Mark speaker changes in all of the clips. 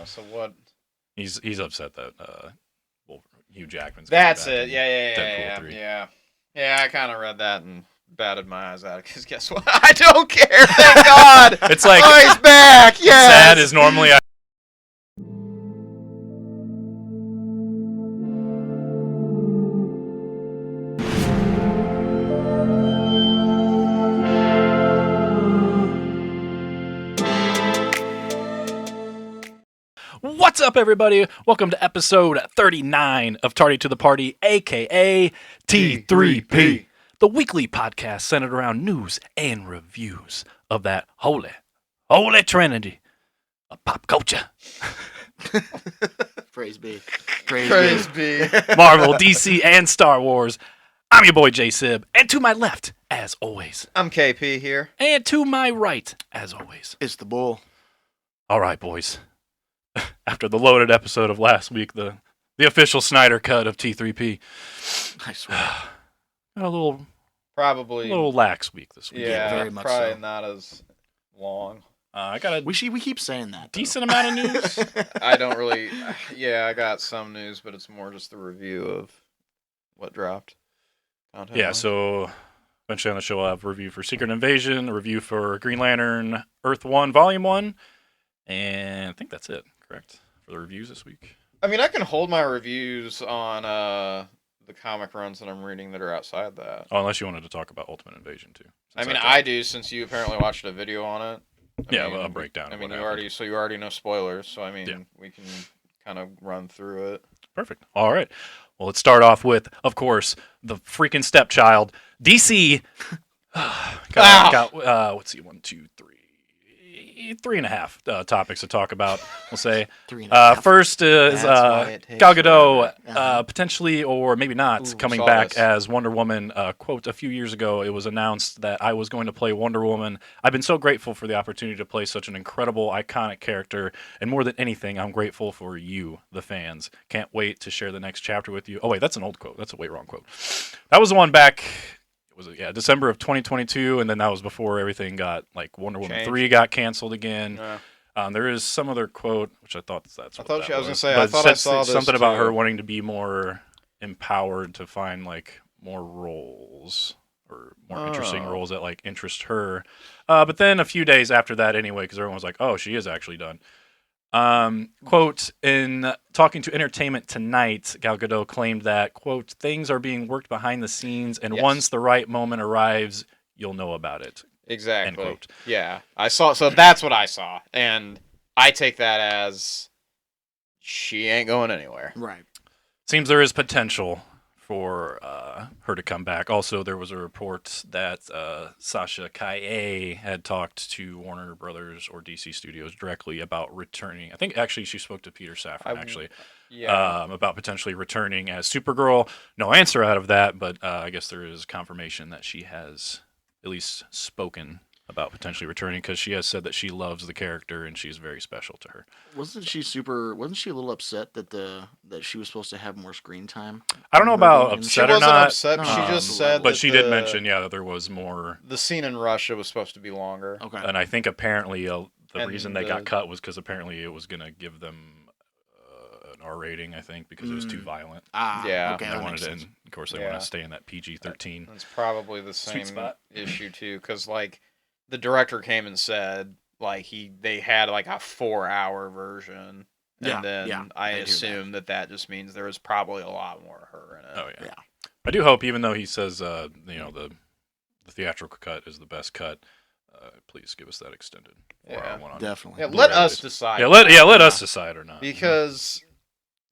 Speaker 1: So what?
Speaker 2: He's upset that Hugh Jackman's.
Speaker 1: That's it. Yeah.
Speaker 2: Deadpool 3.
Speaker 1: Yeah. I kind of read that and batted my eyes out because guess what? I don't care. Thank God.
Speaker 2: It's like
Speaker 1: he's back. Yes.
Speaker 2: Sad is normally. What's up, everybody? Welcome to episode 39 of Tardy to the Party, a.k.a. T3P, the weekly podcast centered around news and reviews of that holy trinity of pop culture.
Speaker 3: Praise be.
Speaker 1: Praise be.
Speaker 2: Marvel, DC, and Star Wars. I'm your boy Jsib, and to my left, as always.
Speaker 1: I'm KP here.
Speaker 2: And to my right, as always.
Speaker 3: It's the bull.
Speaker 2: All right, boys. After the loaded episode of last week, the official Snyder cut of T3P.
Speaker 3: I swear.
Speaker 2: Got a little lax week this week.
Speaker 1: Yeah,
Speaker 3: very much
Speaker 1: probably
Speaker 3: so.
Speaker 1: not as long.
Speaker 2: I got a
Speaker 3: We keep saying that. Though.
Speaker 2: decent amount of news.
Speaker 1: I don't really. Yeah, I got some news, but it's more just the review of what dropped.
Speaker 2: Yeah, so eventually on the show, I'll have a review for Secret Invasion, a review for Green Lantern Earth 1, Volume 1, and I think that's it, correct, for the reviews this week?
Speaker 1: I mean, I can hold my reviews on the comic runs that I'm reading that are outside that.
Speaker 2: Oh, unless you wanted to talk about Ultimate Invasion, too.
Speaker 1: I mean, I do, since you apparently watched a video on it. I mean,
Speaker 2: a breakdown.
Speaker 1: I mean, you already know spoilers, so I mean, we can kind of run through it.
Speaker 2: Perfect. All right. Well, let's start off with, of course, the freaking stepchild, DC. got what's he? 1, 2, 3. 3.5 topics to talk about. We'll say
Speaker 3: 3.5.
Speaker 2: first is Gal Gadot potentially or maybe not coming back as Wonder Woman. Quote, a few years ago it was announced that I was going to play Wonder Woman. I've been so grateful for the opportunity to play such an incredible, iconic character, and more than anything, I'm grateful for you, the fans. Can't wait to share the next chapter with you. Oh wait, that's an old quote. That's a way wrong quote. That was the one back. Was it December of 2022, and then that was before everything got like Wonder Woman 3 got canceled again. There is some other quote which I thought that's. What I was
Speaker 1: gonna say.
Speaker 2: But
Speaker 1: I thought I saw this
Speaker 2: something
Speaker 1: too.
Speaker 2: about her wanting to be more empowered to find like more roles or more interesting roles that like interest her. But then a few days after that, anyway, because everyone was like, "Oh, she is actually done." Quote, in talking to Entertainment Tonight, Gal Gadot claimed that, quote, things are being worked behind the scenes, and once the right moment arrives, you'll know about it.
Speaker 1: Exactly.
Speaker 2: End quote.
Speaker 1: Yeah. I saw, so that's what I saw. And I take that as she ain't going anywhere.
Speaker 3: Right.
Speaker 2: Seems there is potential for her to come back. Also, there was a report that Sasha Calle had talked to Warner Brothers or DC Studios directly about returning. I think actually she spoke to Peter Safran about potentially returning as Supergirl. No answer out of that, but I guess there is confirmation that she has at least spoken about potentially returning because she has said that she loves the character and she's very special to her.
Speaker 3: Wasn't she a little upset that she was supposed to have more screen time?
Speaker 2: I don't know about upset or not.
Speaker 1: She wasn't upset. She just said
Speaker 2: but she did mention, that there was more.
Speaker 1: The scene in Russia was supposed to be longer.
Speaker 3: Okay.
Speaker 2: And I think apparently the reason they got cut was because apparently it was going to give them an R rating, I think, because it was too violent.
Speaker 1: Yeah.
Speaker 3: Okay,
Speaker 2: they wanted to, and of course, they want to stay in that PG-13.
Speaker 1: That's probably the same
Speaker 2: spot.
Speaker 1: issue, too, because, like, the director came and said, like, they had, like, a 4-hour version. And then I assume that just means there was probably a lot more of her in it.
Speaker 2: Oh, yeah. I do hope, even though he says, the theatrical cut is the best cut, please give us that extended.
Speaker 1: Yeah,
Speaker 3: definitely.
Speaker 1: Yeah, let us decide.
Speaker 2: Let us decide or not.
Speaker 1: Because,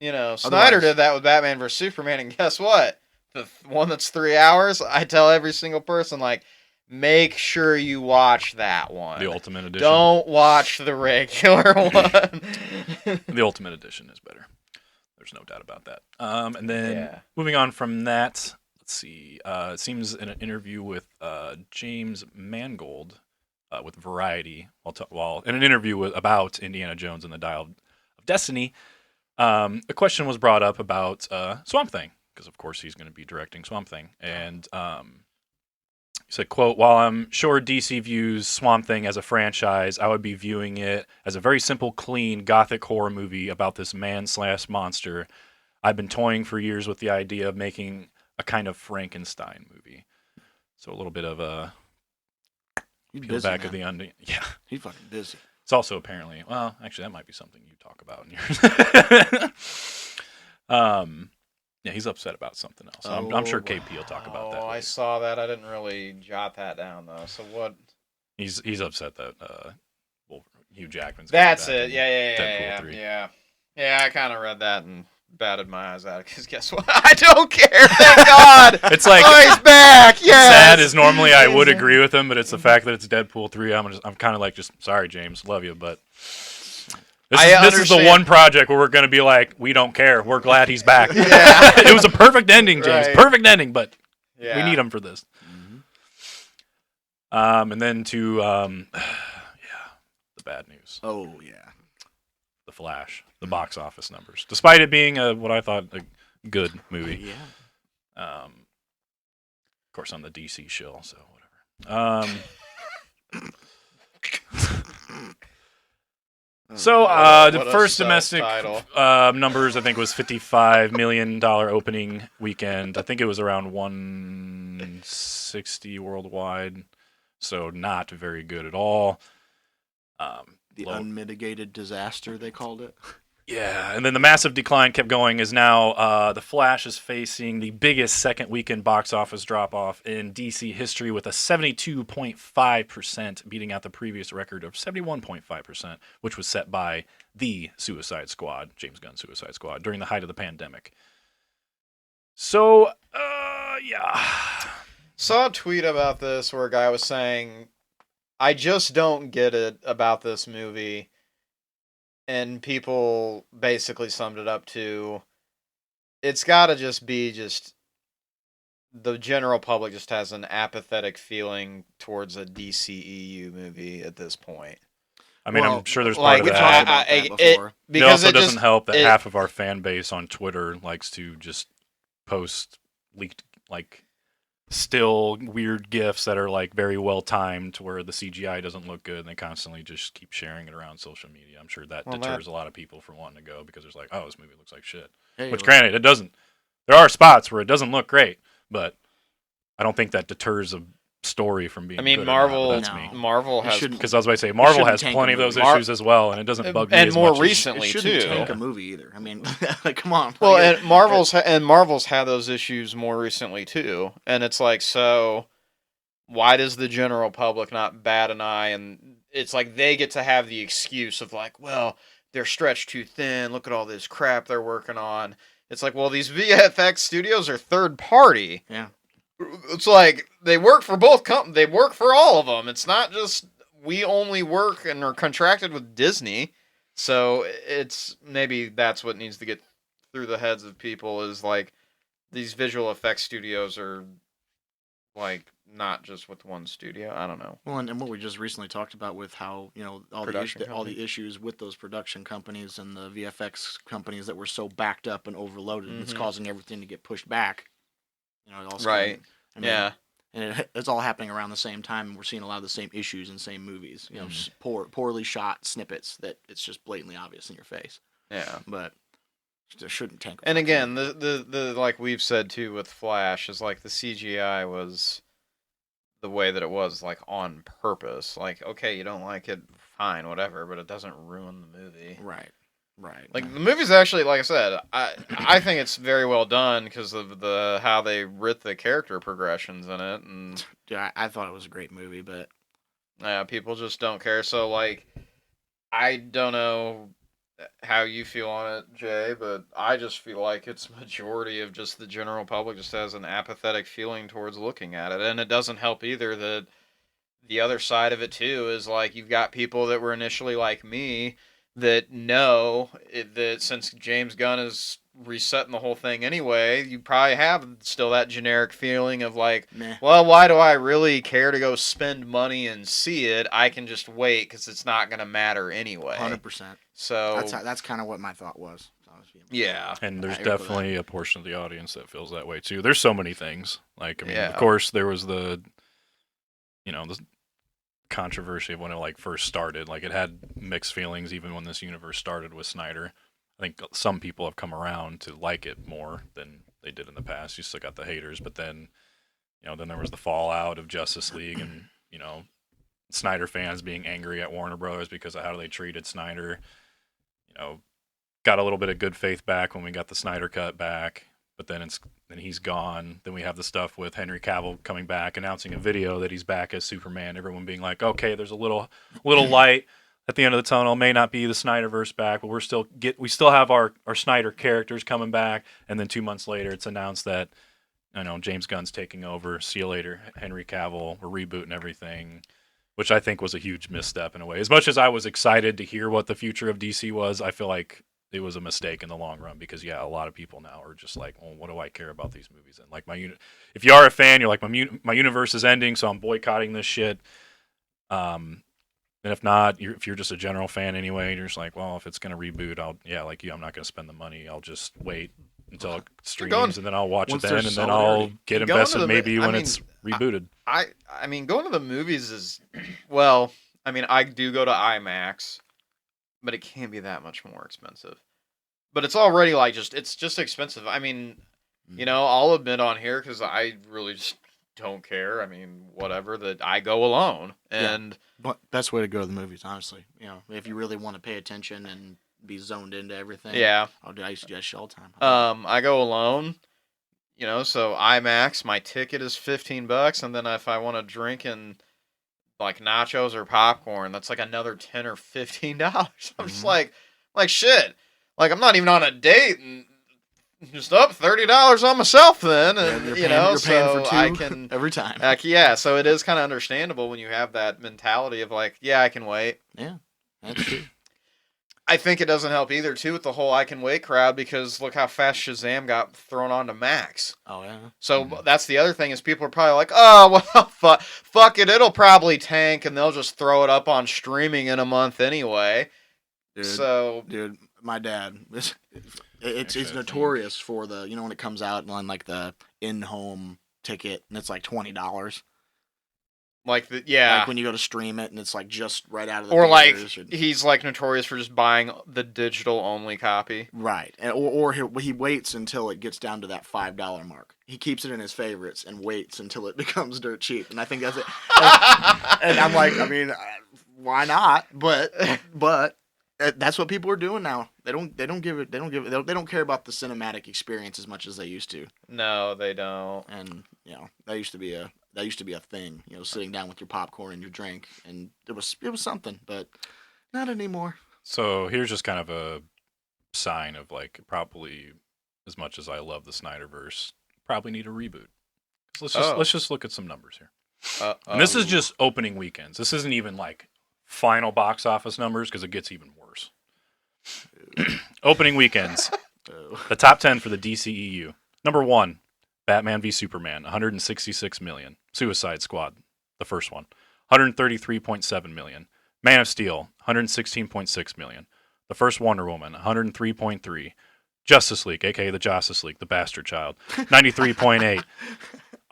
Speaker 1: Snyder did that with Batman vs. Superman, and guess what? The one that's 3 hours, I tell every single person, like, make sure you watch that one.
Speaker 2: The Ultimate Edition.
Speaker 1: Don't watch the regular one.
Speaker 2: The Ultimate Edition is better. There's no doubt about that. And then moving on from that, let's see. It seems in an interview with James Mangold with Variety, while in an interview about Indiana Jones and the Dial of Destiny, a question was brought up about Swamp Thing, because of course he's going to be directing Swamp Thing, and he said, quote, "While I'm sure DC views Swamp Thing as a franchise, I would be viewing it as a very simple, clean, gothic horror movie about this man/monster. I've been toying for years with the idea of making a kind of Frankenstein movie." So a little bit of a peel back of the onion. Yeah.
Speaker 3: He's fucking busy.
Speaker 2: It's also apparently, well, actually, that might be something you talk about in yours. Yeah, he's upset about something else. I'm sure KP will talk about that later.
Speaker 1: I saw that. I didn't really jot that down, though. So what?
Speaker 2: He's upset that Hugh Jackman's
Speaker 1: That's it. Yeah.
Speaker 2: Deadpool 3.
Speaker 1: Yeah, I kind of read that and batted my eyes out because guess what? I don't care. Thank God.
Speaker 2: It's like,
Speaker 1: oh, he's back. Yeah.
Speaker 2: Sad is normally I would agree with him, but it's the fact that it's Deadpool 3. I'm kind of like, just sorry, James, love you, but this is the one project where we're going to be like, we don't care. We're glad he's back.
Speaker 1: Yeah.
Speaker 2: It was a perfect ending, James.
Speaker 1: Right.
Speaker 2: Perfect ending, but
Speaker 1: yeah.
Speaker 2: we need him for this.
Speaker 3: Mm-hmm.
Speaker 2: And then to the bad news.
Speaker 3: Oh yeah.
Speaker 2: The Flash, the box office numbers, despite it being what I thought a good movie.
Speaker 3: Yeah.
Speaker 2: Of course, on the DC shill, so whatever. The first domestic numbers, I think, was $55 million opening weekend. I think it was around 160 worldwide, so not very good at all.
Speaker 3: The unmitigated disaster, they called it.
Speaker 2: Yeah, and then the massive decline kept going as now The Flash is facing the biggest second weekend box office drop-off in DC history with a 72.5%, beating out the previous record of 71.5%, which was set by the Suicide Squad, James Gunn's Suicide Squad, during the height of the pandemic. So, yeah.
Speaker 1: Saw a tweet about this where a guy was saying, I just don't get it about this movie. And people basically summed it up to, it's got to just be the general public just has an apathetic feeling towards a DCEU movie at this point.
Speaker 2: I mean, I'm sure there's part of that. It also doesn't help that half of our fan base on Twitter likes to just post leaked, still weird GIFs that are very well timed where the CGI doesn't look good and they constantly just keep sharing it around social media. I'm sure that deters a lot of people from wanting to go because there's this movie looks like shit. Which granted, it doesn't. There are spots where it doesn't look great, but I don't think that deters a story from being good.
Speaker 1: Marvel has,
Speaker 2: because I was about to say Marvel has plenty of those issues as well, and it doesn't bug me as much.
Speaker 1: And more recently
Speaker 3: too. It shouldn't tank a movie either. I mean, come on.
Speaker 1: Well, and Marvel's had those issues more recently too, and it's so why does the general public not bat an eye? And it's they get to have the excuse of well, they're stretched too thin. Look at all this crap they're working on. It's well, these VFX studios are third party.
Speaker 3: Yeah.
Speaker 1: It's they work for both companies. They work for all of them. It's not just we only work and are contracted with Disney. So it's maybe that's what needs to get through the heads of people is these visual effects studios are not just with one studio. I don't know.
Speaker 3: Well, and what we just recently talked about with how all the issues with those production companies and the VFX companies that were so backed up and overloaded, it's causing everything to get pushed back.
Speaker 1: Right. And
Speaker 3: it's all happening around the same time, and we're seeing a lot of the same issues in same movies. Poorly shot snippets that it's just blatantly obvious in your face.
Speaker 1: Yeah.
Speaker 3: But it shouldn't tank.
Speaker 1: And again, the we've said too with Flash is the CGI was the way that it was on purpose. Okay, you don't like it, fine, whatever, but it doesn't ruin the movie.
Speaker 3: Right. Right.
Speaker 1: The movie's actually, like I said, I think it's very well done because of how they writ the character progressions in it, and
Speaker 3: I thought it was a great movie, but
Speaker 1: people just don't care. So I don't know how you feel on it, Jay, but I just feel like it's majority of just the general public just has an apathetic feeling towards looking at it, and it doesn't help either that the other side of it too is you've got people that were initially like me that know that since James Gunn is resetting the whole thing anyway, you probably have still that generic feeling of well, why do I really care to go spend money and see it? I can just wait because it's not going to matter anyway.
Speaker 3: 100%.
Speaker 1: So
Speaker 3: that's kind of what my thought was.
Speaker 1: Yeah.
Speaker 2: And there's definitely a portion of the audience that feels that way too. There's so many things. Of course, there was the the controversy of when it like first started. Like it had mixed feelings even when this universe started with Snyder. I think some people have come around to like it more than they did in the past. You still got the haters, but then then there was the fallout of Justice League and Snyder fans being angry at Warner Brothers because of how they treated Snyder. Got a little bit of good faith back when we got the Snyder cut back, but then he's gone. Then we have the stuff with Henry Cavill coming back, announcing a video that he's back as Superman. Everyone being like, okay, there's a little light at the end of the tunnel. May not be the Snyderverse back, but we still have our Snyder characters coming back. And then 2 months later, it's announced that James Gunn's taking over. See you later, Henry Cavill. We're rebooting everything, which I think was a huge misstep in a way. As much as I was excited to hear what the future of DC was, I feel like it was a mistake in the long run because a lot of people now are just like, well, what do I care about these movies? And like if you are a fan, you're like, my universe is ending, so I'm boycotting this shit. And if not, if you're just a general fan anyway, you're just like, well, if it's gonna reboot, I'm not gonna spend the money. I'll just wait until it streams and then I'll watch it then, and then I'll get invested maybe when it's rebooted.
Speaker 1: I mean, going to the movies is well. I mean, I do go to IMAX, but it can't be that much more expensive. But it's already like it's just expensive. I mean, I'll admit on here because I really just don't care. I mean, whatever, that I go alone. And
Speaker 3: but best way to go to the movies, honestly. If you really want to pay attention and be zoned into everything.
Speaker 1: Yeah.
Speaker 3: I suggest you all the time.
Speaker 1: I go alone. So IMAX, my ticket is $15, and then if I want to drink and like nachos or popcorn, that's like another $10 or $15. I'm just like shit. Like I'm not even on a date, and just up $30 on myself then, and
Speaker 3: you're paying
Speaker 1: so
Speaker 3: for two
Speaker 1: I can
Speaker 3: every time.
Speaker 1: So it is kind of understandable when you have that mentality of like, yeah, I can wait.
Speaker 3: Yeah, that's true.
Speaker 1: I think it doesn't help either too with the whole I can wait crowd because look how fast Shazam got thrown onto Max.
Speaker 3: Oh yeah.
Speaker 1: So that's the other thing is people are probably like, oh well, fuck it, it'll probably tank and they'll just throw it up on streaming in a month anyway.
Speaker 3: Dude, my dad, it's notorious for the when it comes out on like the in-home ticket and it's like $20. Like when you go to stream it and it's like just right out of the
Speaker 1: theaters. He's like notorious for just buying the digital only copy.
Speaker 3: Right. Or he waits until it gets down to that $5 mark. He keeps it in his favorites and waits until it becomes dirt cheap. And I think that's it. And I'm like, I mean, why not? But that's what people are doing now. They don't care about the cinematic experience as much as they used to.
Speaker 1: No, they don't.
Speaker 3: And that used to be a thing, sitting down with your popcorn and your drink, and it was something, but not anymore.
Speaker 2: So here's just kind of a sign of like probably as much as I love the Snyderverse, probably need a reboot. Let's just look at some numbers here. And this is just opening weekends. This isn't even like final box office numbers because it gets even worse. Opening weekends. The top 10 for the DCEU. Number 1, Batman v Superman, 166 million. Suicide Squad, the first one, 133.7 million. Man of Steel, 116.6 million. The first Wonder Woman, 103.3. Justice League, aka the Justice League, the bastard child, 93.8.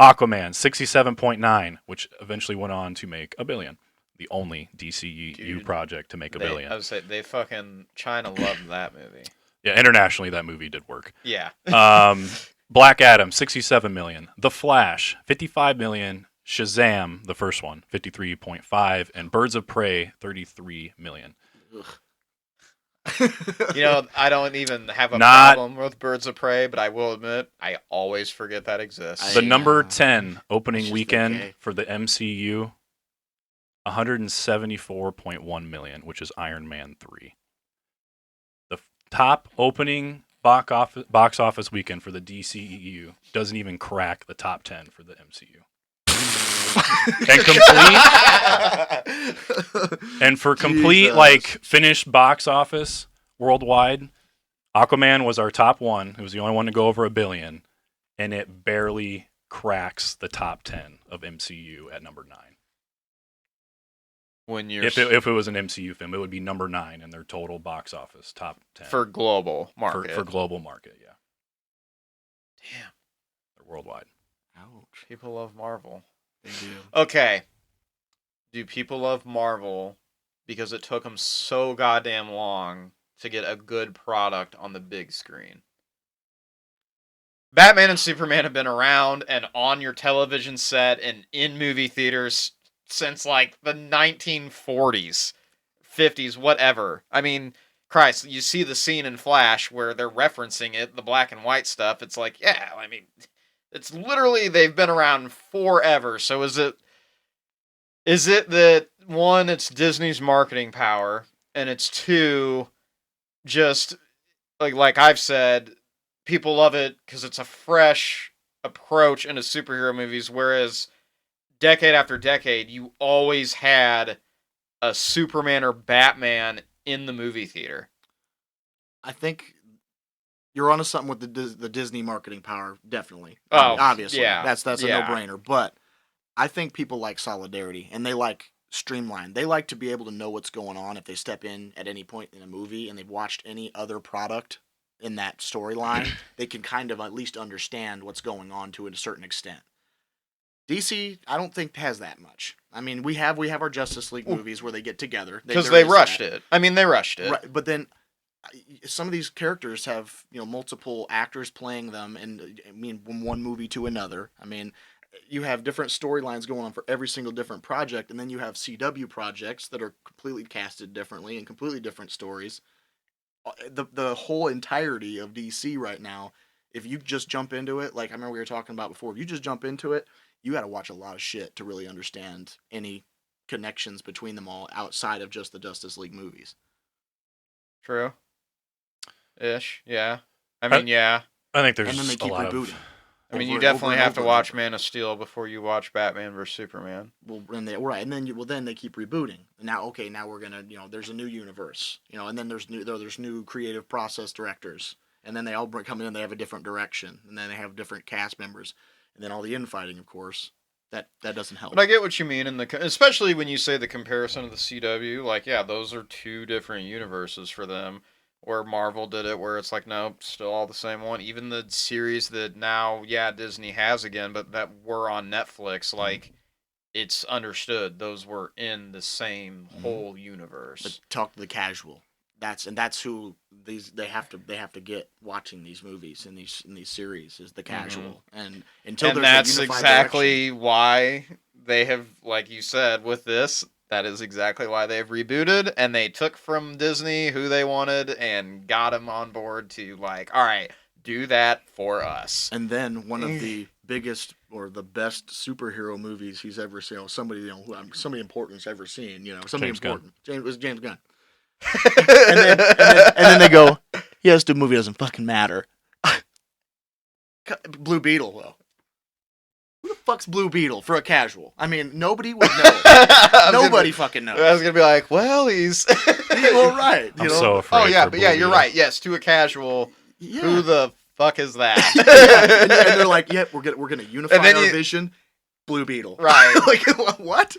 Speaker 2: Aquaman, 67.9, which eventually went on to make $1 billion. The only DCEU project to make $1 billion.
Speaker 1: I would say they fucking China loved that movie.
Speaker 2: Yeah, internationally that movie did work.
Speaker 1: Yeah.
Speaker 2: Black Adam, 67 million. The Flash, 55 million. Shazam, the first one, 53.5, and Birds of Prey, 33 million.
Speaker 1: I don't even have a problem with Birds of Prey, but I will admit I always forget that exists.
Speaker 2: The number 10 opening weekend for the MCU, 174.1 million, which is Iron Man 3. The top opening box office weekend for the DCEU doesn't even crack the top 10 for the MCU. And for complete like finished box office worldwide, Aquaman was our top one. It was the only one to go over $1 billion, and it barely cracks the top 10 of MCU at number 9. If it was an MCU film, it would be number 9 in their total box office top 10
Speaker 1: for global market.
Speaker 2: For global market, yeah.
Speaker 1: Damn,
Speaker 2: they're worldwide.
Speaker 3: Ouch.
Speaker 1: People love Marvel.
Speaker 3: They do.
Speaker 1: Okay, do people love Marvel because it took them so goddamn long to get a good product on the big screen? Batman and Superman have been around and on your television set and in movie theaters since like the 1940s, 50s, whatever. I mean, Christ, you see the scene in Flash where they're referencing it, the black and white stuff. It's like, yeah, I mean, it's literally, they've been around forever. So is it that, one, it's Disney's marketing power, and it's two, just like I've said, people love it because it's a fresh approach into superhero movies, whereas decade after decade, you always had a Superman or Batman in the movie theater.
Speaker 3: I think you're onto something with the Disney marketing power, definitely.
Speaker 1: Oh,
Speaker 3: obviously,
Speaker 1: yeah.
Speaker 3: That's a no-brainer. But I think people like solidarity, and they like streamline. They like to be able to know what's going on if they step in at any point in a movie and they've watched any other product in that storyline. They can kind of at least understand what's going on to a certain extent. DC, I don't think has that much. I mean, we have our Justice League movies where they get together
Speaker 1: because they rushed it. I mean, they rushed it.
Speaker 3: Right, but then some of these characters have multiple actors playing them, and I mean, from one movie to another. I mean, you have different storylines going on for every single different project, and then you have CW projects that are completely casted differently and completely different stories. The whole entirety of DC right now, if you just jump into it, like I remember we were talking about before, if you just jump into it, you got to watch a lot of shit to really understand any connections between them all outside of just the Justice League movies.
Speaker 1: True. Ish, yeah. I mean, yeah.
Speaker 2: I think there's
Speaker 3: and then they keep rebooting.
Speaker 1: I mean, you definitely have to watch Man of Steel before you watch Batman vs Superman.
Speaker 3: Well, and then they keep rebooting. Now we're gonna, there's a new universe, and then there's new creative process directors, and then they all come in and they have a different direction, and then they have different cast members, and then all the infighting, of course. That doesn't help.
Speaker 1: But I get what you mean, especially when you say the comparison of the CW. Like, yeah, those are two different universes for them. Where Marvel did it, where it's like, nope, still all the same one. Even the series that now, Disney has again, but that were on Netflix, like, it's understood those were in the same whole universe.
Speaker 3: But talk to the casual. That's who they have to get watching these movies in these series is the casual. And until there's
Speaker 1: that's
Speaker 3: a unified
Speaker 1: exactly
Speaker 3: direction,
Speaker 1: why they have, like you said, with this. That is exactly why they've rebooted, and they took from Disney who they wanted and got them on board to, like, all right, do that for us.
Speaker 3: And then one of the biggest or the best superhero movies he's ever seen, somebody important has ever seen, somebody
Speaker 2: James
Speaker 3: important. It was James Gunn. and then they go, yes, the movie doesn't fucking matter. Blue Beetle, though. Who the fuck's Blue Beetle for a casual? I mean, nobody would know. Nobody fucking knows.
Speaker 1: I was gonna be like, well, he's
Speaker 3: well, right.
Speaker 2: I'm so afraid.
Speaker 1: Oh yeah,
Speaker 2: for
Speaker 1: but
Speaker 2: Blue
Speaker 1: you're
Speaker 2: Beetle.
Speaker 1: right. Yes, to a casual, who the fuck is that?
Speaker 3: and they're like, yeah, we're gonna unify our vision. Blue Beetle,
Speaker 1: right?
Speaker 3: Like what?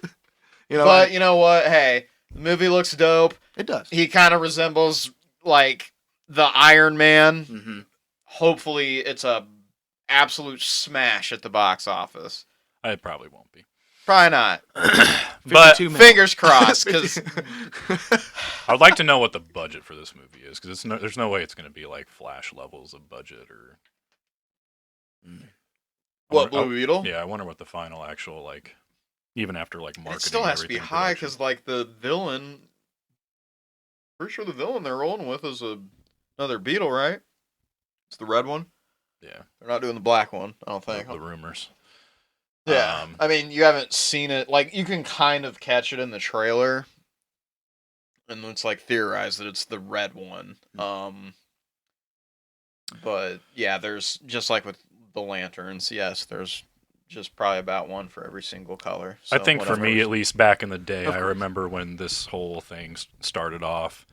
Speaker 1: But you know what? Hey, the movie looks dope.
Speaker 3: It does.
Speaker 1: He kind of resembles like the Iron Man.
Speaker 3: Mm-hmm.
Speaker 1: Hopefully, it's a absolute smash at the box office.
Speaker 2: It probably won't be.
Speaker 1: Probably not.
Speaker 2: But
Speaker 1: fingers crossed, because
Speaker 2: I'd like to know what the budget for this movie is, because there's no way it's going to be like Flash levels of budget or.
Speaker 1: What, Blue Beetle?
Speaker 2: Yeah, I wonder what the final actual even after marketing.
Speaker 1: It still has to be high because
Speaker 2: production.
Speaker 1: the villain. Pretty sure the villain they're rolling with is another Beetle, right? It's the red one.
Speaker 2: Yeah,
Speaker 1: they're not doing the black one. I don't think.
Speaker 2: The rumors.
Speaker 1: Yeah, I mean, you haven't seen it. Like, you can kind of catch it in the trailer, and it's theorized that it's the red one. But yeah, there's just like with the lanterns. Yes, there's just probably about one for every single color. So
Speaker 2: I think for me, at least back in the day, I remember when this whole thing started off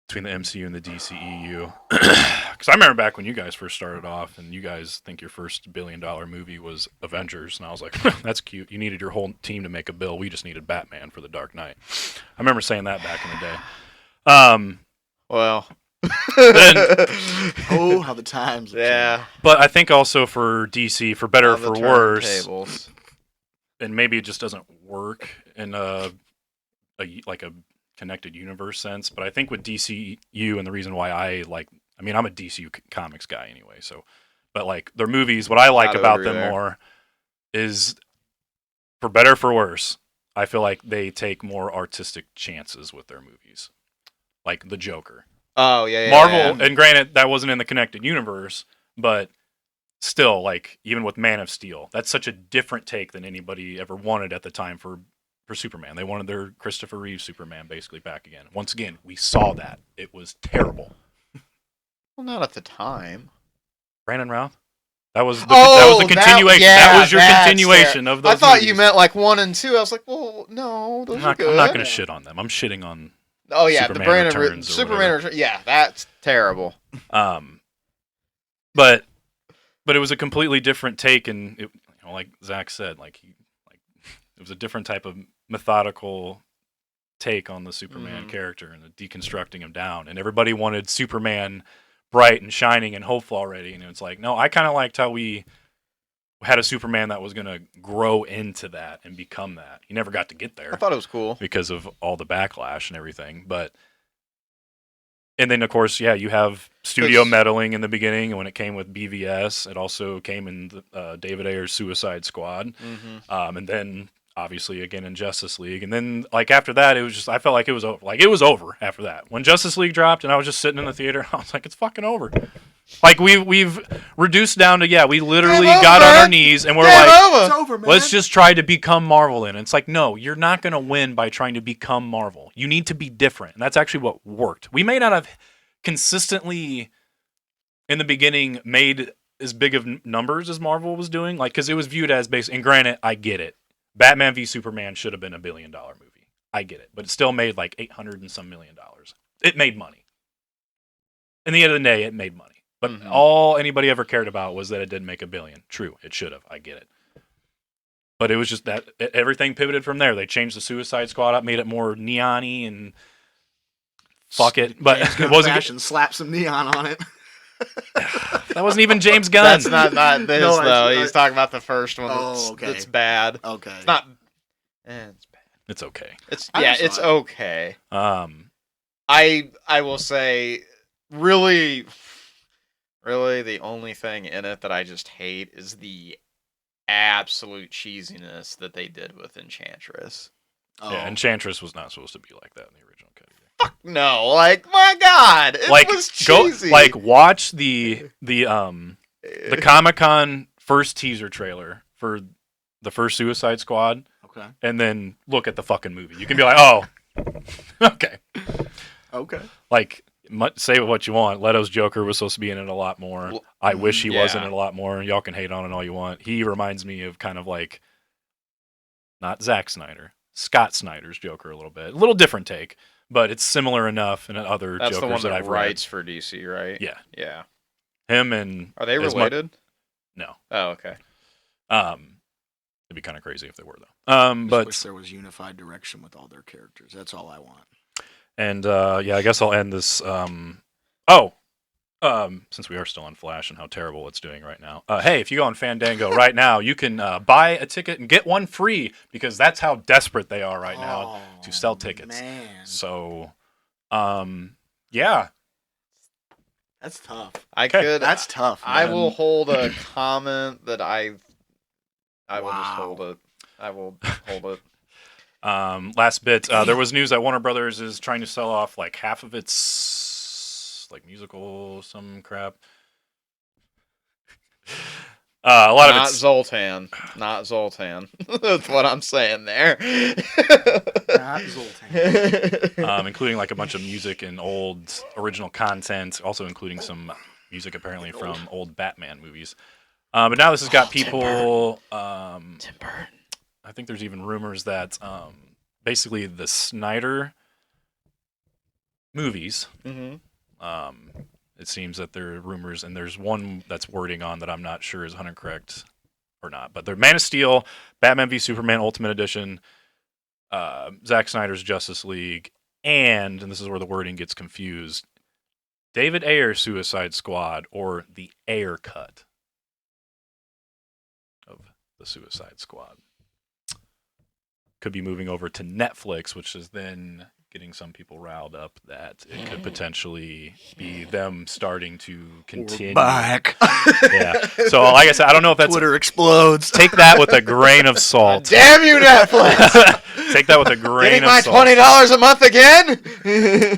Speaker 2: between the MCU and the DCEU. Because I remember back when you guys first started off, and you guys think your first $1 billion movie was Avengers, and I was like, that's cute. You needed your whole team to make a bill. We just needed Batman for The Dark Knight. I remember saying that back in the day.
Speaker 1: Well.
Speaker 3: Oh, how the times.
Speaker 1: Yeah.
Speaker 2: But I think also for DC, for better or for worse,
Speaker 1: tables.
Speaker 2: and maybe it just doesn't work in a connected universe sense, but I think with DCEU and the reason why I'm a DCU comics guy anyway, so, but like their movies, what I like about them more is, for better or for worse, I feel like they take more artistic chances with their movies, like the Joker.
Speaker 1: Oh yeah,
Speaker 2: Marvel, and granted that wasn't in the connected universe, but still, like even with Man of Steel, that's such a different take than anybody ever wanted at the time for Superman. They wanted their Christopher Reeve Superman basically back again. Once again, we saw that. It was terrible.
Speaker 1: Well, not at the time.
Speaker 2: Brandon Routh? That was the continuation. That was your continuation of those
Speaker 1: I thought
Speaker 2: movies.
Speaker 1: You meant like 1 and 2. I was like, well, no, those are good.
Speaker 2: I'm not going to shit on them. I'm shitting on
Speaker 1: Superman the Brandon Returns. Superman Returns. Yeah, that's terrible.
Speaker 2: But it was a completely different take, and it, like Zach said, it was a different type of methodical take on the Superman character and deconstructing him down. And everybody wanted Superman bright and shining and hopeful already. And it's like, no, I kind of liked how we had a Superman that was going to grow into that and become that. He never got to get there.
Speaker 1: I thought it was cool
Speaker 2: because of all the backlash and everything. And then, of course, yeah, you have studio meddling in the beginning. And when it came with BVS, it also came in David Ayer's Suicide Squad. And then, obviously, again in Justice League. And then, like, after that, it was just, I felt like it was over. Like, it was over after that. When Justice League dropped and I was just sitting in the theater, I was like, it's fucking over. Like, we've reduced down to, we literally got on our knees and we're
Speaker 3: it's over, man.
Speaker 2: Let's just try to become Marvel in. It's like, no, you're not going to win by trying to become Marvel. You need to be different. And that's actually what worked. We may not have consistently, in the beginning, made as big of numbers as Marvel was doing, like, because it was viewed as basic. And granted, I get it. Batman v Superman should have been $1 billion movie. I get it. But it still made like $800 and some million. It made money. In the end of the day, it made money. But all anybody ever cared about was that it didn't make $1 billion. True, it should have. I get it. But it was just that everything pivoted from there. They changed the Suicide Squad up, made it more neon-y, and fuck it. But it wasn't.
Speaker 3: And slap some neon on it.
Speaker 2: That wasn't even James Gunn.
Speaker 1: That's not this though. He's talking about the first one. That's bad.
Speaker 3: Okay.
Speaker 1: It's not. It's bad.
Speaker 2: It's okay.
Speaker 1: It's okay. I will say, really, the only thing in it that I just hate is the absolute cheesiness that they did with Enchantress.
Speaker 2: Yeah, Enchantress was not supposed to be like that in the original cut.
Speaker 1: Fuck no! Like, my God, it was cheesy.
Speaker 2: Watch the Comic-Con first teaser trailer for the first Suicide Squad.
Speaker 3: Okay.
Speaker 2: And then look at the fucking movie. You can be like, oh, okay.
Speaker 3: Okay.
Speaker 2: Like, say what you want. Leto's Joker was supposed to be in it a lot more. I wish he was in it a lot more. Y'all can hate on it all you want. He reminds me of kind of like, not Zack Snyder, Scott Snyder's Joker a little bit. A little different take, but it's similar enough in other Jokers
Speaker 1: the one
Speaker 2: that I've read.
Speaker 1: Writes for DC, right?
Speaker 2: Yeah.
Speaker 1: Yeah.
Speaker 2: Him and...
Speaker 1: Are they related?
Speaker 2: No.
Speaker 1: Oh, okay.
Speaker 2: It'd be kind of crazy if they were, though.
Speaker 3: But wish there was unified direction with all their characters. That's all I want.
Speaker 2: And I guess I'll end this. Since we are still on Flash and how terrible it's doing right now. Hey, if you go on Fandango right now, you can buy a ticket and get one free because that's how desperate they are right now to sell tickets.
Speaker 3: Man.
Speaker 2: So, yeah.
Speaker 3: That's tough.
Speaker 1: That's
Speaker 3: tough. Man.
Speaker 1: I will hold a comment that I will just hold it. I will hold it.
Speaker 2: Last bit. There was news that Warner Brothers is trying to sell off like half of its like musical some crap. A lot of it's
Speaker 1: not Zoltan. That's what I'm saying there.
Speaker 3: Not Zoltan.
Speaker 2: Including like a bunch of music and old original content, also including some music apparently from old Batman movies. But now this has got people.
Speaker 1: Tim Burton.
Speaker 2: I think there's even rumors that basically the Snyder movies. It seems that there are rumors, and there's one that's wording on that I'm not sure is 100% correct or not. But they're Man of Steel, Batman v Superman Ultimate Edition, Zack Snyder's Justice League, and this is where the wording gets confused, David Ayer's Suicide Squad or the Ayer cut of the Suicide Squad. could be moving over to Netflix, which is then getting some people riled up that it could potentially be them starting to continue.
Speaker 3: We're back.
Speaker 2: Yeah. So, like I said, I don't know if that's
Speaker 3: Twitter explodes.
Speaker 2: Take that with a grain of salt.
Speaker 1: Damn you, Netflix!
Speaker 2: Take that with a grain
Speaker 1: Getting
Speaker 2: of salt.
Speaker 1: my $20 a month again.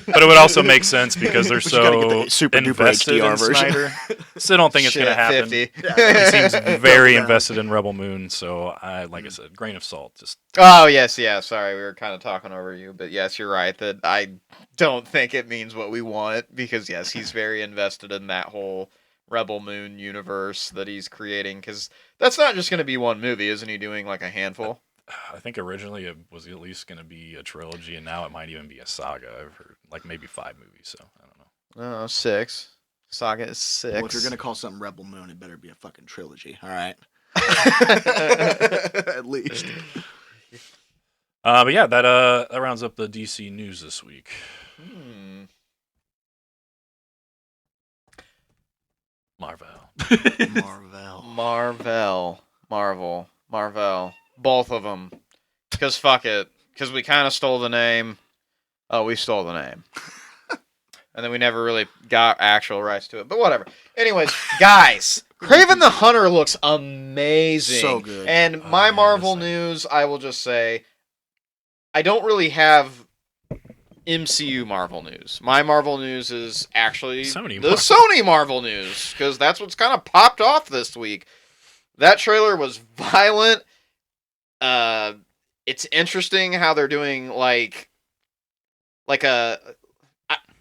Speaker 2: But it would also make sense because they're so
Speaker 3: super
Speaker 2: invested
Speaker 3: duper
Speaker 2: in
Speaker 3: HDR version.
Speaker 2: Snyder. Still don't think it's going to happen.
Speaker 1: 50.
Speaker 2: He seems very invested in Rebel Moon, so like I said, grain of salt. Just
Speaker 1: Oh yes, yeah. Sorry, we were kind of talking over you, but yes, you're right that I don't think it means what we want because yes, he's very invested in that whole Rebel Moon universe that he's creating. Because that's not just going to be one movie, isn't he? Doing like a handful.
Speaker 2: I think originally it was at least going to be a trilogy, and now it might even be a saga. I've heard like maybe 5 movies, so I don't know.
Speaker 1: 6. Saga is 6.
Speaker 3: Well, if you're gonna call something Rebel Moon, it better be a fucking trilogy. All right. At least.
Speaker 2: But yeah, that rounds up the DC news this week.
Speaker 1: Marvel. Both of them. Because fuck it. Because we kind of stole the name. Oh, we stole the name. And then we never really got actual rights to it. But whatever. Anyways, guys. Kraven the Hunter looks amazing.
Speaker 3: So good.
Speaker 1: And my Marvel news, I will just say, I don't really have MCU Marvel news. My Marvel news is actually Sony Marvel news. Because that's what's kind of popped off this week. That trailer was violent. It's interesting how they're doing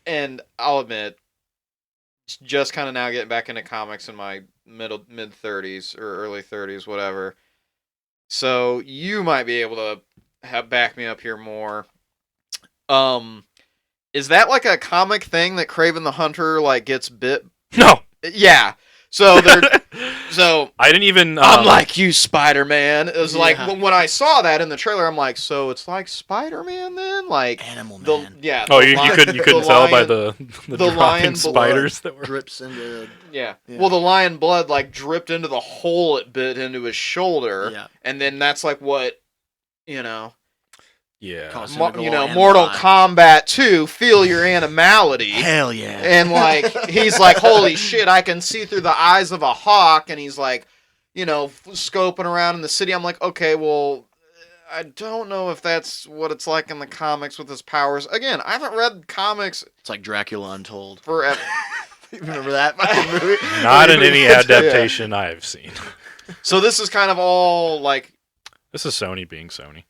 Speaker 1: and I'll admit, just kind of now getting back into comics in my mid 30s or early 30s, whatever. So you might be able to back me up here more. Is that like a comic thing that Kraven the Hunter gets bit?
Speaker 2: No.
Speaker 1: Yeah. So they're
Speaker 2: I didn't even.
Speaker 1: I'm like you, Spider-Man. It was like when I saw that in the trailer, I'm like, so it's like Spider-Man then, like
Speaker 3: Animal Man.
Speaker 2: Oh, you couldn't tell by the
Speaker 1: lion
Speaker 2: spiders that were
Speaker 3: drips into.
Speaker 1: Yeah. Well, the lion blood dripped into the hole it bit into his shoulder, and then that's like what,
Speaker 2: Yeah.
Speaker 1: Mortal Kombat 2, feel your animality.
Speaker 3: Hell yeah.
Speaker 1: And he's like, holy shit, I can see through the eyes of a hawk, and he's like, scoping around in the city. I'm like, okay, well, I don't know if that's what it's like in the comics with his powers. Again, I haven't read comics.
Speaker 3: It's like Dracula Untold.
Speaker 1: Forever.
Speaker 3: You remember that fucking movie?
Speaker 2: Not in any adaptation I've seen.
Speaker 1: So this is kind of all
Speaker 2: This is Sony being Sony.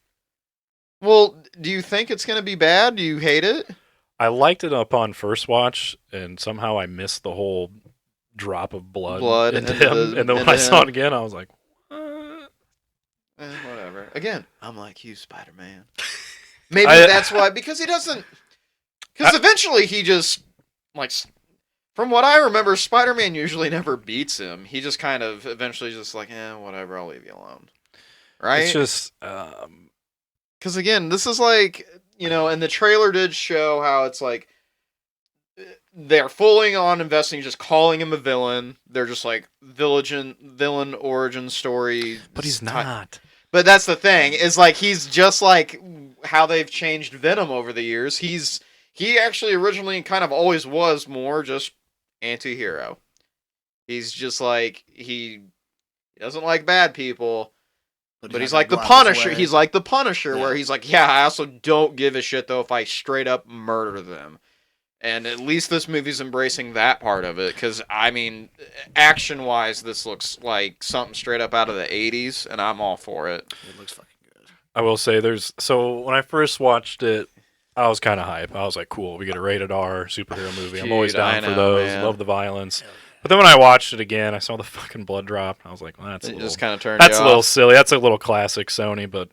Speaker 1: Well, do you think it's going to be bad? Do you hate it?
Speaker 2: I liked it upon first watch, and somehow I missed the whole drop of blood into him. And then when I saw it again, I was like,
Speaker 1: whatever. Again, I'm like you, Spider-Man. Maybe that's why, because he doesn't... Because eventually he just, from what I remember, Spider-Man usually never beats him. He just kind of eventually just whatever, I'll leave you alone. Right?
Speaker 2: It's just...
Speaker 1: Because again, this is and the trailer did show how it's they're fully on investing, just calling him a villain. They're just villain origin story.
Speaker 2: But he's not.
Speaker 1: But that's the thing, is he's just how they've changed Venom over the years. He actually originally kind of always was more just anti-hero. He's just he doesn't like bad people. But he's like the Punisher. He's like the Punisher, where he's like, I also don't give a shit, though, if I straight up murder them. And at least this movie's embracing that part of it, because, action-wise, this looks like something straight up out of the 80s, and I'm all for it.
Speaker 3: It looks fucking good.
Speaker 2: I will say so when I first watched it, I was kind of hype. I was like, cool, we get a rated R superhero movie. I'm always down for those.
Speaker 1: Man.
Speaker 2: Love the violence. But then when I watched it again, I saw the fucking blood drop. I was like, well, that's
Speaker 1: just kind of turned.
Speaker 2: That's a little silly. That's a little classic Sony, but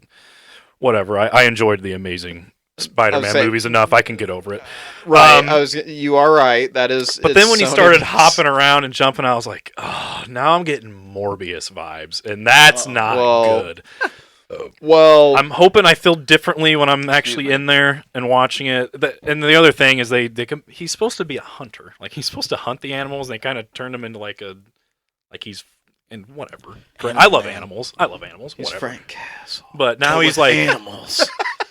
Speaker 2: whatever. I enjoyed the Amazing Spider-Man movies enough. I can get over it.
Speaker 1: Right. You are right. That is.
Speaker 2: But then when he started hopping around and jumping, I was like, oh, now I'm getting Morbius vibes, and that's not good.
Speaker 1: Well,
Speaker 2: I'm hoping I feel differently when I'm actually in there and watching it. And the other thing is he's supposed to be a hunter. He's supposed to hunt the animals, and they kind of turned him into he's and whatever. I love animals.
Speaker 1: He's
Speaker 2: whatever.
Speaker 1: Frank Castle.
Speaker 2: But now he's like
Speaker 1: animals.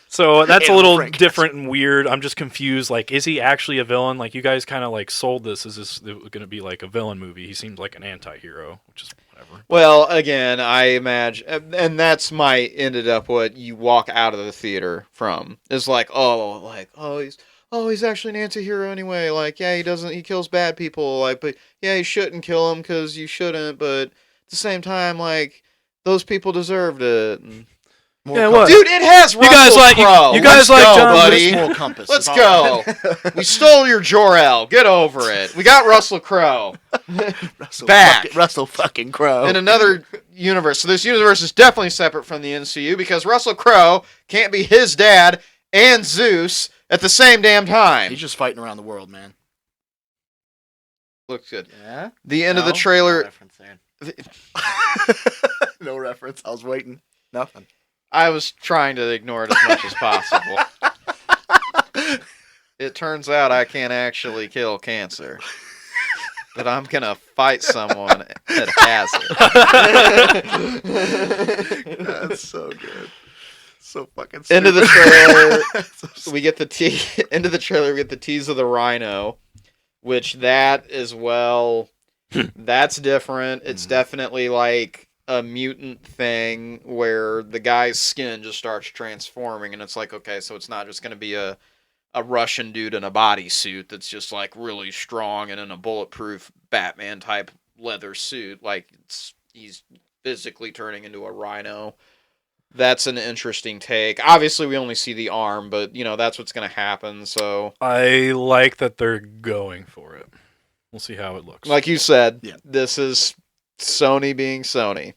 Speaker 2: So that's a little
Speaker 3: Frank
Speaker 2: different and weird. I'm just confused. Like, is he actually a villain? Like, you guys kind of like sold this as this going to be like a villain movie. He seems like an anti-hero, which is whatever.
Speaker 1: Well, again, I imagine, and that's ended up what you walk out of the theater from is like, he's actually an anti-hero anyway. Like, yeah, he kills bad people. Like, but yeah, you shouldn't kill him because you shouldn't. But at the same time, like, those people deserved it. And,
Speaker 2: What?
Speaker 1: Dude, it has Russell Crowe.
Speaker 2: You guys like
Speaker 1: go,
Speaker 2: John
Speaker 1: buddy.
Speaker 3: Moral compass.
Speaker 1: Let's go. We stole your Jor-El. Get over it. We got Russell Crowe.
Speaker 3: Russell fucking Crowe.
Speaker 1: In another universe. So this universe is definitely separate from the MCU because Russell Crowe can't be his dad and Zeus at the same damn time.
Speaker 3: He's just fighting around the world, man.
Speaker 1: Looks good.
Speaker 3: Yeah.
Speaker 1: The end of the trailer.
Speaker 3: No reference there. No reference. I was waiting. Nothing.
Speaker 1: I was trying to ignore it as much as possible. It turns out I can't actually kill cancer. But I'm going to fight someone that has
Speaker 3: it. That's so good. So fucking stupid.
Speaker 1: End of the trailer, we get the end of the trailer, we get the tease of the rhino, which that as well, that's different. It's definitely like a mutant thing where the guy's skin just starts transforming, and it's like, okay, so it's not just going to be a Russian dude in a bodysuit that's just like really strong and in a bulletproof Batman type leather suit. Like he's physically turning into a rhino. That's an interesting take. Obviously, we only see the arm, but that's what's going to happen. So
Speaker 2: I like that they're going for it. We'll see how it looks.
Speaker 1: Like you said, This is Sony being Sony.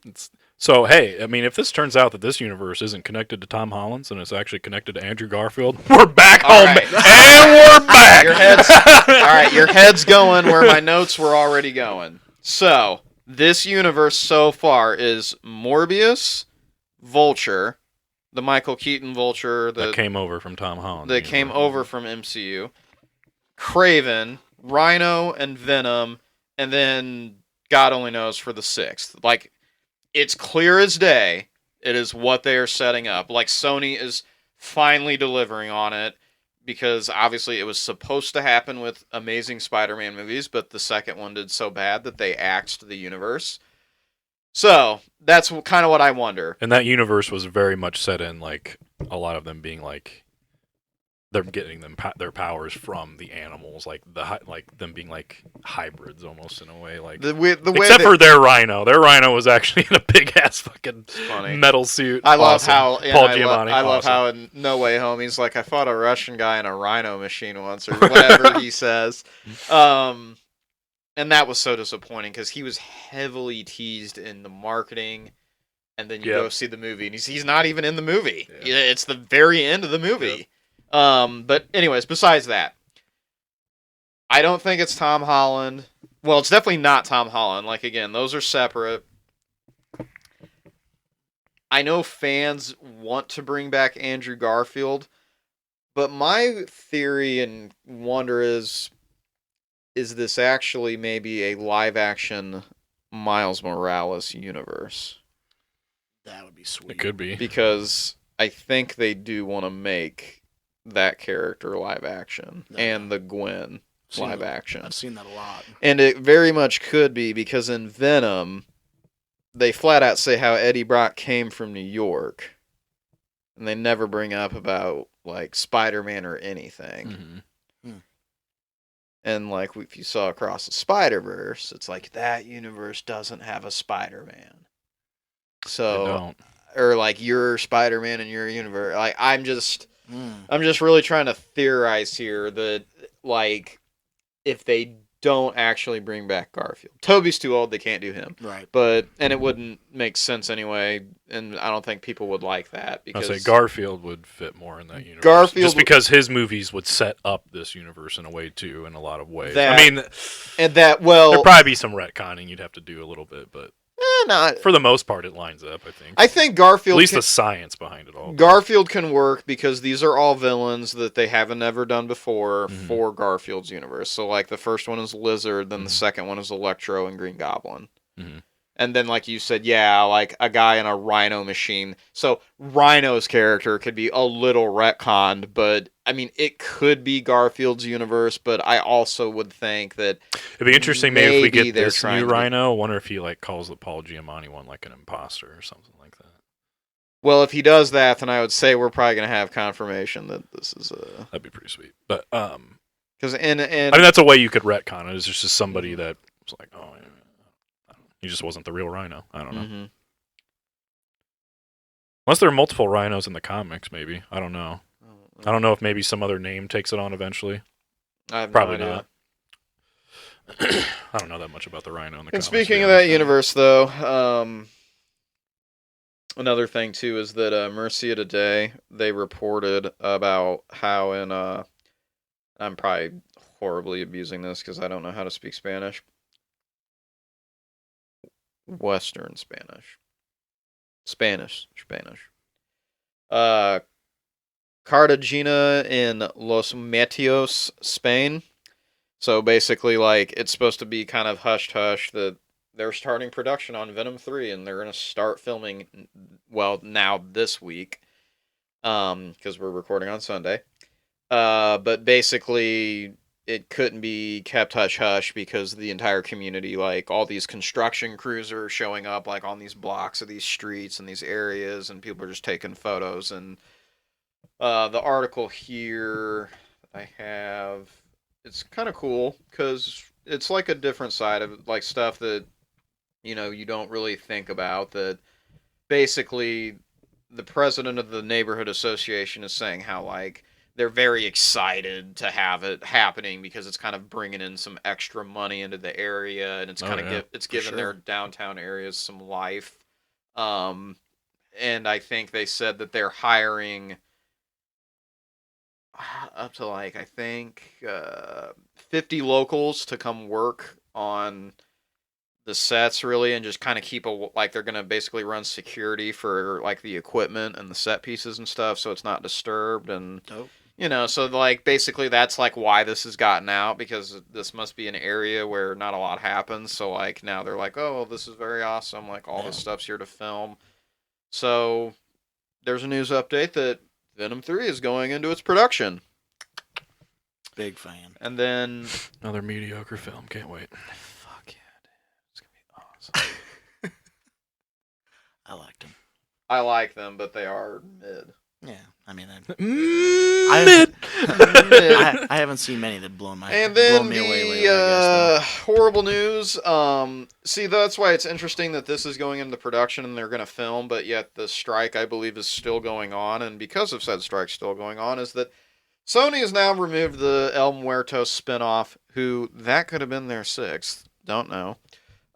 Speaker 2: So, hey, I mean, if this turns out that this universe isn't connected to Tom Holland's and it's actually connected to Andrew Garfield, we're back home, and we're back!
Speaker 1: Your head's going where my notes were already going. So, this universe so far is Morbius, Vulture, the Michael Keaton Vulture
Speaker 2: that came over from Tom Holland.
Speaker 1: That came over from MCU, Kraven, Rhino, and Venom, and then God only knows for the 6th. Like, it's clear as day. It is what they are setting up. Like, Sony is finally delivering on it because obviously it was supposed to happen with Amazing Spider-Man movies, but the second one did so bad that they axed the universe. So, that's kind of what I wonder.
Speaker 2: And that universe was very much set in, like, a lot of them being, like, they're getting their powers from the animals, like them being like hybrids almost in a way, like except for their rhino. Their rhino was actually in a big ass fucking metal suit.
Speaker 1: I love how
Speaker 2: Paul Giamatti.
Speaker 1: I love how in No Way Home he's like, I fought a Russian guy in a rhino machine once, or whatever he says. And that was so disappointing because he was heavily teased in the marketing. And then you go see the movie, and he's not even in the movie. Yeah. It's the very end of the movie. Yep. But anyways, besides that, I don't think it's Tom Holland. Well, it's definitely not Tom Holland. Like, again, those are separate. I know fans want to bring back Andrew Garfield, but my theory and wonder is this actually maybe a live-action Miles Morales universe?
Speaker 3: That would be sweet.
Speaker 2: It could be.
Speaker 1: Because I think they do want to make that character live action and the Gwen live action.
Speaker 3: I've seen that a lot.
Speaker 1: And it very much could be because in Venom, they flat out say how Eddie Brock came from New York. And they never bring up about like Spider-Man or anything.
Speaker 2: Mm-hmm.
Speaker 1: And like if you saw Across the Spider-Verse, it's like that universe doesn't have a Spider-Man. So, or like your Spider-Man in your universe. Like I'm just really trying to theorize here that, like, if they don't actually bring back Garfield. Toby's too old, they can't do him.
Speaker 3: Right.
Speaker 1: And it wouldn't make sense anyway, and I don't think people would like that. Because
Speaker 2: I'd say Garfield would fit more in that universe. Just because his movies would set up this universe in a way, too, in a lot of ways. There'd probably be some retconning you'd have to do a little bit, but... For the most part, it lines up, I think.
Speaker 1: I think Garfield...
Speaker 2: At least the science behind it all.
Speaker 1: Garfield can work because these are all villains that they haven't ever done before for Garfield's universe. So, like, the first one is Lizard, then the second one is Electro and Green Goblin.
Speaker 2: Mm-hmm.
Speaker 1: And then, like you said, yeah, like a guy in a Rhino machine. So Rhino's character could be a little retconned, but I mean, it could be Garfield's universe. But I also would think that
Speaker 2: it'd be interesting maybe if we get this new
Speaker 1: trying
Speaker 2: Rhino. I wonder if he like calls the Paul Giamatti one like an imposter or something like that.
Speaker 1: Well, if he does that, then I would say we're probably gonna have confirmation that this is a.
Speaker 2: That'd be pretty sweet. But
Speaker 1: because
Speaker 2: I mean that's a way you could retcon it. Is just somebody that was like, oh, he just wasn't the real Rhino. I don't know.
Speaker 1: Mm-hmm.
Speaker 2: Unless there are multiple Rhinos in the comics, maybe. I don't know. I don't know if maybe some other name takes it on eventually.
Speaker 1: I have
Speaker 2: Probably
Speaker 1: no idea.
Speaker 2: not. I don't know that much about the Rhino in the comics.
Speaker 1: And speaking of that universe, though, another thing too is that Mercia Today, they reported about how in I'm probably horribly abusing this because I don't know how to speak Spanish. Western Spanish. Spanish. Cartagena in Los Metios, Spain. So basically, like, it's supposed to be kind of hush-hush that they're starting production on Venom 3, and they're going to start filming, well, now this week, because we're recording on Sunday. But basically, it couldn't be kept hush-hush because the entire community, like, all these construction crews are showing up, like, on these blocks of these streets and these areas, and people are just taking photos. And the article here I have, it's kind of cool because it's like a different side of, like, stuff that, you know, you don't really think about. That basically the president of the neighborhood association is saying how, like, they're very excited to have it happening because it's kind of bringing in some extra money into the area, and it's kind of it's giving their downtown areas some life. And I think they said that they're hiring up to, like, I think 50 locals to come work on the sets, really, and just kind of keep like, they're gonna basically run security for, like, the equipment and the set pieces and stuff, so it's not disturbed. And you know, so, like, basically that's, like, why this has gotten out, because this must be an area where not a lot happens. So, like, now they're like, oh, this is very awesome, like, all this stuff's here to film. So there's a news update that Venom 3 is going into its production.
Speaker 3: Big fan.
Speaker 1: And then
Speaker 2: another mediocre film. Can't wait.
Speaker 1: Fuck yeah, dude. It's gonna be awesome.
Speaker 3: I liked them.
Speaker 1: I like them, but they are mid.
Speaker 3: Yeah, I mean,
Speaker 2: mid.
Speaker 3: I haven't seen many that blow me away lately.
Speaker 1: Horrible news. See, that's why it's interesting that this is going into production and they're going to film, but yet the strike, I believe, is still going on. And because of said strike still going on, is that Sony has now removed the El Muertos spinoff, who that could have been their sixth. Don't know.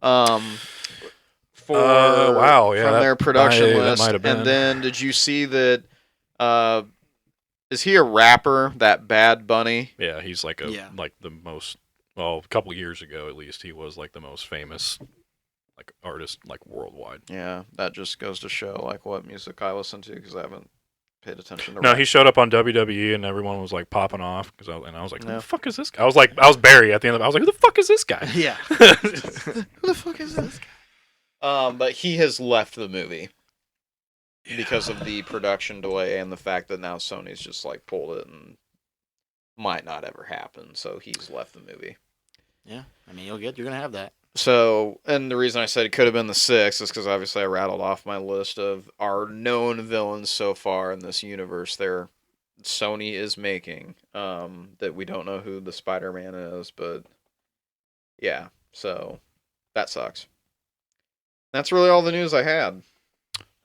Speaker 1: From their production list. And then did you see that? Is he a rapper? That Bad Bunny?
Speaker 2: Yeah, he's like like the most. Well, a couple years ago, at least, he was like the most famous, like, artist, like, worldwide.
Speaker 1: Yeah, that just goes to show, like, what music I listen to, because I haven't paid attention to.
Speaker 2: No, he showed up on WWE and everyone was like popping off I was like, who the fuck is this guy? I was Barry at the end of it. I was like, who the fuck is this guy?
Speaker 3: Yeah.
Speaker 1: Who the fuck is this guy? But he has left the movie because of the production delay and the fact that now Sony's just, like, pulled it and might not ever happen. So he's left the movie.
Speaker 3: Yeah, I mean, you're gonna have that.
Speaker 1: So, and the reason I said it could have been the sixth is because obviously I rattled off my list of our known villains so far in this universe. Sony is making that we don't know who the Spider-Man is, but yeah, so that sucks. That's really all the news I had.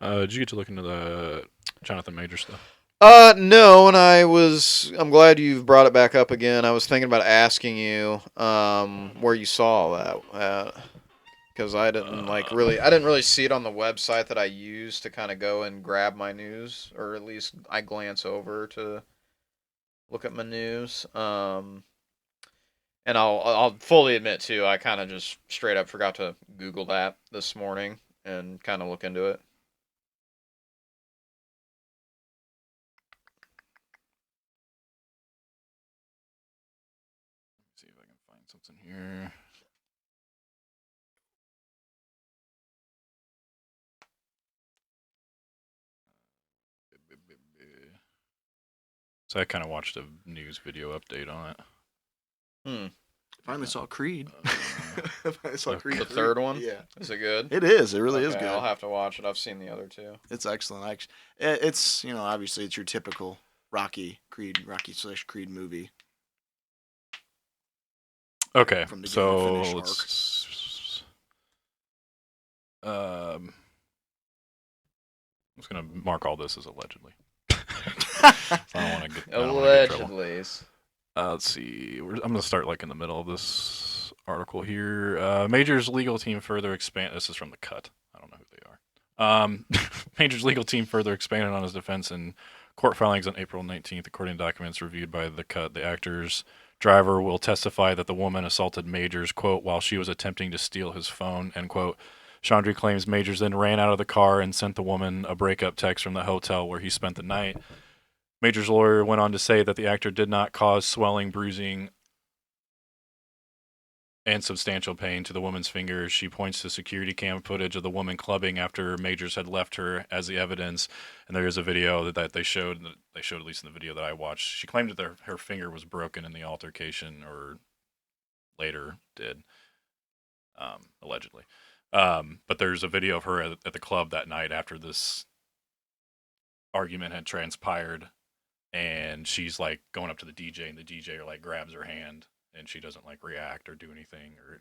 Speaker 2: Did you get to look into the Jonathan Major stuff?
Speaker 1: No, and I'm glad you've brought it back up again. I was thinking about asking you where you saw that because I didn't really see it on the website that I use to kind of go and grab my news, or at least I glance over to look at my news. And I'll fully admit too, I kind of just straight up forgot to Google that this morning and kind of look into it.
Speaker 2: See if I can find something here. So I kind of watched a news video update on it.
Speaker 3: Finally saw Creed. Finally saw Creed.
Speaker 1: The third one?
Speaker 3: Yeah.
Speaker 1: Is it good?
Speaker 3: It is. It really is good.
Speaker 1: I'll have to watch it. I've seen the other two.
Speaker 3: It's excellent. It's, obviously it's your typical Rocky Creed movie.
Speaker 2: Okay,
Speaker 3: From the
Speaker 2: so
Speaker 3: finish
Speaker 2: let's. I'm just gonna mark all this as allegedly. I don't want to get
Speaker 1: Allegedly.
Speaker 2: Let's see. I'm gonna start in the middle of this article here. Major's legal team further expand. This is from The Cut. I don't know who they are. Major's legal team further expanded on his defense in court filings on April 19th, according to documents reviewed by The Cut. The actor's driver will testify that the woman assaulted Majors, quote, while she was attempting to steal his phone, end quote. Chandri claims Majors then ran out of the car and sent the woman a breakup text from the hotel where he spent the night. Major's lawyer went on to say that the actor did not cause swelling, bruising, and substantial pain to the woman's fingers. She points to security cam footage of the woman clubbing after Majors had left her as the evidence. And there is a video that they showed at least in the video that I watched. She claimed that her finger was broken in the altercation, or later did, allegedly. But there's a video of her at the club that night after this argument had transpired, and she's going up to the DJ, and the DJ grabs her hand, and she doesn't react or do anything or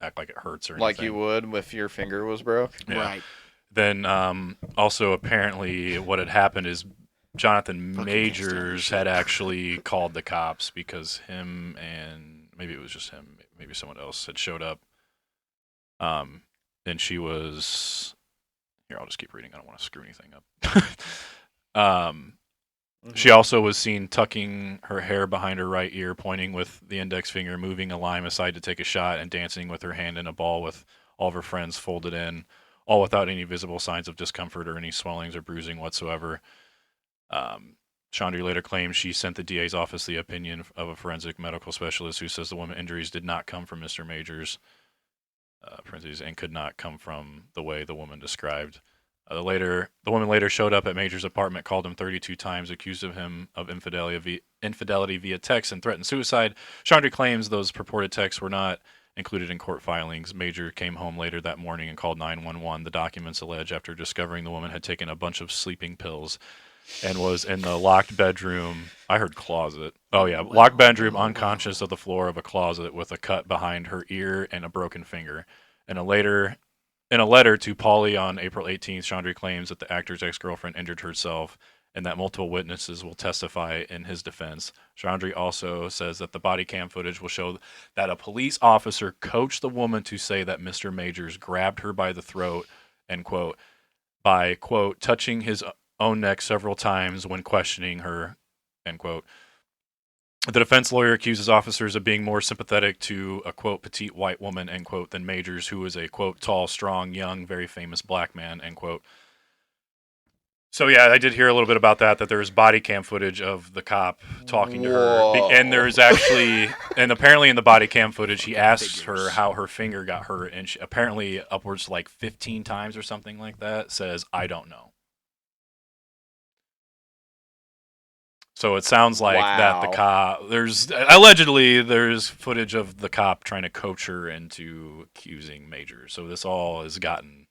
Speaker 2: act like it hurts or anything.
Speaker 1: Like you would if your finger was broke?
Speaker 2: Yeah.
Speaker 3: Right.
Speaker 2: Then also apparently what had happened is Jonathan Majors had actually called the cops because him and maybe it was just him, maybe someone else had showed up. And she was here. I'll just keep reading. I don't want to screw anything up. She also was seen tucking her hair behind her right ear, pointing with the index finger, moving a lime aside to take a shot, and dancing with her hand in a ball with all of her friends folded in, all without any visible signs of discomfort or any swellings or bruising whatsoever. Chandri later claims she sent the DA's office the opinion of a forensic medical specialist who says the woman's injuries did not come from Mr. Majors, and could not come from the way the woman described. The woman later showed up at Major's apartment, called him 32 times, accused him of infidelity via text, and threatened suicide. Chandri claims those purported texts were not included in court filings. Major came home later that morning and called 911. The documents allege after discovering the woman had taken a bunch of sleeping pills and was in the locked bedroom. I heard closet. Oh, yeah. Locked bedroom, unconscious of the floor of a closet with a cut behind her ear and a broken finger. In a letter to Pauly on April 18th, Chandri claims that the actor's ex-girlfriend injured herself and that multiple witnesses will testify in his defense. Chandri also says that the body cam footage will show that a police officer coached the woman to say that Mr. Majors grabbed her by the throat, end quote, by, quote, touching his own neck several times when questioning her, end quote. The defense lawyer accuses officers of being more sympathetic to a, quote, petite white woman, end quote, than Majors, who is a, quote, tall, strong, young, very famous black man, end quote. So, yeah, I did hear a little bit about that there was body cam footage of the cop talking to her. And there's actually, and apparently in the body cam footage, he asks her how her finger got hurt, and she, apparently upwards to 15 times or something like that, says, I don't know. So it sounds like that the cop, allegedly there's footage of the cop trying to coach her into accusing Majors. So this all has gotten.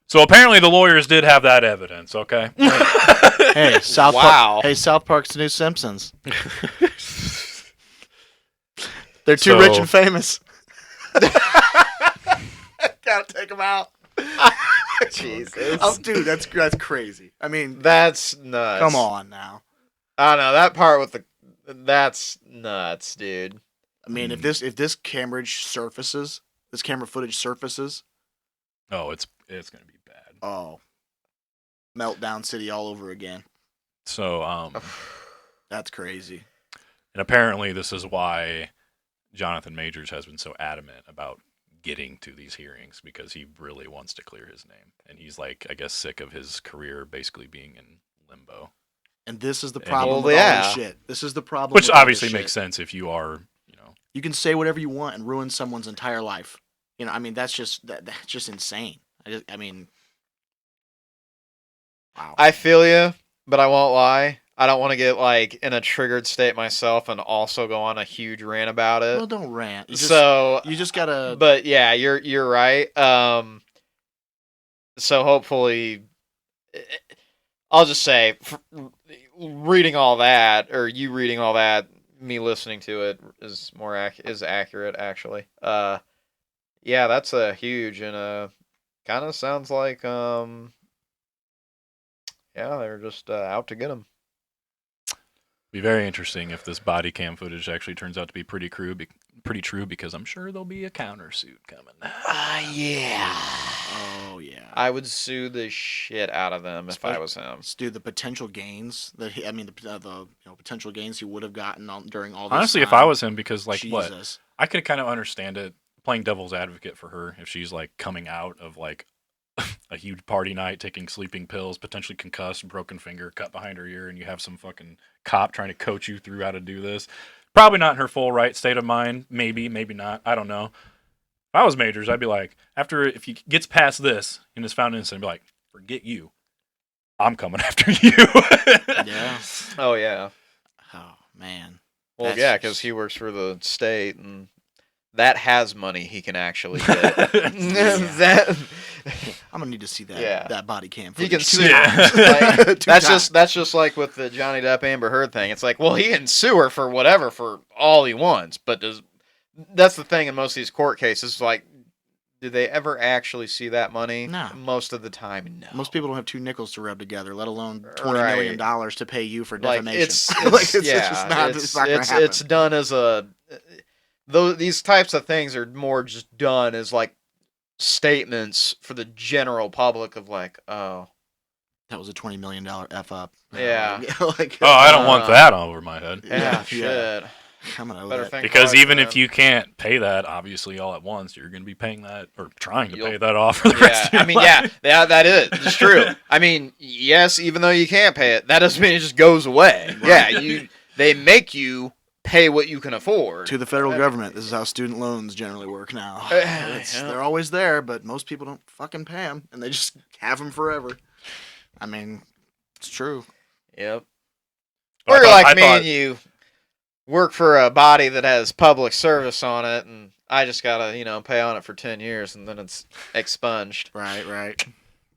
Speaker 2: So apparently the lawyers did have that evidence, okay?
Speaker 3: Hey, South Park. Hey, South Park's the new Simpsons. They're too rich and famous. Gotta take them out.
Speaker 1: Jesus.
Speaker 3: Oh, dude, that's crazy. I mean,
Speaker 1: that's nuts.
Speaker 3: Come on now.
Speaker 1: I don't know that part with that's nuts, dude.
Speaker 3: I mean, if this camera footage surfaces,
Speaker 2: oh, it's gonna be bad.
Speaker 3: Oh, meltdown city all over again.
Speaker 2: So
Speaker 3: that's crazy.
Speaker 2: And apparently, this is why Jonathan Majors has been so adamant about getting to these hearings, because he really wants to clear his name, and he's I guess sick of his career basically being in limbo.
Speaker 3: And this is the problem with all this shit. This is the problem.
Speaker 2: Which obviously makes sense if you are,
Speaker 3: you can say whatever you want and ruin someone's entire life. I mean, that's just insane. I mean, wow.
Speaker 1: I feel you, but I won't lie. I don't want to get like in a triggered state myself and also go on a huge rant about it.
Speaker 3: Well, don't rant. You just gotta.
Speaker 1: But yeah, you're right. So hopefully, I'll just say, reading all that, or you reading all that, me listening to it is more accurate actually. Yeah, that's a huge and kind of sounds like yeah, they're just out to get him.
Speaker 2: Be very interesting if this body cam footage actually turns out to be pretty true, because I'm sure there'll be a countersuit coming.
Speaker 3: Yeah. Oh yeah.
Speaker 1: I would sue the shit out of them if I was him.
Speaker 3: Dude, the potential gains the potential gains he would have gotten during all this.
Speaker 2: Honestly,
Speaker 3: time,
Speaker 2: if I was him, because like
Speaker 3: Jesus.
Speaker 2: I could kind of understand it, playing devil's advocate for her if she's like coming out of like a huge party night, taking sleeping pills, potentially concussed, broken finger, cut behind her ear, and you have some fucking cop trying to coach you through how to do this. Probably not in her full right state of mind. Maybe not. I don't know. If I was Majors, I'd be like, if he gets past this in his found innocent, I'd be like, forget you. I'm coming after you.
Speaker 3: Yeah.
Speaker 1: Oh, yeah.
Speaker 3: Oh, man.
Speaker 1: Well, yeah, because he works for the state, and that has money he can actually get. That
Speaker 3: I'm gonna need to see that body cam footage.
Speaker 1: He can sue. Like, that's just like with the Johnny Depp Amber Heard thing. It's like, well, he can sue her for whatever for all he wants, but that's the thing in most of these court cases. Like, do they ever actually see that money?
Speaker 3: No.
Speaker 1: Most of the time, no.
Speaker 3: Most people don't have two nickels to rub together, let alone $20 million to pay you for defamation.
Speaker 1: It's done as these types of things are more just done as like statements for the general public of like, oh,
Speaker 3: that was a $20 million F up.
Speaker 1: Yeah.
Speaker 2: I don't want that over my head.
Speaker 1: Yeah, shit.
Speaker 3: I'm gonna owe that.
Speaker 2: Because even if you can't pay that, obviously all at once, you're going to be paying that or trying to pay that off for the rest of your life.
Speaker 1: That is. It's true. I mean, yes, even though you can't pay it, that doesn't mean it just goes away. Right. Yeah, they make you pay what you can afford.
Speaker 3: To the federal government. This is how student loans generally work now. They're always there, but most people don't fucking pay them, and they just have them forever. I mean, it's true.
Speaker 1: Yep. Or like me and you work for a body that has public service on it, and I just gotta, pay on it for 10 years, and then it's expunged.
Speaker 3: Right.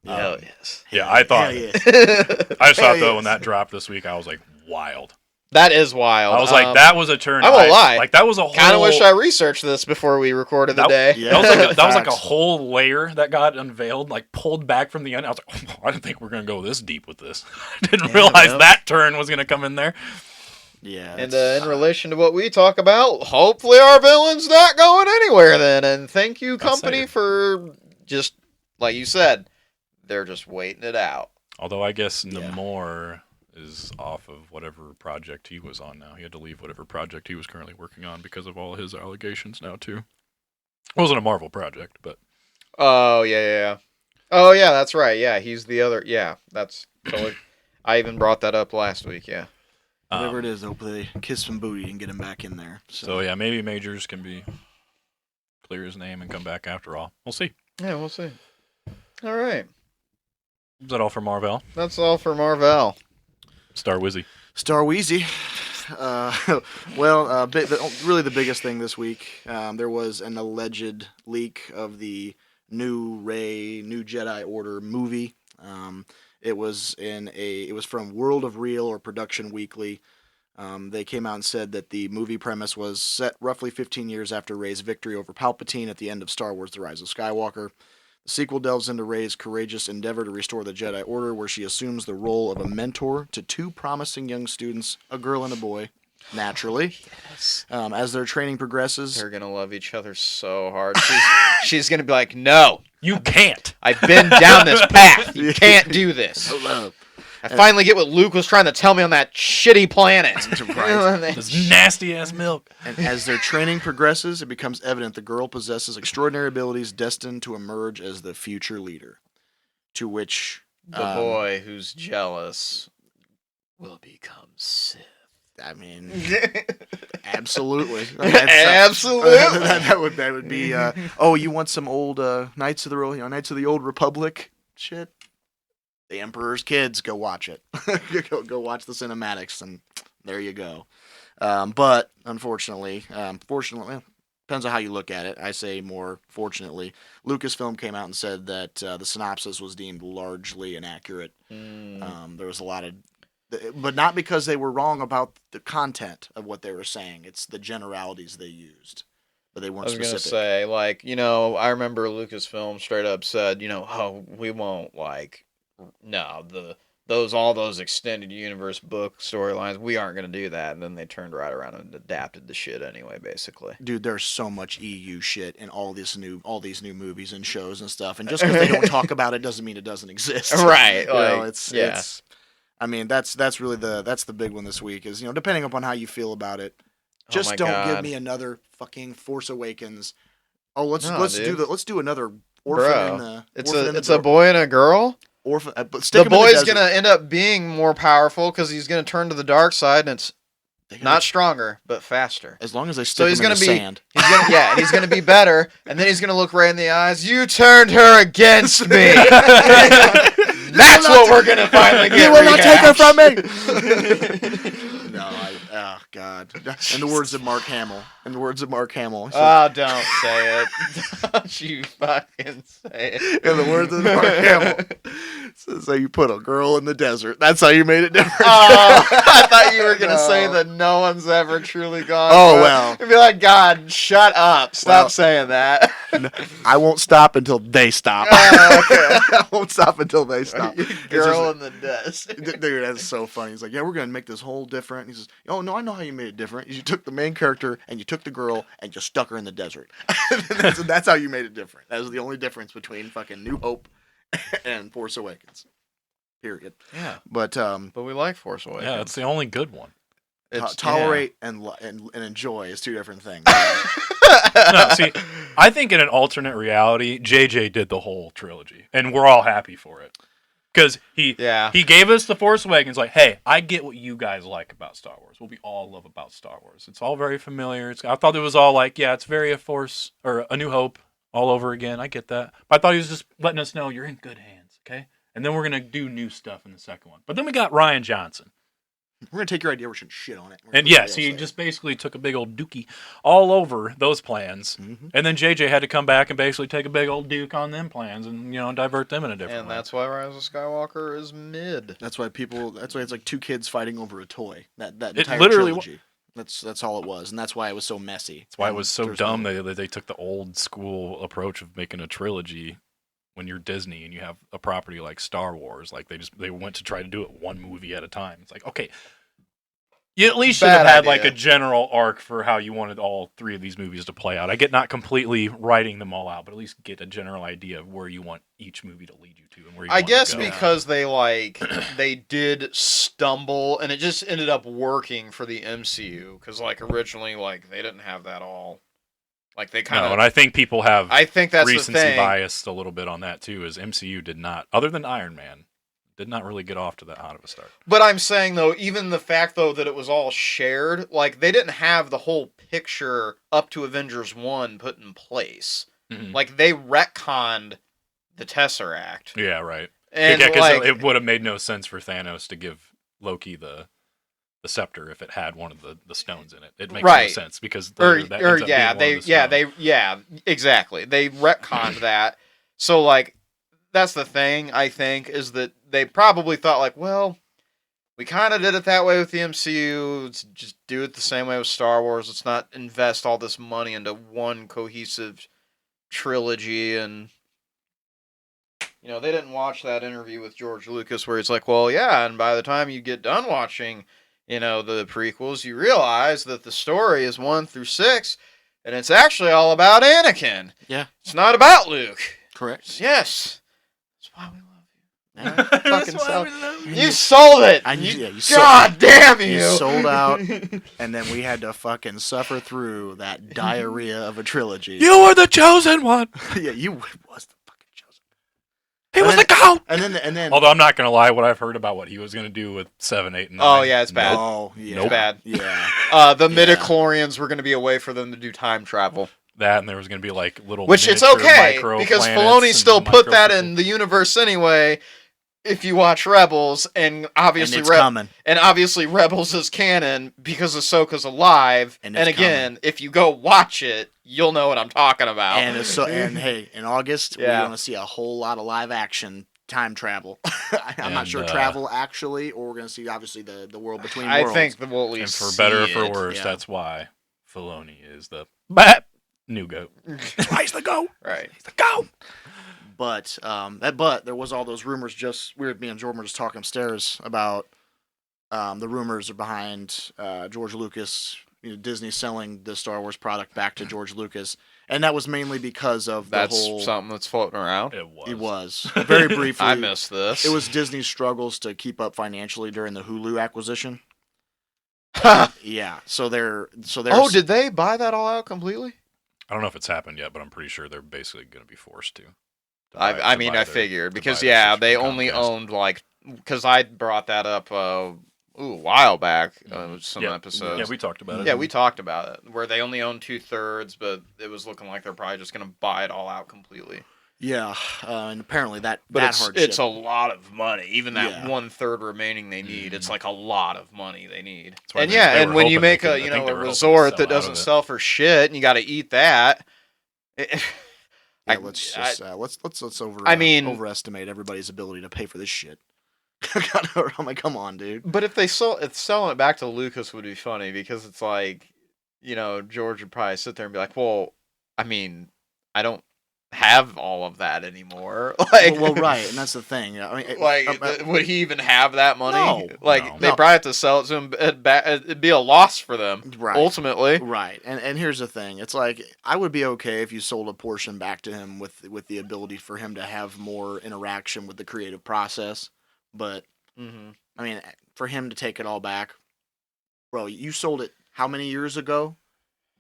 Speaker 1: Hell yes.
Speaker 2: Yeah, I thought.
Speaker 3: Yes.
Speaker 2: I just thought though when that dropped this week, I was like, wild.
Speaker 1: That is wild.
Speaker 2: I was like, that was a turn.
Speaker 1: I won't lie.
Speaker 2: Like that was a whole.
Speaker 1: Kind of wish I researched this before we recorded the day.
Speaker 2: Yeah. That was like a whole layer that got unveiled, like pulled back from the end. I was like, oh, I didn't think we were gonna go this deep with this. I didn't realize that turn was gonna come in there.
Speaker 3: Yeah.
Speaker 1: And in relation to what we talk about, hopefully our villain's not going anywhere then. And thank you, company, for just like you said, they're just waiting it out.
Speaker 2: Although I guess Namor is off of whatever project he was on now. He had to leave whatever project he was currently working on because of all his allegations now too. It wasn't a Marvel project, but
Speaker 1: oh yeah. Oh yeah, that's right. Yeah, he's the other. Yeah, that's totally. I even brought that up last week. Yeah.
Speaker 3: Whatever it is, hopefully they kiss some booty and get him back in there.
Speaker 2: So yeah, maybe Majors can clear his name and come back after all. We'll see.
Speaker 1: Yeah, we'll see. Really
Speaker 2: Is that all for Marvel?
Speaker 1: That's all for Marvel.
Speaker 2: Star Wizzy.
Speaker 3: Really the biggest thing this week, there was an alleged leak of the new Jedi Order movie. It was from World of Real or Production Weekly. They came out and said that the movie premise was set roughly 15 years after Rey's victory over Palpatine at the end of Star Wars: The Rise of Skywalker. The sequel delves into Rey's courageous endeavor to restore the Jedi Order, where she assumes the role of a mentor to two promising young students, a girl and a boy, naturally.
Speaker 1: Yes.
Speaker 3: As their training progresses...
Speaker 1: They're going to love each other so hard. She's going to be like, no.
Speaker 2: You can't.
Speaker 1: I've been down this path. You can't do this. I finally get what Luke was trying to tell me on that shitty planet.
Speaker 2: This nasty-ass milk.
Speaker 3: And as their training progresses, it becomes evident the girl possesses extraordinary abilities destined to emerge as the future leader. To which...
Speaker 1: the boy who's jealous will become Sith.
Speaker 3: I mean, absolutely.
Speaker 1: Absolutely.
Speaker 3: That would be, you want some old Knights of the Old Republic shit? The Emperor's Kids, go watch it. Go watch the cinematics, and there you go. But unfortunately, fortunately, depends on how you look at it. I say more fortunately. Lucasfilm came out and said that the synopsis was deemed largely inaccurate. There was a lot of, but not because they were wrong about the content of what they were saying. It's the generalities they used. But they weren't specific.
Speaker 1: I was going to say, like, I remember Lucasfilm straight up said, oh, we won't, like, no, all those extended universe book storylines, we aren't going to do that. And then they turned right around and adapted the shit anyway, basically.
Speaker 3: Dude, there's so much EU shit in all these new movies and shows and stuff. And just because they don't talk about it doesn't mean it doesn't exist.
Speaker 1: Right.
Speaker 3: It's I mean, that's really that's the big one this week is, depending upon how you feel about it. Just don't give me another fucking Force Awakens. Oh, let's do another orphan in the
Speaker 1: It's a boy and a girl.
Speaker 3: Orphan,
Speaker 1: the boy's gonna end up being more powerful because he's gonna turn to the dark side, and it's not stronger but faster.
Speaker 3: As long as they stick him in the sand.
Speaker 1: He's gonna be better, and then he's gonna look right in the eyes. You turned her against me. That's what we're gonna finally get.
Speaker 3: You will not take her from me. No, oh God. In the words of Mark Hamill.
Speaker 1: Oh, don't say it. Don't you fucking say it.
Speaker 3: In the words of Mark Hamill. So you put a girl in the desert. That's how you made it different.
Speaker 1: Oh, I thought you were going to say that no one's ever truly gone.
Speaker 3: Oh, well.
Speaker 1: You'd be like, God, shut up. Stop saying that.
Speaker 3: I won't stop until they stop. Oh, okay. I won't stop until they stop.
Speaker 1: Girl in the desert.
Speaker 3: Dude, that's so funny. He's like, yeah, we're going to make this whole different. He says, oh, no, I know how you made it different. You took the main character and you took the girl and you stuck her in the desert. That's how you made it different. That was the only difference between fucking New Hope and Force Awakens. Period.
Speaker 1: Yeah.
Speaker 3: But
Speaker 1: we like Force Awakens.
Speaker 2: Yeah, it's the only good one.
Speaker 3: Tolerate and enjoy is two different things.
Speaker 2: No, see, I think in an alternate reality, JJ did the whole trilogy, and we're all happy for it. Because he gave us the Force Awakens, like, hey, I get what you guys like about Star Wars. What we all love about Star Wars. It's all very familiar. I thought it was all like, yeah, it's very A New Hope all over again. I get that. But I thought he was just letting us know you're in good hands, okay? And then we're going to do new stuff in the second one. But then we got Rian Johnson.
Speaker 3: We're going to take your idea, we're going to shit on it.
Speaker 2: And yes, he just basically took a big old dookie all over those plans. Mm-hmm. And then JJ had to come back and basically take a big old duke on them plans and, divert them in a different way.
Speaker 1: And that's why Rise of Skywalker is mid.
Speaker 3: That's why it's like two kids fighting over a toy. That entire trilogy. That's all it was. And that's why it was so messy.
Speaker 2: That's why it was so dumb that they took the old school approach of making a trilogy. When you're Disney and you have a property like Star Wars, like they went to try to do it one movie at a time. It's like, okay, you at least should have had like a general arc for how you wanted all three of these movies to play out. I get not completely writing them all out, but at least get a general idea of where you want each movie to lead you to and where you want to go.
Speaker 1: Because they did stumble and it just ended up working for the MCU because originally they didn't have that all. They kind of,
Speaker 2: and I think people have.
Speaker 1: I think that's
Speaker 2: recency
Speaker 1: the thing.
Speaker 2: Biased a little bit on that too. Is MCU did not, other than Iron Man, did not really get off to that hot of a start.
Speaker 1: But I'm saying though, even the fact though that it was all shared, they didn't have the whole picture up to Avengers 1 put in place. Mm-hmm. They retconned the Tesseract.
Speaker 2: Yeah, right. And because it would have made no sense for Thanos to give Loki the scepter if it had one of the stones in it. It makes no sense because
Speaker 1: exactly. They retconned that. So that's the thing I think is that they probably thought well, we kind of did it that way with the MCU. Let's just do it the same way with Star Wars. Let's not invest all this money into one cohesive trilogy. And they didn't watch that interview with George Lucas where he's like, well, yeah, and by the time you get done watching the prequels, you realize that the story is 1 through 6, and it's actually all about Anakin.
Speaker 3: Yeah.
Speaker 1: It's not about Luke.
Speaker 3: Correct.
Speaker 1: Yes. That's why we love you. You sold it. God damn you.
Speaker 3: You sold out, and then we had to fucking suffer through that diarrhea of a trilogy.
Speaker 2: You were the chosen one.
Speaker 3: Yeah, you was the fucking chosen.
Speaker 2: He was the goat.
Speaker 3: And then.
Speaker 2: Although I'm not gonna lie, what I've heard about what he was gonna do with 7, 8, and 9.
Speaker 1: Oh yeah, it's bad.
Speaker 3: Oh yeah,
Speaker 1: it's bad.
Speaker 3: Yeah.
Speaker 1: The midichlorians were gonna be a way for them to do time travel.
Speaker 2: That and there was gonna be little.
Speaker 1: Which it's okay because Filoni still put that in the universe anyway. if you watch Rebels, and obviously
Speaker 3: and it's coming.
Speaker 1: And obviously Rebels is canon because Ahsoka's alive. And again, if you go watch it, you'll know what I'm talking about.
Speaker 3: And hey, in August, we're going to see a whole lot of live action time travel. I'm not sure travel actually, or we're going to see obviously the world between worlds.
Speaker 1: I think that we'll at least
Speaker 2: and for better or for worse, that's why Filoni is the new goat.
Speaker 3: Twice the goat.
Speaker 1: Right.
Speaker 3: He's the goat. But there was all those rumors. Me and Jordan were just talking upstairs about the rumors behind George Lucas, Disney selling the Star Wars product back to George Lucas, and that was mainly because of
Speaker 1: that's something that's floating around.
Speaker 2: It was
Speaker 3: very briefly.
Speaker 1: I missed this.
Speaker 3: It was Disney's struggles to keep up financially during the Hulu acquisition. Yeah, so they're.
Speaker 1: Oh, did they buy that all out completely?
Speaker 2: I don't know if it's happened yet, but I'm pretty sure they're basically going to be forced to.
Speaker 1: I figured because they only owned because I brought that up a while back some episodes.
Speaker 2: Yeah, we talked about it.
Speaker 1: Yeah, we talked about it where they only own 2/3, but it was looking like they're probably just gonna buy it all out completely.
Speaker 3: Yeah, and apparently that
Speaker 1: hardship. It's a lot of money. Even that 1/3 remaining they need, it's like a lot of money they need. And when you make a resort that doesn't sell for shit and you got to eat that.
Speaker 3: Let's overestimate everybody's ability to pay for this shit. I'm like, come on, dude.
Speaker 1: But if selling it back to Lucas would be funny because it's like, George would probably sit there and be like, well, I mean, I don't have all of that anymore.
Speaker 3: Well, right, and that's the thing.
Speaker 1: Would he even have that money?
Speaker 3: No.
Speaker 1: They probably have to sell it to him. It'd be a loss for them, ultimately.
Speaker 3: Right, and here's the thing. It's like, I would be okay if you sold a portion back to him with the ability for him to have more interaction with the creative process. But, I mean, for him to take it all back, bro, you sold it how many years ago?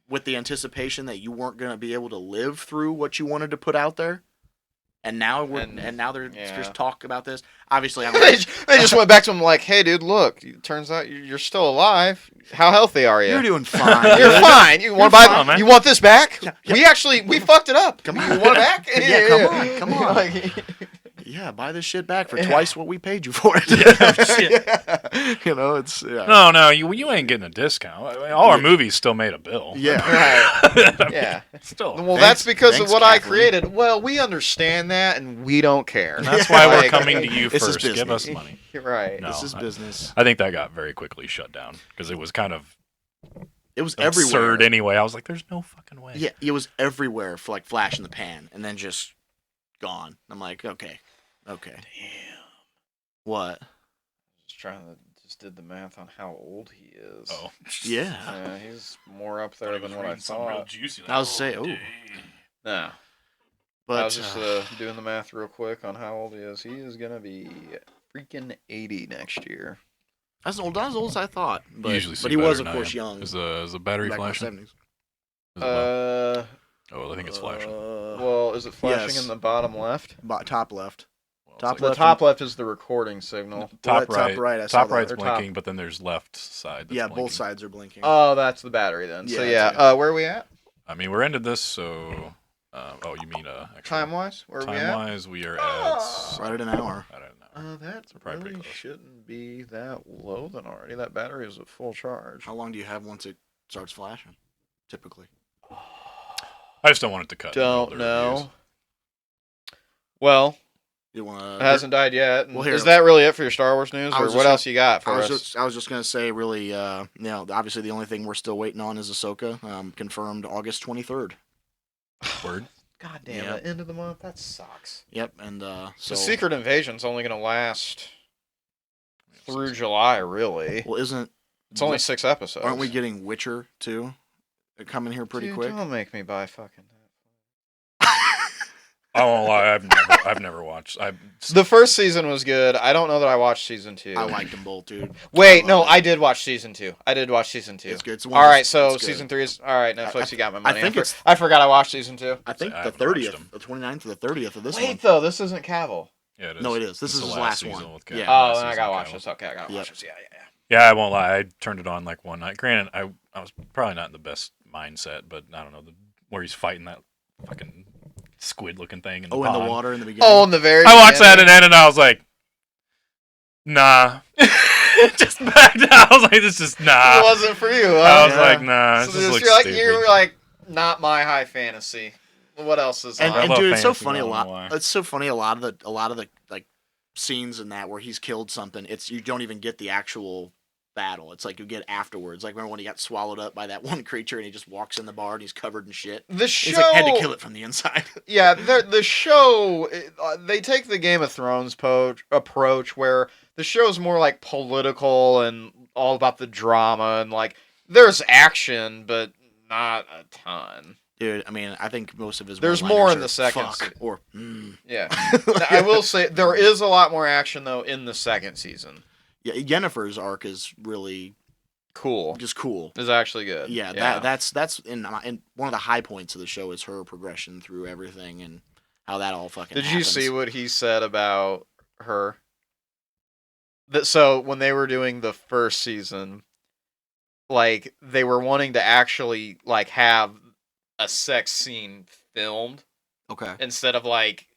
Speaker 3: With the anticipation that you weren't going to be able to live through what you wanted to put out there, and now they're just talk about this. Obviously,
Speaker 1: they just went back to him like, "Hey, dude, look. It turns out you're still alive. How healthy are you?
Speaker 3: You're doing fine.
Speaker 1: You're fine. You want to buy? You want this back?
Speaker 3: Yeah.
Speaker 1: We fucked it up.
Speaker 3: Come on,
Speaker 1: you want it back?
Speaker 3: Yeah, come on. Yeah, buy this shit back for twice what we paid you for it. It's
Speaker 2: No, you ain't getting a discount. All our movies still made a bill.
Speaker 3: Yeah,
Speaker 1: right. Yeah,
Speaker 2: still.
Speaker 1: Well, that's because of what I created. Well, we understand that, and we don't care.
Speaker 2: And that's why we're coming to you first. Give us money.
Speaker 1: Right.
Speaker 3: No, this is business.
Speaker 2: I think that got very quickly shut down because it was kind of.
Speaker 3: It was
Speaker 2: absurd
Speaker 3: everywhere.
Speaker 2: Anyway, I was like, "There's no fucking way."
Speaker 3: Yeah, it was everywhere for like flash in the pan, and then just gone. I'm like, okay. Damn. What?
Speaker 1: Just did the math on how old he is.
Speaker 2: Oh.
Speaker 3: Yeah.
Speaker 1: He's more up there than what I thought.
Speaker 2: Real juicy,
Speaker 3: I was saying,
Speaker 1: No.
Speaker 3: But
Speaker 1: I was just doing the math real quick on how old he is. He is gonna be freaking 80 next year.
Speaker 3: That's old as I thought. But
Speaker 2: he
Speaker 3: was, of course, young.
Speaker 2: Is the battery flashing?
Speaker 1: I
Speaker 2: think it's flashing.
Speaker 1: Well, is it flashing in the bottom left?
Speaker 3: Top left.
Speaker 1: The top left is the recording signal.
Speaker 2: Top right. Top right's
Speaker 3: that.
Speaker 2: blinking, but then there's left side. That's blinking.
Speaker 3: Both sides are blinking.
Speaker 1: Oh, that's the battery then.
Speaker 3: Yeah,
Speaker 1: so where are we at?
Speaker 2: I mean, we're ended this, so. You mean
Speaker 1: time wise? Where are we at?
Speaker 2: Time wise, we are at
Speaker 3: right at an hour.
Speaker 1: That really shouldn't be that low then already. That battery is at full charge.
Speaker 3: How long do you have once it starts flashing? Typically.
Speaker 2: I just don't want it to cut.
Speaker 1: Don't know. Reviews. Well.
Speaker 3: It
Speaker 1: hasn't died yet.
Speaker 3: Well,
Speaker 1: is that really it for your Star Wars news, or what else you got for us?
Speaker 3: I was just gonna say, really, obviously the only thing we're still waiting on is Ahsoka, confirmed August 23rd.
Speaker 2: Word.
Speaker 1: God damn, the end of the month, that sucks.
Speaker 3: Yep, and so
Speaker 1: the Secret Invasion's only gonna last through July, really.
Speaker 3: Well,
Speaker 1: it's only 6 episodes?
Speaker 3: Aren't we getting Witcher 2 coming here pretty quick?
Speaker 1: Don't make me buy fucking.
Speaker 2: I won't lie, I've never watched.
Speaker 1: The first season was good. I don't know that I watched season 2.
Speaker 3: I liked them both, dude.
Speaker 1: Wait, no, I did watch season 2.
Speaker 3: It's good.
Speaker 1: All right, so season 3 is all right. Netflix, you got my money. I forgot I watched season 2.
Speaker 3: I think the 30th, the 29th or the 30th of this one.
Speaker 1: Wait, though, this isn't Cavill.
Speaker 2: Yeah, it is.
Speaker 3: No, it is. This is his last one.
Speaker 1: Yeah. Oh, then I gotta watch this. Okay, I gotta watch this. Yeah.
Speaker 2: Yeah, I won't lie. I turned it on like one night. Granted, I was probably not in the best mindset, but I don't know where he's fighting that fucking squid-looking thing in the pond.
Speaker 3: In the water in the beginning.
Speaker 1: Oh, in the very.
Speaker 2: I watched that and I was like, Nah. Just backed out. I was like, this is nah.
Speaker 1: It wasn't for you. Huh?
Speaker 2: I was like, nah.
Speaker 1: So
Speaker 2: This looks
Speaker 1: you're like,
Speaker 2: stupid.
Speaker 1: you're like, not my high fantasy. What else is on?
Speaker 3: And dude, it's so funny
Speaker 2: a lot.
Speaker 3: It's so funny a lot of the like scenes in that where he's killed something. It's you don't even get the actual battle. It's like you get afterwards. Like remember when he got swallowed up by that one creature and he just walks in the bar and he's covered in shit.
Speaker 1: The show
Speaker 3: he's like, had to kill it from the inside.
Speaker 1: Yeah, the show they take the Game of Thrones approach where the show's more like political and all about the drama and like there's action but not a ton.
Speaker 3: Dude, I mean, I think most of his
Speaker 1: there's more in the second yeah. I will say there is a lot more action though in the second season.
Speaker 3: Yeah, Yennefer's arc is really
Speaker 1: cool.
Speaker 3: Just cool.
Speaker 1: It's actually good.
Speaker 3: Yeah, that's in one of the high points of the show is her progression through everything and how that all fucking
Speaker 1: Did
Speaker 3: happens.
Speaker 1: you see what he said about her? So when they were doing the first season, like they were wanting to actually like have a sex scene filmed.
Speaker 3: Okay.
Speaker 1: Instead of like,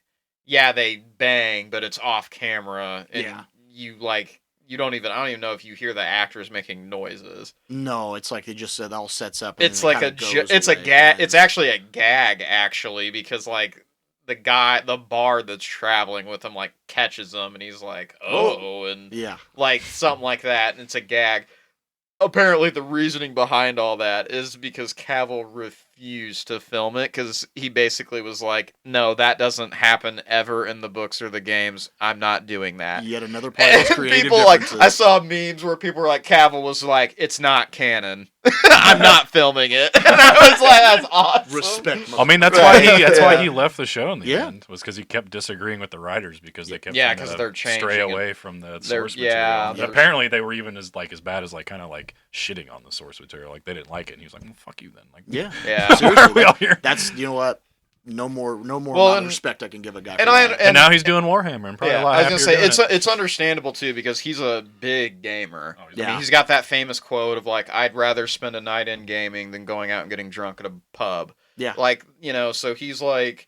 Speaker 1: yeah, they bang, but it's off camera and you like I don't even know if you hear the actors making noises.
Speaker 3: No, it's like they just said all sets up. And
Speaker 1: it's like a gag. It's actually a gag, actually, because like the bard that's traveling with him like catches them and he's like, oh, and like something like that, and it's a gag. Apparently, the reasoning behind all that is because Cavill refused to film it because he basically was like, "No, that doesn't happen ever in the books or the games. I'm not doing that."
Speaker 3: Yet another part of creative
Speaker 1: people
Speaker 3: differences.
Speaker 1: like I saw memes where people were like, "Cavill was like, it's not canon. I'm not filming it." And I was like, "That's awesome."
Speaker 3: Respect.
Speaker 2: I mean, that's why he left the show in the end was because he kept disagreeing with the writers because they kept
Speaker 1: because they're changing
Speaker 2: stray away from the source material. Apparently, they were even as bad as like kind of like shitting on the source material. Like they didn't like it, and he was like, "Well, fuck you then." Like,
Speaker 1: yeah.
Speaker 3: Seriously, that's you know what. No more respect I can give a guy.
Speaker 2: And now he's doing Warhammer. And probably a lot
Speaker 1: I was gonna say it's understandable too because he's a big gamer. I mean, he's got that famous quote of like, "I'd rather spend a night in gaming than going out and getting drunk at a pub."
Speaker 3: Yeah,
Speaker 1: like so he's like,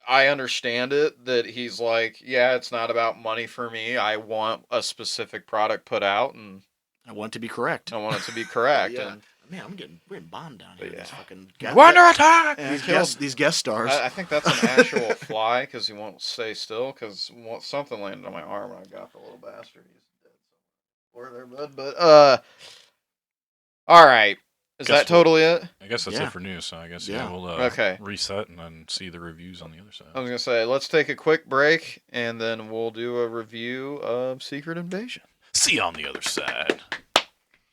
Speaker 1: I understand it that he's like, yeah, it's not about money for me. I want a specific product put out, and
Speaker 3: I want it to be correct.
Speaker 1: I want it to be correct.
Speaker 3: And man, we're getting bombed down here. This fucking
Speaker 2: Wonder Attack.
Speaker 3: These guest stars.
Speaker 1: I think that's an actual fly because he won't stay still because something landed on my arm and I got the little bastard. He's dead somewhere there, bud. But all right. Is that totally it?
Speaker 2: I guess that's it for news. So I guess we'll reset and then see the reviews on the other side.
Speaker 1: I was gonna say let's take a quick break and then we'll do a review of Secret Invasion.
Speaker 2: See you on the other side.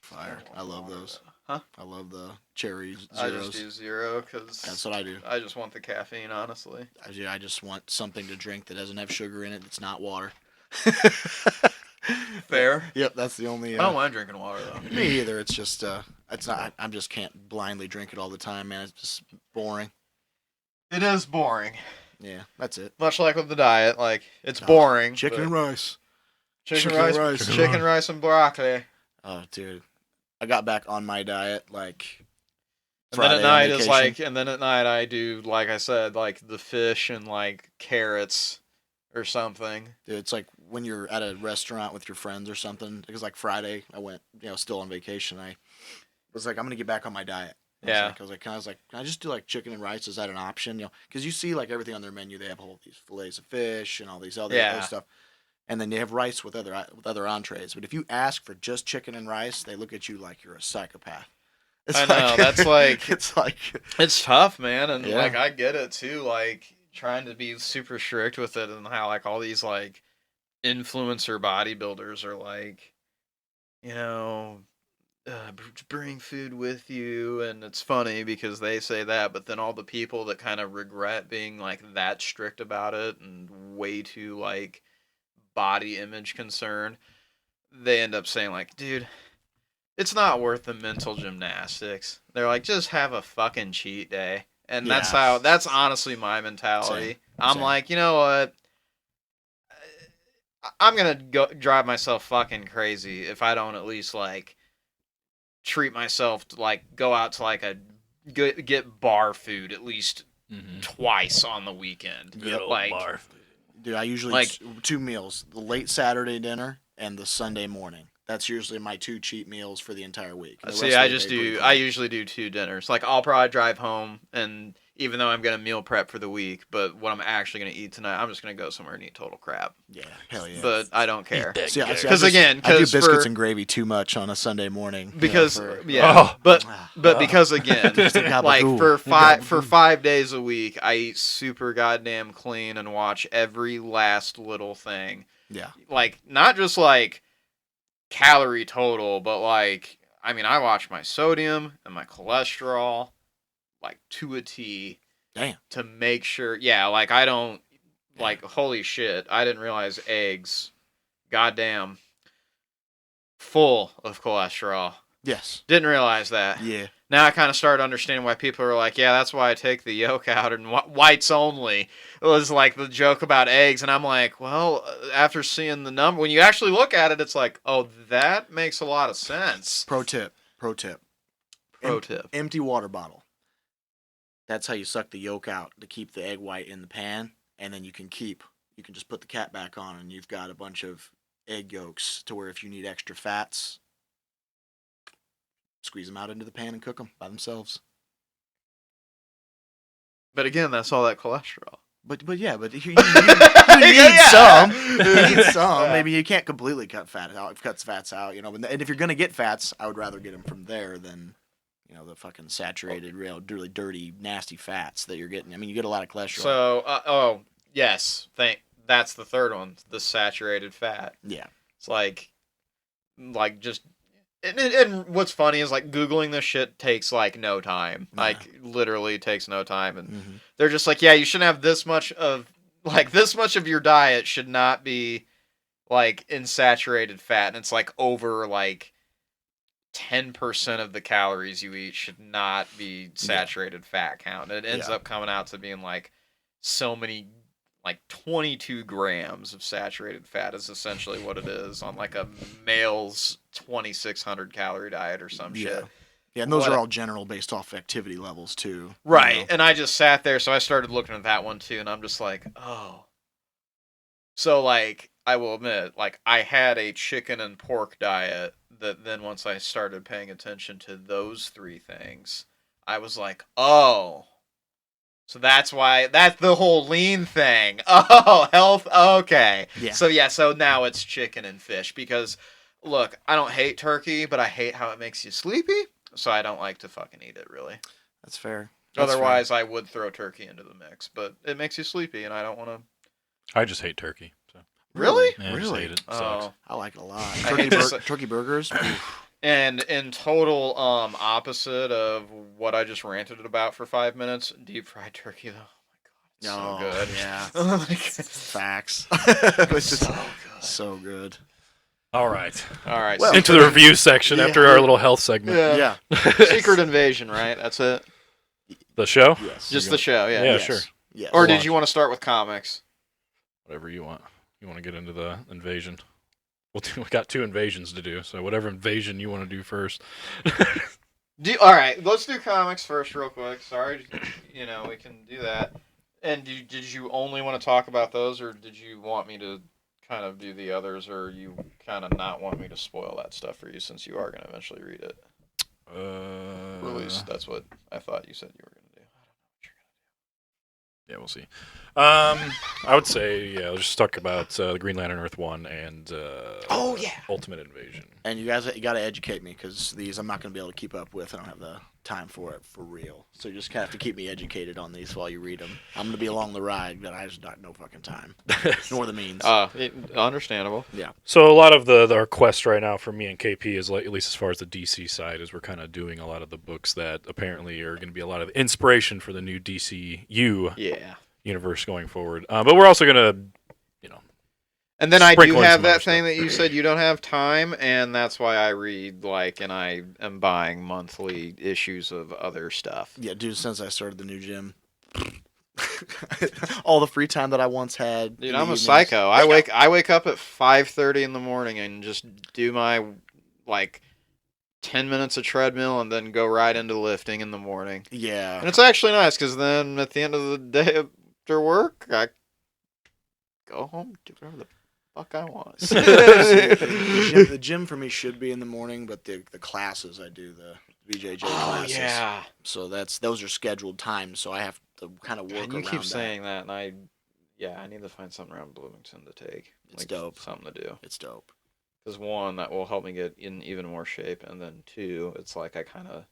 Speaker 3: Fire! I love those.
Speaker 1: Huh?
Speaker 3: I love the cherry zeros.
Speaker 1: I just do zero because
Speaker 3: that's what I do.
Speaker 1: I just want the caffeine, honestly.
Speaker 3: I just want something to drink that doesn't have sugar in it. That's not water.
Speaker 1: Fair.
Speaker 3: Yep, that's the only.
Speaker 1: I don't mind drinking water though.
Speaker 3: Me either. It's just it's not. I just can't blindly drink it all the time, man. It's just boring.
Speaker 1: It is boring.
Speaker 3: Yeah, that's it.
Speaker 1: Much like with the diet, like it's boring.
Speaker 3: Chicken and rice.
Speaker 1: Chicken rice and broccoli.
Speaker 3: Oh, dude. I got back on my diet like
Speaker 1: and then at night is like and then at night I do like I said like the fish and like carrots or something.
Speaker 3: Dude, it's like when you're at a restaurant with your friends or something because like Friday I went, still on vacation. I was like I'm going to get back on my diet. I was like can I just do like chicken and rice? Is that an option? Cuz you see like everything on their menu they have all these fillets of fish and all these other stuff. And then they have rice with other entrees. But if you ask for just chicken and rice, they look at you like you're a psychopath.
Speaker 1: I know. That's like... It's tough, man. And,
Speaker 3: like,
Speaker 1: I get it, too. Like, trying to be super strict with it and how, like, all these, like, influencer bodybuilders are, like, bring food with you. And it's funny because they say that. But then all the people that kind of regret being, like, that strict about it and way too, like... body image concern, they end up saying like, dude, it's not worth the mental gymnastics. They're like, just have a fucking cheat day. And that's honestly my mentality. Same. I'm like, you know what? I'm going to drive myself fucking crazy if I don't at least like treat myself to like go out to like get bar food at least twice on the weekend.
Speaker 2: Good old bar food.
Speaker 3: Dude, I usually two meals: the late Saturday dinner and the Sunday morning. That's usually my 2 cheat meals for the entire week.
Speaker 1: See, I usually do 2 dinners. Like, I'll probably drive home, and even though I'm going to meal prep for the week, but what I'm actually going to eat tonight, I'm just going to go somewhere and eat total crap.
Speaker 3: Yeah, hell yeah.
Speaker 1: But I don't care.
Speaker 3: Because I do biscuits and gravy too much on a Sunday morning.
Speaker 1: Because, but because, again, like, for 5 days a week, I eat super goddamn clean and watch every last little thing.
Speaker 3: Yeah.
Speaker 1: Like, not just, like, calorie total, but like, I mean, I watch my sodium and my cholesterol like to a T.
Speaker 3: Damn.
Speaker 1: To make sure, like I don't like, holy shit, I didn't realize eggs, goddamn, full of cholesterol.
Speaker 3: Yes.
Speaker 1: Didn't realize that.
Speaker 3: Yeah.
Speaker 1: Now I kind of started understanding why people are like, yeah, that's why I take the yolk out and whites only. It was like the joke about eggs, and I'm like, well, after seeing the number, when you actually look at it, it's like, oh, that makes a lot of sense.
Speaker 3: Pro tip. Empty water bottle. That's how you suck the yolk out to keep the egg white in the pan, and then you can just put the cap back on, and you've got a bunch of egg yolks to where if you need extra fats, squeeze them out into the pan and cook them by themselves.
Speaker 1: But again, that's all that cholesterol.
Speaker 3: But you need some. You need some. Yeah. Maybe you can't completely cut fats out, you know. And if you're gonna get fats, I would rather get them from there than, you know, the fucking saturated, really dirty, nasty fats that you're getting. I mean, you get a lot of cholesterol.
Speaker 1: So, yes, that's the third one, the saturated fat.
Speaker 3: Yeah,
Speaker 1: it's like just. And what's funny is, like, Googling this shit takes, like, no time. Yeah. Like, literally takes no time. And they're just like, yeah, you shouldn't have this much of your diet should not be, like, in saturated fat. And it's, like, over, like, 10% of the calories you eat should not be saturated fat count. And it ends up coming out to being, like, so many, like 22 grams of saturated fat is essentially what it is on like a male's 2,600 calorie diet or some shit.
Speaker 3: Yeah, and those are all general based off activity levels too.
Speaker 1: Right,
Speaker 3: you know?
Speaker 1: And I just sat there, so I started looking at that one too, and I'm just like, oh. So like, I will admit, like I had a chicken and pork diet that then once I started paying attention to those 3 things, I was like, oh. So that's the whole lean thing. Oh, health, okay.
Speaker 3: Yeah.
Speaker 1: So now it's chicken and fish because, look, I don't hate turkey, but I hate how it makes you sleepy, so I don't like to fucking eat it, really.
Speaker 3: That's fair.
Speaker 1: Otherwise, I would throw turkey into the mix, but it makes you sleepy, and I don't want to...
Speaker 2: I just hate turkey. So.
Speaker 1: Really?
Speaker 2: Yeah,
Speaker 3: really?
Speaker 2: I just hate it. Sucks.
Speaker 3: I like it a lot. Turkey burgers.
Speaker 1: And in total opposite of what I just ranted about for 5 minutes, deep fried turkey though. Oh my god, it's so good.
Speaker 3: Yeah.
Speaker 1: Oh my god.
Speaker 3: Facts. It's just so good.
Speaker 2: All right.
Speaker 1: Well,
Speaker 2: into the review section after our little health segment.
Speaker 3: Yeah.
Speaker 1: Secret Invasion, right? That's it.
Speaker 2: The show?
Speaker 3: Yes.
Speaker 1: Just the show, yeah.
Speaker 2: Yeah, sure.
Speaker 3: Yes.
Speaker 1: Or did you want to start with comics?
Speaker 2: Whatever you want. You want to get into the invasion? We got 2 invasions to do, so whatever invasion you want to do first.
Speaker 1: All right, let's do comics first real quick. Sorry, we can do that. And did you only want to talk about those, or did you want me to kind of do the others, or you kind of not want me to spoil that stuff for you since you are going to eventually read it? Or at least that's what I thought you said you were going to do. I don't know what you're going to do.
Speaker 2: Yeah, we'll see. I would say, let's just talk about the Green Lantern Earth 1 and Ultimate Invasion.
Speaker 3: And you got to educate me because these I'm not going to be able to keep up with. I don't have the time for it for real. So you just kind of have to keep me educated on these while you read them. I'm going to be along the ride, but I just got no fucking time. Nor the means.
Speaker 1: Understandable.
Speaker 3: Yeah.
Speaker 2: So a lot of our quest right now for me and KP is, like, at least as far as the DC side, is we're kind of doing a lot of the books that apparently are going to be a lot of inspiration for the new DCEU universe going forward. But we're also going to,
Speaker 1: and then I do have that thing that you said you don't have time, and that's why I read, and I am buying monthly issues of other stuff.
Speaker 3: Yeah, dude, since I started the new gym. All the free time that I once had.
Speaker 1: Dude, I'm a psycho. I wake up at 5:30 in the morning and just do my, 10 minutes of treadmill and then go right into lifting in the morning.
Speaker 3: Yeah.
Speaker 1: And it's actually nice, because then at the end of the day after work, I go home, do whatever the fuck I want.
Speaker 3: The gym for me should be in the morning, but the classes I do, the BJJ classes.
Speaker 1: Yeah.
Speaker 3: So those are scheduled times, so I have to kind of work around that.
Speaker 1: And you keep saying that, and I need to find something around Bloomington to take.
Speaker 3: It's dope.
Speaker 1: Something to do.
Speaker 3: It's dope.
Speaker 1: Because one, that will help me get in even more shape, and then two, it's like I kind of.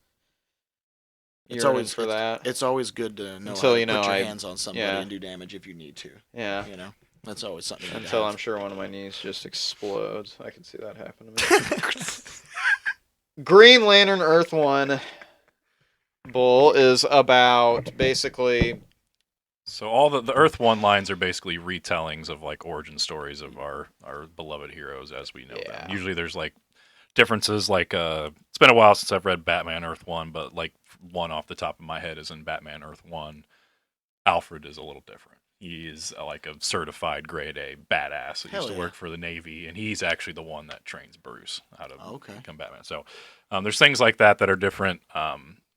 Speaker 1: It's always for that.
Speaker 3: It's always good to know
Speaker 1: until
Speaker 3: how to put your hands on somebody
Speaker 1: yeah.
Speaker 3: and do damage if you need to.
Speaker 1: Yeah.
Speaker 3: You know, that's always something.
Speaker 1: Until I'm sure one of my knees just explodes. I can see that happen to me. Green Lantern Earth 1 Bull is about basically.
Speaker 2: So all the Earth 1 lines are basically retellings of like origin stories of our beloved heroes as we know them. Usually there's like differences, like it's been a while since I've read Batman Earth 1, but like one off the top of my head is in Batman Earth 1. Alfred is a little different. He is like a certified grade A badass that used to work for the Navy, and he's actually the one that trains Bruce how to become Batman. So there's things like that are different.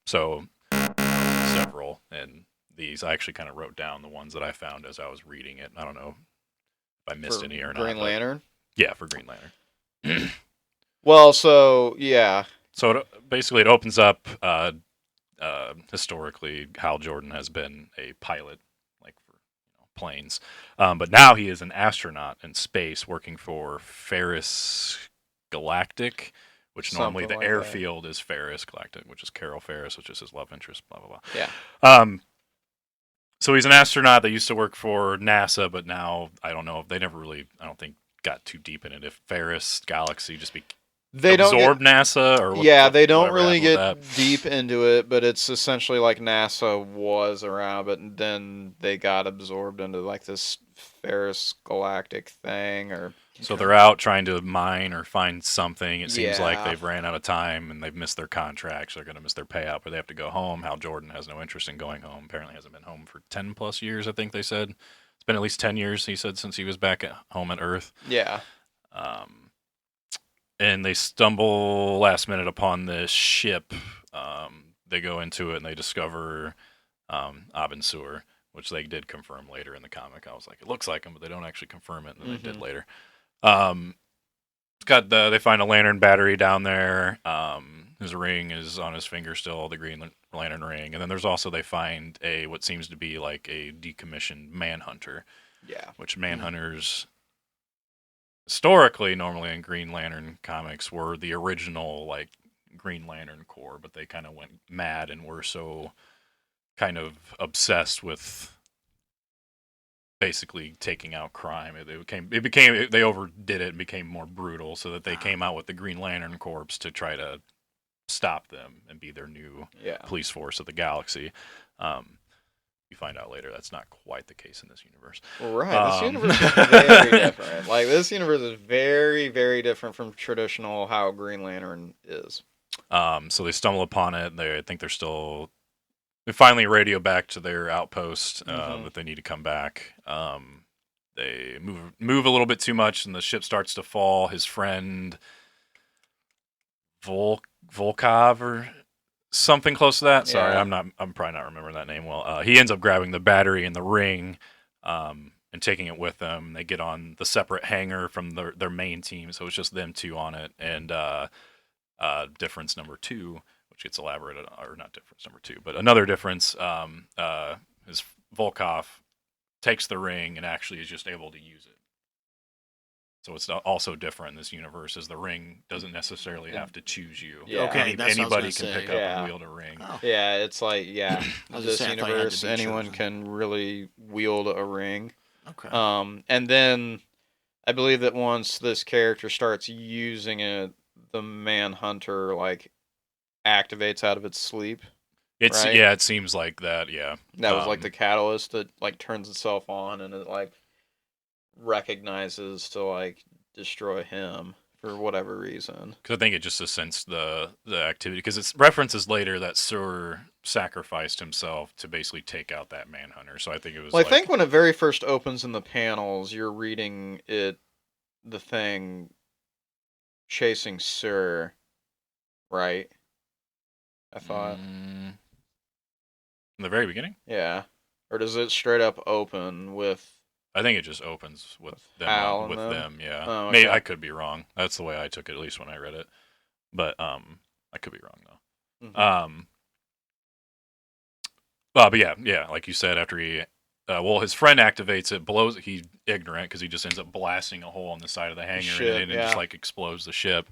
Speaker 2: So several, and these I actually kind of wrote down the ones that I found as I was reading it. I don't know if I missed any or not.
Speaker 1: Green Lantern?
Speaker 2: Yeah, for Green Lantern.
Speaker 1: Well, so, yeah.
Speaker 2: So basically it opens up historically Hal Jordan has been a pilot, like for planes. But now he is an astronaut in space working for Ferris Galactic, which normally the airfield is Ferris Galactic, which is Carol Ferris, which is his love interest, blah, blah, blah.
Speaker 1: Yeah.
Speaker 2: So he's an astronaut that used to work for NASA, but now, I don't know, they never really, I don't think, got too deep in it. If Ferris Galaxy just absorbed NASA or what,
Speaker 1: they don't really get deep into it, but it's essentially like NASA was around, but then they got absorbed into like this Ferris Galactic thing, or
Speaker 2: so they're out trying to mine or find something. It seems like they've ran out of time and they've missed their contracts. They're going to miss their payout, but they have to go home. Hal Jordan has no interest in going home. Apparently hasn't been home for 10 plus years, I think they said. It's been at least 10 years, he said, since he was back at home at Earth.
Speaker 1: Yeah.
Speaker 2: And they stumble last minute upon this ship. They go into it and they discover Abensur, which they did confirm later in the comic. I was like, it looks like him, but they don't actually confirm it, and then they did later. They find a lantern battery down there. His ring is on his finger still, the Green Lantern ring. And then there's also, they find what seems to be like a decommissioned Manhunter.
Speaker 1: Yeah.
Speaker 2: Which Manhunters, historically, normally in Green Lantern comics, were the original like Green Lantern Corps, but they kind of went mad and were so kind of obsessed with basically taking out crime. They overdid it and became more brutal, so that they came out with the Green Lantern Corps to try to stop them and be their new police force of the galaxy. You find out later that's not quite the case in this universe.
Speaker 1: Right. This universe is very different. Like, this universe is very, very different from traditional how Green Lantern is.
Speaker 2: So they stumble upon it. I think they finally radio back to their outpost that they need to come back. They move a little bit too much, and the ship starts to fall. His friend Volkov or something close to that. Sorry, I'm probably not remembering that name well. He ends up grabbing the battery and the ring and taking it with them. They get on the separate hangar from their main team, so it's just them two on it. And difference number 2, which gets elaborated, or not difference number 2, but another difference is Volkov takes the ring and actually is just able to use it. So it's also different in this universe, as the ring doesn't necessarily have to choose you.
Speaker 1: Yeah. Okay,
Speaker 2: anybody can pick up and wield a ring.
Speaker 1: Oh. Yeah, it's like, this universe, anyone can really wield a ring.
Speaker 3: Okay.
Speaker 1: And then I believe that once this character starts using it, the Manhunter like activates out of its sleep.
Speaker 2: Right? Yeah, it seems like that. Yeah,
Speaker 1: that was like the catalyst that like turns itself on, and it like recognizes to like destroy him for whatever reason.
Speaker 2: Because I think it just senses the activity, because it references later that Sur sacrificed himself to basically take out that Manhunter. So I think it was.
Speaker 1: Well, I think when it very first opens in the panels, you're reading the thing chasing Sur, right? I thought.
Speaker 2: In the very beginning?
Speaker 1: Yeah. Or does it straight up open with...
Speaker 2: I think it just opens with them. Yeah.
Speaker 1: Oh, okay.
Speaker 2: Maybe I could be wrong. That's the way I took it, at least when I read it. But I could be wrong though.
Speaker 1: Mm-hmm.
Speaker 2: But yeah, like you said, after he, his friend activates it, blows it. He's ignorant because he just ends up blasting a hole on the side of the hangar, and it just like explodes the ship.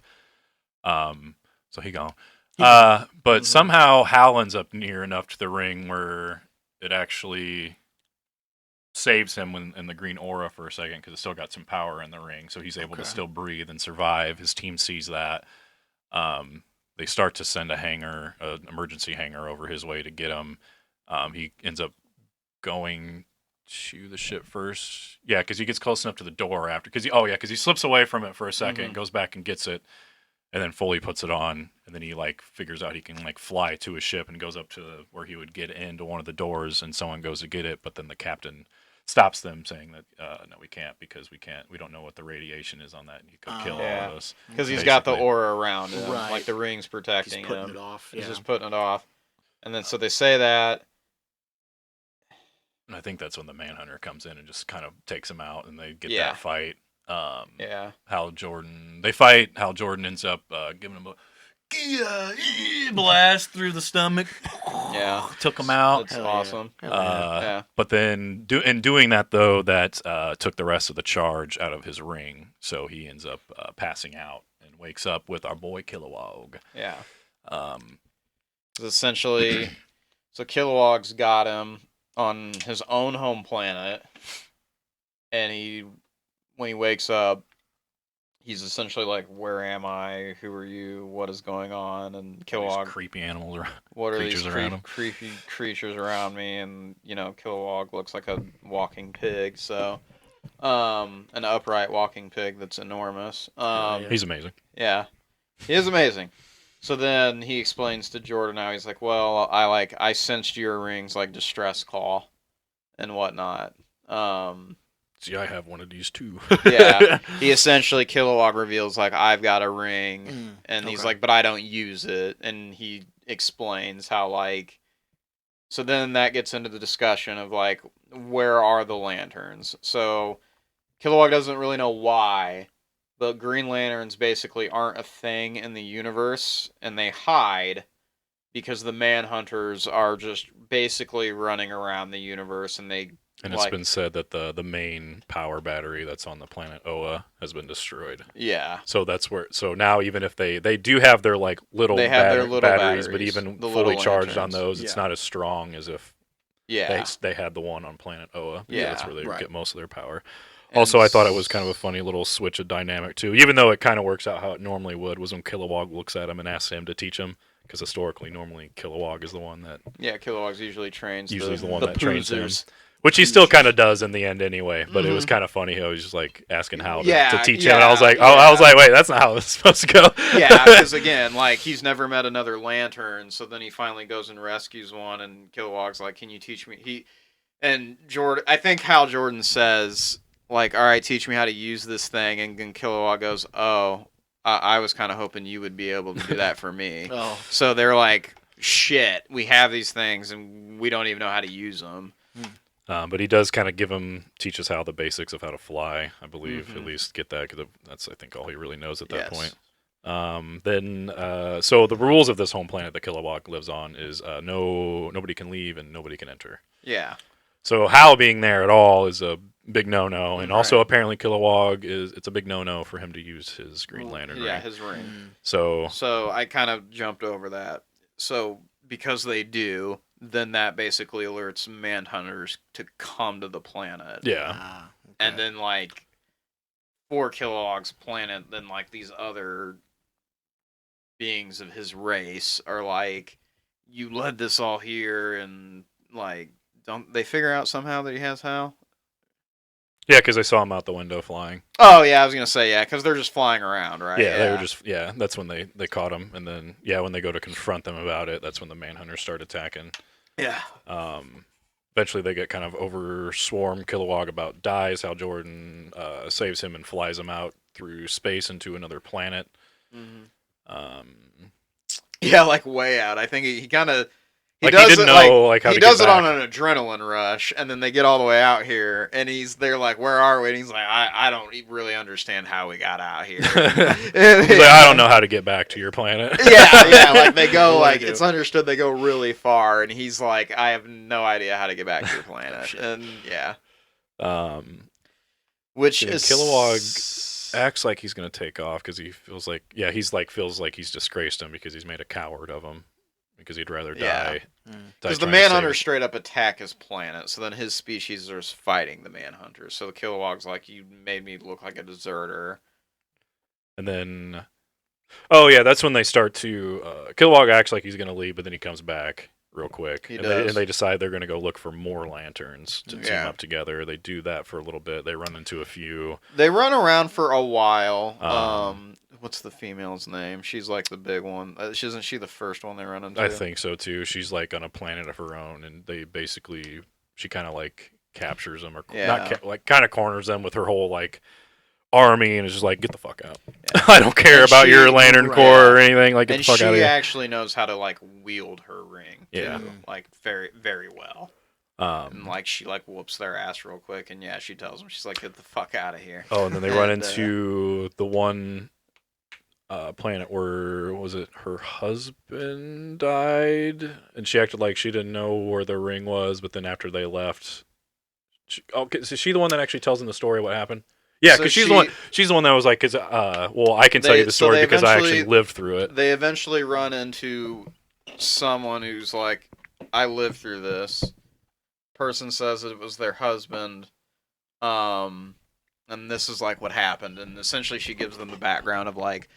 Speaker 2: So he gone. But somehow Hal ends up near enough to the ring where it actually saves him in the green aura for a second because it's still got some power in the ring, so he's able to still breathe and survive. His team sees that. They start to send an emergency hangar over his way to get him. He ends up going to the ship first. Yeah, because he gets close enough to the door after. Because he slips away from it for a second, goes back and gets it, and then fully puts it on. And then he like figures out he can like fly to a ship and goes up to where he would get into one of the doors. And someone goes to get it, but then the captain stops them, saying that no, we can't because we don't know what the radiation is on that, and you could kill all of us.
Speaker 1: Because he's got the aura around him,
Speaker 3: Right.
Speaker 1: like the ring's protecting
Speaker 3: He's putting
Speaker 1: him.
Speaker 3: it off.
Speaker 1: He's just putting it off, and then so they say that.
Speaker 2: And I think that's when the Manhunter comes in and just kind of takes him out, and they get that fight. Hal Jordan. They fight. Hal Jordan ends up giving him a blast through the stomach.
Speaker 1: Yeah,
Speaker 2: took him out.
Speaker 1: That's awesome.
Speaker 2: But then, in doing that though, that took the rest of the charge out of his ring, so he ends up passing out and wakes up with our boy Kilowog.
Speaker 1: Yeah. Essentially, so Kilowog's got him on his own home planet, and when he wakes up, he's essentially like, "Where am I? Who are you? What is going on?" And Kilowog,
Speaker 2: creepy animals around.
Speaker 1: What are these creepy creatures around me? And Kilowog looks like a walking pig. So, an upright walking pig that's enormous.
Speaker 2: He's amazing.
Speaker 1: Yeah, he is amazing. So then he explains to Jordan how he's like, well, I sensed your rings like distress call and whatnot.
Speaker 2: See, I have one of these too.
Speaker 1: Yeah. He essentially, Kilowog reveals like, I've got a ring, and he's like, but I don't use it. And he explains how like, so then that gets into the discussion of like, where are the lanterns? So Kilowog doesn't really know why. But Green Lanterns basically aren't a thing in the universe, and they hide because the Manhunters are just basically running around the universe, and
Speaker 2: it's been said that the main power battery that's on the planet Oa has been destroyed.
Speaker 1: Yeah.
Speaker 2: So that's where. So now even if they do have their like little, batteries, but even fully charged on those, it's not as strong as if they had the one on planet Oa. Yeah, that's where they get most of their power. Also, I thought it was kind of a funny little switch of dynamic, too. Even though it kind of works out how it normally would, was when Kilowog looks at him and asks him to teach him. Because historically, normally, Kilowog is the one that...
Speaker 1: Yeah, Kilowog usually trains the
Speaker 2: one that trains him. Which he still kind of does in the end anyway. But it was kind of funny how he was just like asking Hal to teach him. And I was like, wait, that's not how this is supposed to go.
Speaker 1: Yeah, because again, like, he's never met another lantern. So then he finally goes and rescues one. And Kilowog's like, can you teach me? I think Hal Jordan says... like, all right, teach me how to use this thing. And then Kilowog goes, oh, I was kind of hoping you would be able to do that for me. So they're like, shit, we have these things and we don't even know how to use them.
Speaker 2: But he does kind of teach us how the basics of how to fly, I believe, at least get that, because that's, I think, all he really knows at that point. So the rules of this home planet that Kilowog lives on is nobody can leave and nobody can enter.
Speaker 1: Yeah.
Speaker 2: So Hal being there at all is a big no-no, and also apparently Kilowog it's a big no-no for him to use his Green Lantern ring.
Speaker 1: Yeah, his ring.
Speaker 2: So
Speaker 1: I kind of jumped over that. So because they do, then that basically alerts Manhunters to come to the planet.
Speaker 2: Yeah.
Speaker 1: And then like for Kilowog's planet, then like these other beings of his race are like, you led this all here, and like, don't they figure out somehow that he has Hal?
Speaker 2: Yeah, because they saw him out the window flying.
Speaker 1: Oh, yeah, I was going to say, because they're just flying around, right?
Speaker 2: Yeah, they were just, that's when they caught him. And then, when they go to confront them about it, that's when the Manhunters start attacking.
Speaker 1: Yeah.
Speaker 2: Eventually, they get kind of over-swarmed. Kilowog about dies. Hal Jordan saves him and flies him out through space into another planet.
Speaker 1: Yeah, like way out. I think he kind of... He didn't know how to get back. On an adrenaline rush, and then they get all the way out here, and they're like, "Where are we?" And he's like, "I don't really understand how we got out here." He's
Speaker 2: like, "I don't know how to get back to your planet."
Speaker 1: yeah. Like they go, it's understood they go really far, and he's like, "I have no idea how to get back to your planet." And which is
Speaker 2: Kilowog acts like he's gonna take off because he feels like feels like he's disgraced him because he's made a coward of him. Because he'd rather die.
Speaker 1: Because the Manhunters straight up attack his planet, so then his species are fighting the Manhunters. So the Kilowog's like, "You made me look like a deserter."
Speaker 2: And then, that's when they start to. Kilowog acts like he's going to leave, but then he comes back real quick. And they decide they're going to go look for more lanterns to team up together. They do that for a little bit. They run into a few.
Speaker 1: They run around for a while. What's the female's name? She's like the big one. Isn't she the first one they run into?
Speaker 2: I think so too. She's like on a planet of her own, and she kind of like captures them, or kind of corners them with her whole like army, and is just like, "Get the fuck out! Yeah. I don't care about your Lantern Corps or anything. Like, get the fuck out of here."
Speaker 1: And she actually knows how to like wield her ring, too, like very, very well. And like she like whoops their ass real quick, and she tells them, she's like, "Get the fuck out of here."
Speaker 2: Oh, and then they run into the one. Planet where her husband died, and she acted like she didn't know where the ring was, but then after they left, is she the one that actually tells them the story of what happened? Yeah, because she's the one that was like, I can tell you the story because I actually lived through it.
Speaker 1: They eventually run into someone who's like, "I lived through this." Person says it was their husband, and this is like what happened, and essentially she gives them the background of like,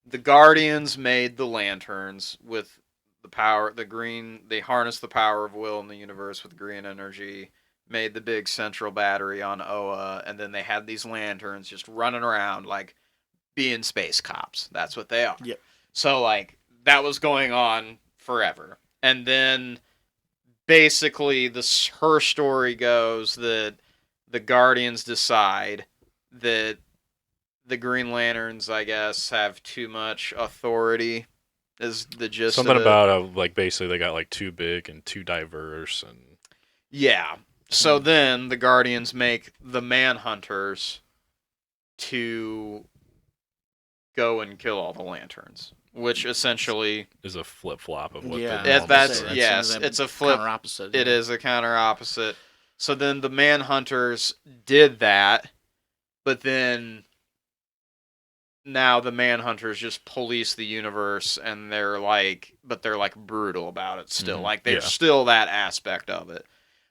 Speaker 1: the Guardians made the lanterns with the power, they harnessed the power of will in the universe with green energy, made the big central battery on Oa, and then they had these lanterns just running around like being space cops. That's what they are.
Speaker 3: Yep.
Speaker 1: So like that was going on forever. And then basically her story goes that the Guardians decide that the Green Lanterns, I guess, have too much authority. Is the gist
Speaker 2: something
Speaker 1: of it.
Speaker 2: About like basically they got like too big and too diverse and
Speaker 1: so then the Guardians make the Manhunters to go and kill all the Lanterns, which essentially
Speaker 2: is a flip flop of what
Speaker 1: it's a flip opposite. It is a counter opposite. So then the Manhunters did that, but then now the Manhunters just police the universe, and they're like brutal about it still. Mm-hmm. Like there's still that aspect of it.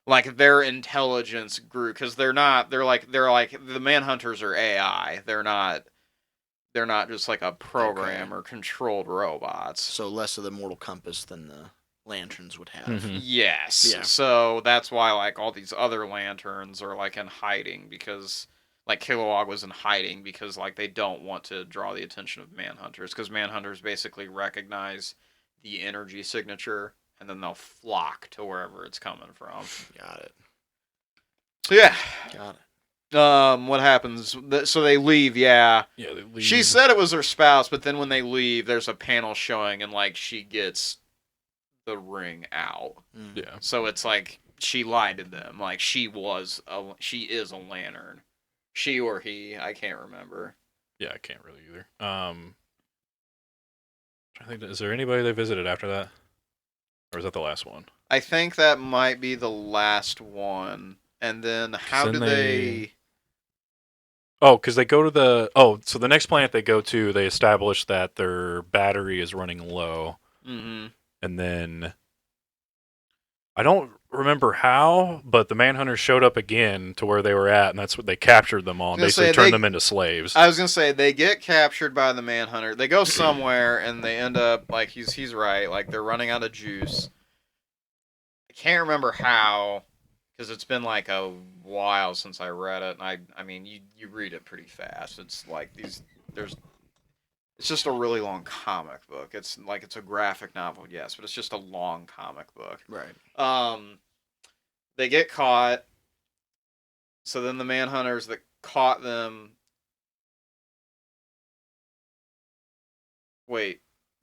Speaker 1: Like their intelligence grew because they're like the Manhunters are AI. They're not just like a program or controlled robots.
Speaker 3: So less of the mortal compass than the Lanterns would have.
Speaker 1: Mm-hmm. Yes. Yeah. So that's why like all these other Lanterns are like in hiding because. Like, Kilowog was in hiding because, like, they don't want to draw the attention of Manhunters. Because Manhunters basically recognize the energy signature, and then they'll flock to wherever it's coming from.
Speaker 3: Got it.
Speaker 1: So, yeah.
Speaker 3: Got it.
Speaker 1: What happens? So they leave, Yeah,
Speaker 2: they leave.
Speaker 1: She said it was her spouse, but then when they leave, there's a panel showing, and, like, she gets the ring out.
Speaker 2: Yeah.
Speaker 1: So it's like, she lied to them. Like, she is a Lantern. She or he, I can't remember.
Speaker 2: Yeah, I can't really either. I think, is there anybody they visited after that? Or is that the last one?
Speaker 1: I think that might be the last one. And then how do they...
Speaker 2: Oh, because they go to so the next planet they go to, they establish that their battery is running low.
Speaker 1: Mm-hmm.
Speaker 2: And then... I don't remember how, but the Manhunters showed up again to where they were at, and that's what they captured them all and basically turned them into slaves.
Speaker 1: I was going to say, they get captured by the Manhunter. They go somewhere, and they end up, like, he's right, like, they're running out of juice. I can't remember how, because it's been, like, a while since I read it, and I mean, you read it pretty fast. It's like it's just a really long comic book. It's like it's a graphic novel, yes, but it's just a long comic book.
Speaker 3: Right.
Speaker 1: They get caught. So then the Manhunters that caught them. Wait,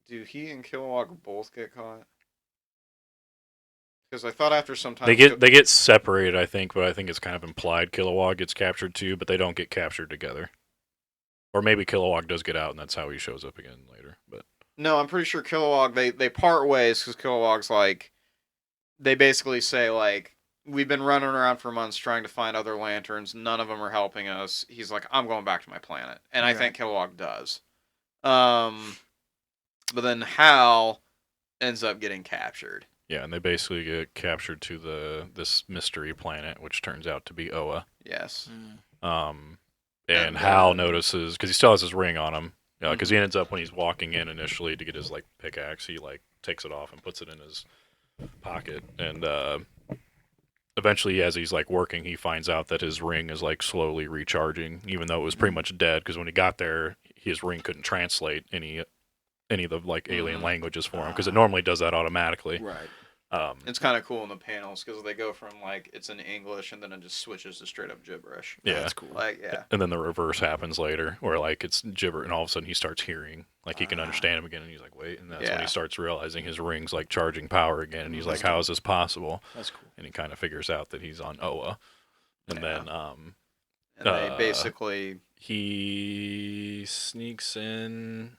Speaker 1: do he and Kilowog both get caught? Because I thought after some time
Speaker 2: they get separated, I think, but I think it's kind of implied Kilowog gets captured too, but they don't get captured together. Or maybe Kilowog does get out, and that's how he shows up again later. But
Speaker 1: no, I'm pretty sure Kilowog they part ways because Kilowog's like they basically say like we've been running around for months trying to find other lanterns. None of them are helping us. He's like, I'm going back to my planet, and I think Kilowog does. But then Hal ends up getting captured.
Speaker 2: Yeah, and they basically get captured to this mystery planet, which turns out to be Oa.
Speaker 1: Yes.
Speaker 2: And Hal notices, because he still has his ring on him, because he ends up, when he's walking in initially to get his like pickaxe, he like takes it off and puts it in his pocket, and eventually, as he's like working, he finds out that his ring is like slowly recharging, even though it was pretty much dead, because when he got there, his ring couldn't translate any of the like alien languages for him, because it normally does that automatically.
Speaker 3: Right.
Speaker 1: It's kind of cool in the panels because they go from like it's in English and then it just switches to straight up gibberish.
Speaker 2: Yeah,
Speaker 3: that's cool.
Speaker 1: Like
Speaker 2: and then the reverse happens later, where like it's gibber, and all of a sudden he starts hearing, like he can understand him again, and he's like, wait, and that's when he starts realizing his ring's like charging power again, and he's like, how is this possible?
Speaker 3: That's cool.
Speaker 2: And he kind of figures out that he's on Oa, and then
Speaker 1: and they basically
Speaker 2: he sneaks in,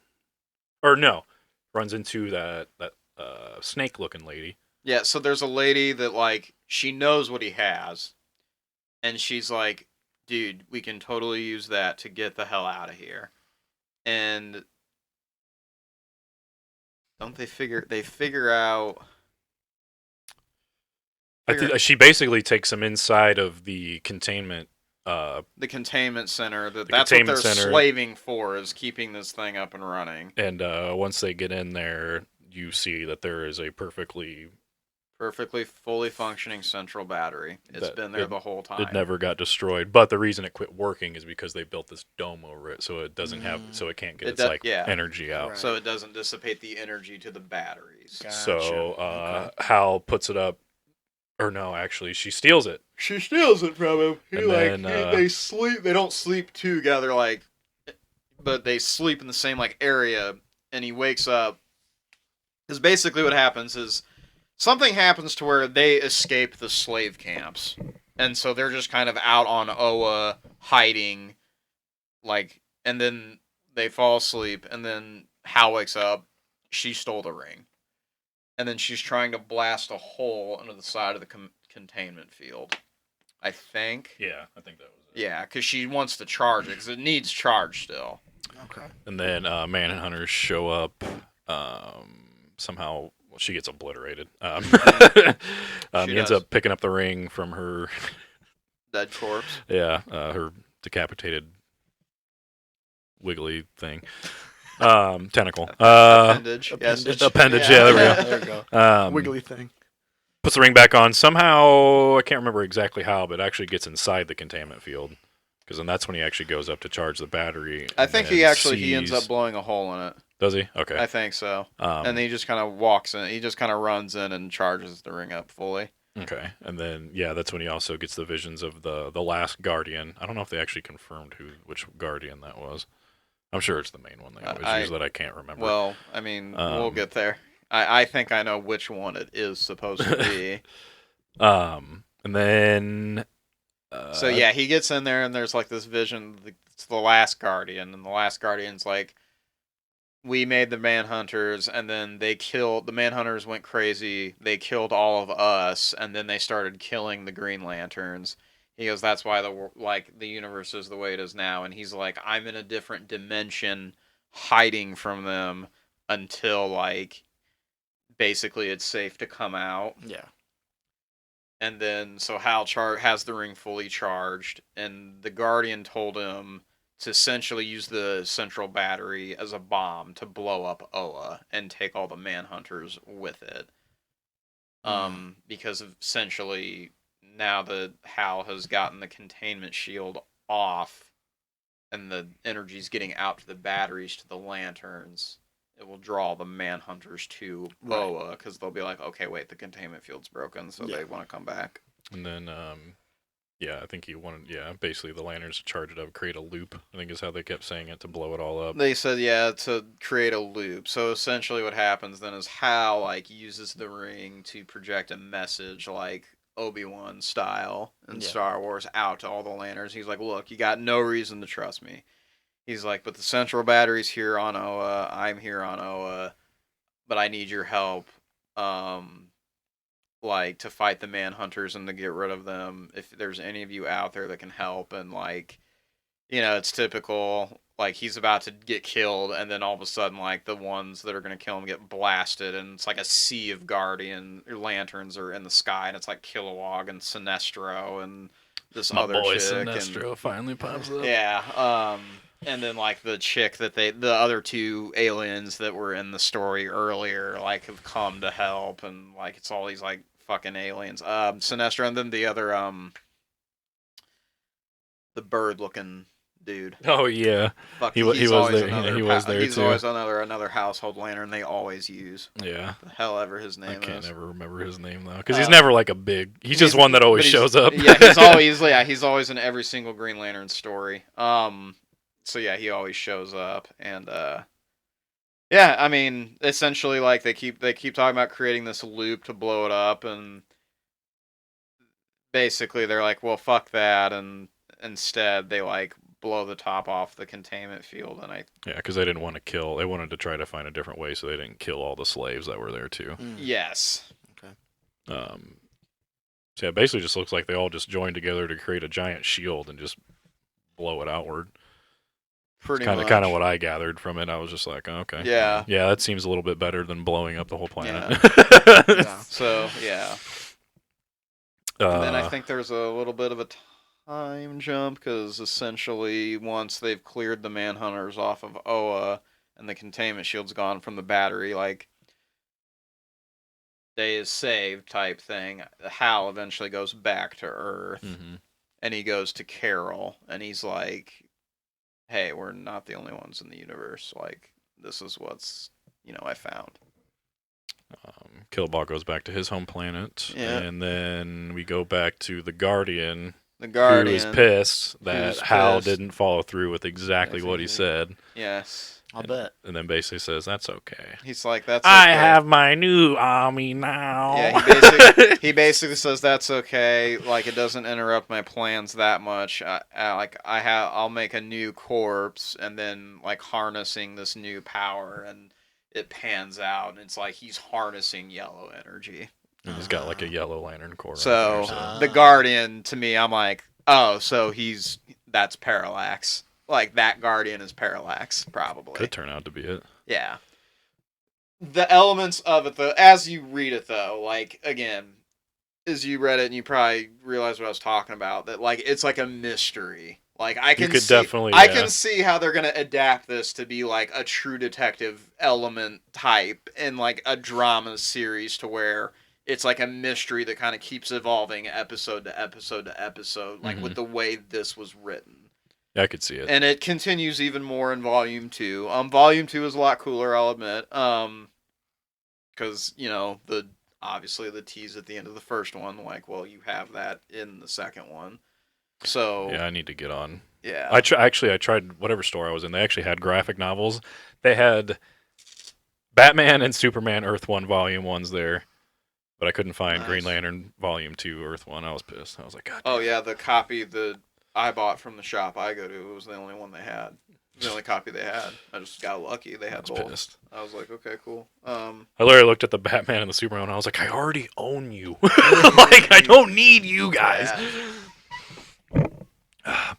Speaker 2: or no, runs into that snake looking lady.
Speaker 1: Yeah, so there's a lady that, like, she knows what he has, and she's like, dude, we can totally use that to get the hell out of here. And don't they figure out...
Speaker 2: I think she basically takes him inside of the containment...
Speaker 1: the containment center. That's what they're slaving for, is keeping this thing up and running.
Speaker 2: And once they get in there, you see that there is a perfectly
Speaker 1: fully functioning central battery. It's been there the whole time.
Speaker 2: It never got destroyed, but the reason it quit working is because they built this dome over it, so it doesn't so it can't get energy out.
Speaker 1: Right. So it doesn't dissipate the energy to the batteries.
Speaker 2: Gotcha. So Hal puts it up, or no, actually, she steals it.
Speaker 1: She steals it from him. They sleep. They don't sleep together, but they sleep in the same area. And he wakes up. Because basically what happens is something happens to where they escape the slave camps. And so they're just kind of out on Oa, hiding, and then they fall asleep, and then Hal wakes up, she stole the ring. And then she's trying to blast a hole into the side of the containment field, I think.
Speaker 2: Yeah, I think that was it.
Speaker 1: Yeah, because she wants to charge it, because it needs charge still.
Speaker 3: Okay.
Speaker 2: And then Manhunters show up, somehow... Well, she gets obliterated. He ends up picking up the ring from her
Speaker 1: dead corpse.
Speaker 2: Yeah, her decapitated wiggly thing. Tentacle.
Speaker 1: Appendage.
Speaker 2: Appendage, yeah,
Speaker 3: there we go. Wiggly thing.
Speaker 2: Puts the ring back on. Somehow, I can't remember exactly how, but it actually gets inside the containment field. Because then that's when he actually goes up to charge the battery.
Speaker 1: I think he ends up blowing a hole in it.
Speaker 2: Does he? Okay.
Speaker 1: I think so. And then he just kind of walks in. He just kind of runs in and charges the ring up fully.
Speaker 2: Okay. And then, that's when he also gets the visions of the last Guardian. I don't know if they actually confirmed which Guardian that was. I'm sure it's the main one they always use that I can't remember.
Speaker 1: Well, I mean, we'll get there. I think I know which one it is supposed to be.
Speaker 2: And then...
Speaker 1: so, yeah, he gets in there and there's this vision. It's the last Guardian. And the last Guardian's we made the Manhunters, and then the Manhunters went crazy. They killed all of us, and then they started killing the Green Lanterns. He goes, that's why the universe is the way it is now. And he's like, I'm in a different dimension, hiding from them until basically it's safe to come out.
Speaker 3: Yeah.
Speaker 1: And then so Hal has the ring fully charged, and the Guardian told him to essentially use the central battery as a bomb to blow up Oa and take all the Manhunters with it. Because essentially now that Hal has gotten the containment shield off and the energy's getting out to the batteries to the lanterns, it will draw the Manhunters to Oa, because they'll be like, okay, wait, the containment field's broken, so they want to come back.
Speaker 2: And then Yeah, I think he wanted. Yeah, basically the lanterns to charge it up, create a loop. I think is how they kept saying it to blow it all up.
Speaker 1: They said to create a loop. So essentially, what happens then is Hal like uses the ring to project a message like Obi-Wan style in Star Wars out to all the lanterns. He's like, "Look, you got no reason to trust me." He's like, "But the central battery's here on Oa. I'm here on Oa, but I need your help." Like to fight the Manhunters and to get rid of them. If there's any of you out there that can help, and like, it's typical. Like he's about to get killed, and then all of a sudden, like the ones that are gonna kill him get blasted, and it's like a sea of Guardian lanterns are in the sky, and it's like Kilowog and Sinestro and this
Speaker 2: My
Speaker 1: other
Speaker 2: boy
Speaker 1: chick.
Speaker 2: Sinestro
Speaker 1: and,
Speaker 2: finally pops up.
Speaker 1: Yeah. And then like the chick that the other two aliens that were in the story earlier, like have come to help, and like it's all these like fucking aliens. Sinestro, and then the other the bird looking dude.
Speaker 2: Oh yeah,
Speaker 1: Fuck,
Speaker 2: he was there. He was there
Speaker 1: he's
Speaker 2: too.
Speaker 1: always another household lantern they always use.
Speaker 2: Yeah.
Speaker 1: The hell ever his name
Speaker 2: I can't
Speaker 1: is.
Speaker 2: ever remember his name though, because he's never like a big. He's just one that always shows up.
Speaker 1: Yeah, he's always in every single Green Lantern story. So yeah, he always shows up, and yeah, I mean, essentially, like they keep talking about creating this loop to blow it up, and basically they're like, well, fuck that, and instead they like blow the top off the containment field, and
Speaker 2: yeah, because they didn't want to kill. They wanted to try to find a different way, so they didn't kill all the slaves that were there too.
Speaker 1: Yes.
Speaker 3: Okay.
Speaker 2: So yeah, basically, just looks like they all just joined together to create a giant shield and just blow it outward.
Speaker 1: Pretty
Speaker 2: kind
Speaker 1: much.
Speaker 2: Kind of what I gathered from it. I was just like, oh, okay.
Speaker 1: Yeah.
Speaker 2: Yeah, that seems a little bit better than blowing up the whole planet.
Speaker 1: Yeah. So yeah. And then I think there's a little bit of a time jump, because essentially once they've cleared the Manhunters off of Oa and the containment shield's gone from the battery, like day is saved type thing, Hal eventually goes back to Earth, and he goes to Carol, and he's like, hey, we're not the only ones in the universe. Like, this is what's, I found.
Speaker 2: Killbot goes back to his home planet, and then we go back to the Guardian.
Speaker 1: The Guardian,
Speaker 2: who is pissed that Hal didn't follow through with exactly what he said.
Speaker 1: Yes.
Speaker 3: I'll bet.
Speaker 2: And then basically says, that's okay.
Speaker 1: He's like, that's okay.
Speaker 2: I have my new army now.
Speaker 1: Yeah, he basically says that's okay. Like, it doesn't interrupt my plans that much. I'll make a new corpse, and then like harnessing this new power, and it pans out, and it's like he's harnessing yellow energy.
Speaker 2: And he's got like a yellow lantern core.
Speaker 1: So the Guardian, to me, I'm like, oh, so that's Parallax. Like, that Guardian is Parallax, probably.
Speaker 2: Could turn out to be it.
Speaker 1: Yeah. The elements of it, though, as you read it, though, like, again, as you read it, and you probably realize what I was talking about, that, like, it's like a mystery. Like, I can see how they're going to adapt this to be, like, a True Detective element type in, like, a drama series, to where it's like a mystery that kind of keeps evolving episode to episode to episode, like, with the way this was written.
Speaker 2: Yeah, I could see it.
Speaker 1: And it continues even more in Volume 2. Volume 2 is a lot cooler, I'll admit. Because, obviously the tease at the end of the first one, like, well, you have that in the second one. So...
Speaker 2: yeah, I need to get on.
Speaker 1: Yeah.
Speaker 2: I tried whatever store I was in. They actually had graphic novels. They had Batman and Superman Earth 1 Volume 1s there. But I couldn't find Green Lantern Volume 2 Earth 1. I was pissed. I was like, God.
Speaker 1: Oh, yeah, the copy that I bought from the shop I go to, it was the only one they had. The only copy they had. I just got lucky. They had both.
Speaker 2: Pissed.
Speaker 1: I was like, okay, cool.
Speaker 2: I literally looked at the Batman and the Superman, and I was like, I already own you. Like, I don't need you guys. Yeah.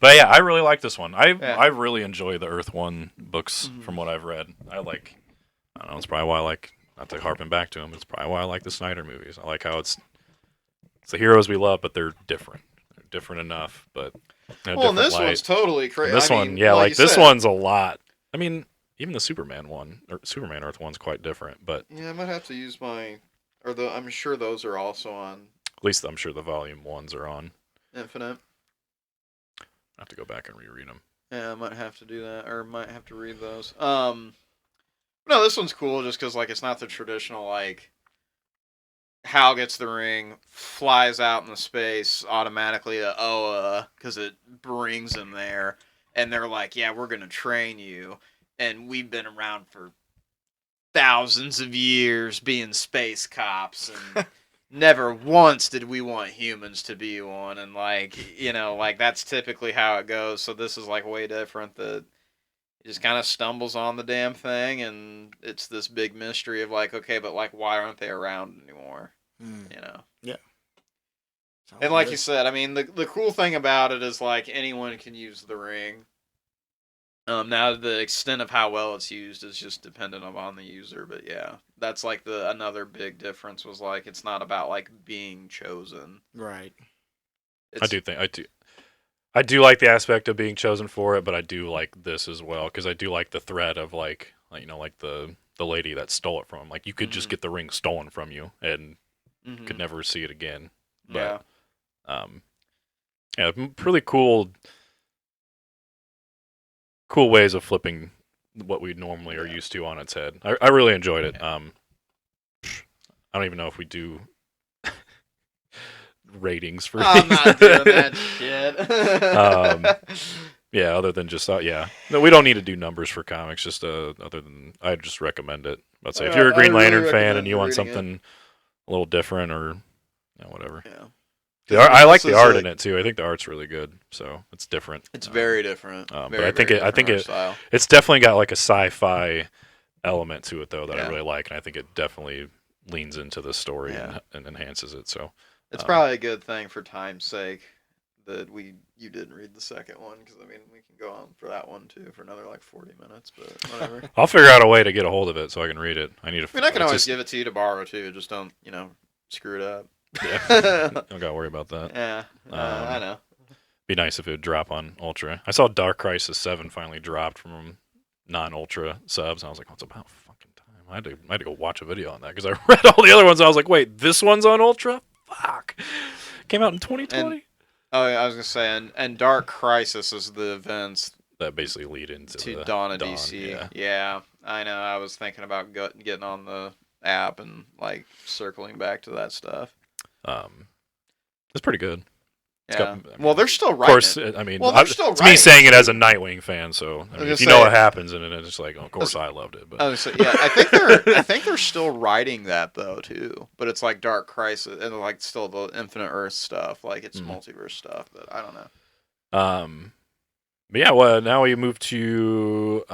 Speaker 2: But yeah, I really like this one. I really enjoy the Earth 1 books from what I've read. I don't know, it's probably why I like, not to harping back to them, it's probably why I like the Snyder movies. I like how it's the heroes we love, but they're different. They're different enough, but
Speaker 1: and this one's totally crazy.
Speaker 2: This one, like this one's a lot. I mean, even the Superman one, or Superman Earth one's quite different, but...
Speaker 1: yeah, I might have to use I'm sure those are also on...
Speaker 2: at least I'm sure the Volume 1s are on
Speaker 1: Infinite.
Speaker 2: I have to go back and reread them.
Speaker 1: Yeah, I might have to do that, or might have to read those. No, this one's cool just because, like, it's not the traditional, like, Hal gets the ring, flies out in the space automatically to Oa because it brings him there, and they're like, "Yeah, we're gonna train you, and we've been around for thousands of years being space cops, and never once did we want humans to be one." And like that's typically how it goes. So this is like way different. That he just kind of stumbles on the damn thing, and it's this big mystery of like, okay, but like, why aren't they around anymore?
Speaker 3: Yeah.
Speaker 1: And like you said, I mean, the cool thing about it is like anyone can use the ring. Now the extent of how well it's used is just dependent upon the user, but yeah, that's like another big difference was like it's not about like being chosen.
Speaker 3: Right.
Speaker 2: I do like the aspect of being chosen for it, but I do like this as well because I do like the threat of like the lady that stole it from him. Like you could just get the ring stolen from you and could never see it again. But, yeah, really cool ways of flipping what we normally are used to on its head. I really enjoyed it. I don't even know if we do ratings for
Speaker 1: I'm not doing that shit.
Speaker 2: Yeah, other than just no, we don't need to do numbers for comics. Just other than I just recommend it. Let's say if you're a Green Lantern fan and you want something a little different or whatever.
Speaker 1: Yeah.
Speaker 2: I like the art in it too. I think the art's really good, so it's different.
Speaker 1: It's very different.
Speaker 2: But I think it's definitely got like a sci-fi element to it though that I really like, and I think it definitely leans into the story and enhances it. So
Speaker 1: it's probably a good thing for time's sake that you didn't read the second one, because I mean we can go on for that one too for another like 40 minutes, but whatever.
Speaker 2: I'll figure out a way to get a hold of it so I can read it. I
Speaker 1: can always give it to you to borrow too. Just don't screw it up.
Speaker 2: Yeah, don't gotta worry about that.
Speaker 1: Yeah, I know.
Speaker 2: Be nice if it would drop on Ultra. I saw Dark Crisis 7 finally dropped from non-Ultra subs, and I was like, "What's about fucking time?" I had to go watch a video on that because I read all the other ones. And I was like, "Wait, this one's on Ultra? Fuck!" Came out in 2020.
Speaker 1: I was gonna say, and Dark Crisis is the events
Speaker 2: that basically lead into
Speaker 1: Dawn of DC. Yeah, I know. I was thinking about getting on the app and like circling back to that stuff.
Speaker 2: It's pretty good.
Speaker 1: Yeah. Well, they're still writing.
Speaker 2: Of course, I mean, it's me saying it as a Nightwing fan, so I mean, if you know what happens in it, it's just like, of course, I loved it. But
Speaker 1: I think they're still writing that though too. But it's like Dark Crisis and like still the Infinite Earth stuff, like it's multiverse stuff. But I don't know.
Speaker 2: But yeah, well, now we move to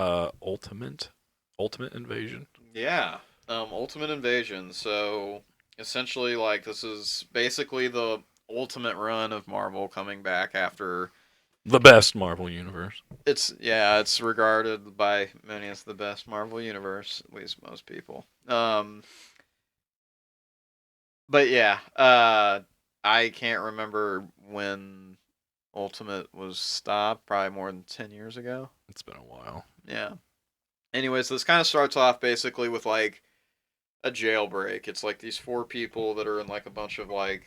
Speaker 2: Ultimate Invasion.
Speaker 1: Yeah, Ultimate Invasion. So essentially, like this is basically the ultimate run of Marvel coming back after
Speaker 2: the best Marvel universe.
Speaker 1: It's regarded by many as the best Marvel universe, at least most people. But yeah, I can't remember when Ultimate was stopped. Probably more than 10 years ago.
Speaker 2: It's been a while.
Speaker 1: Yeah. Anyways, this kind of starts off basically with like a jailbreak. It's like these 4 people that are in like a bunch of like,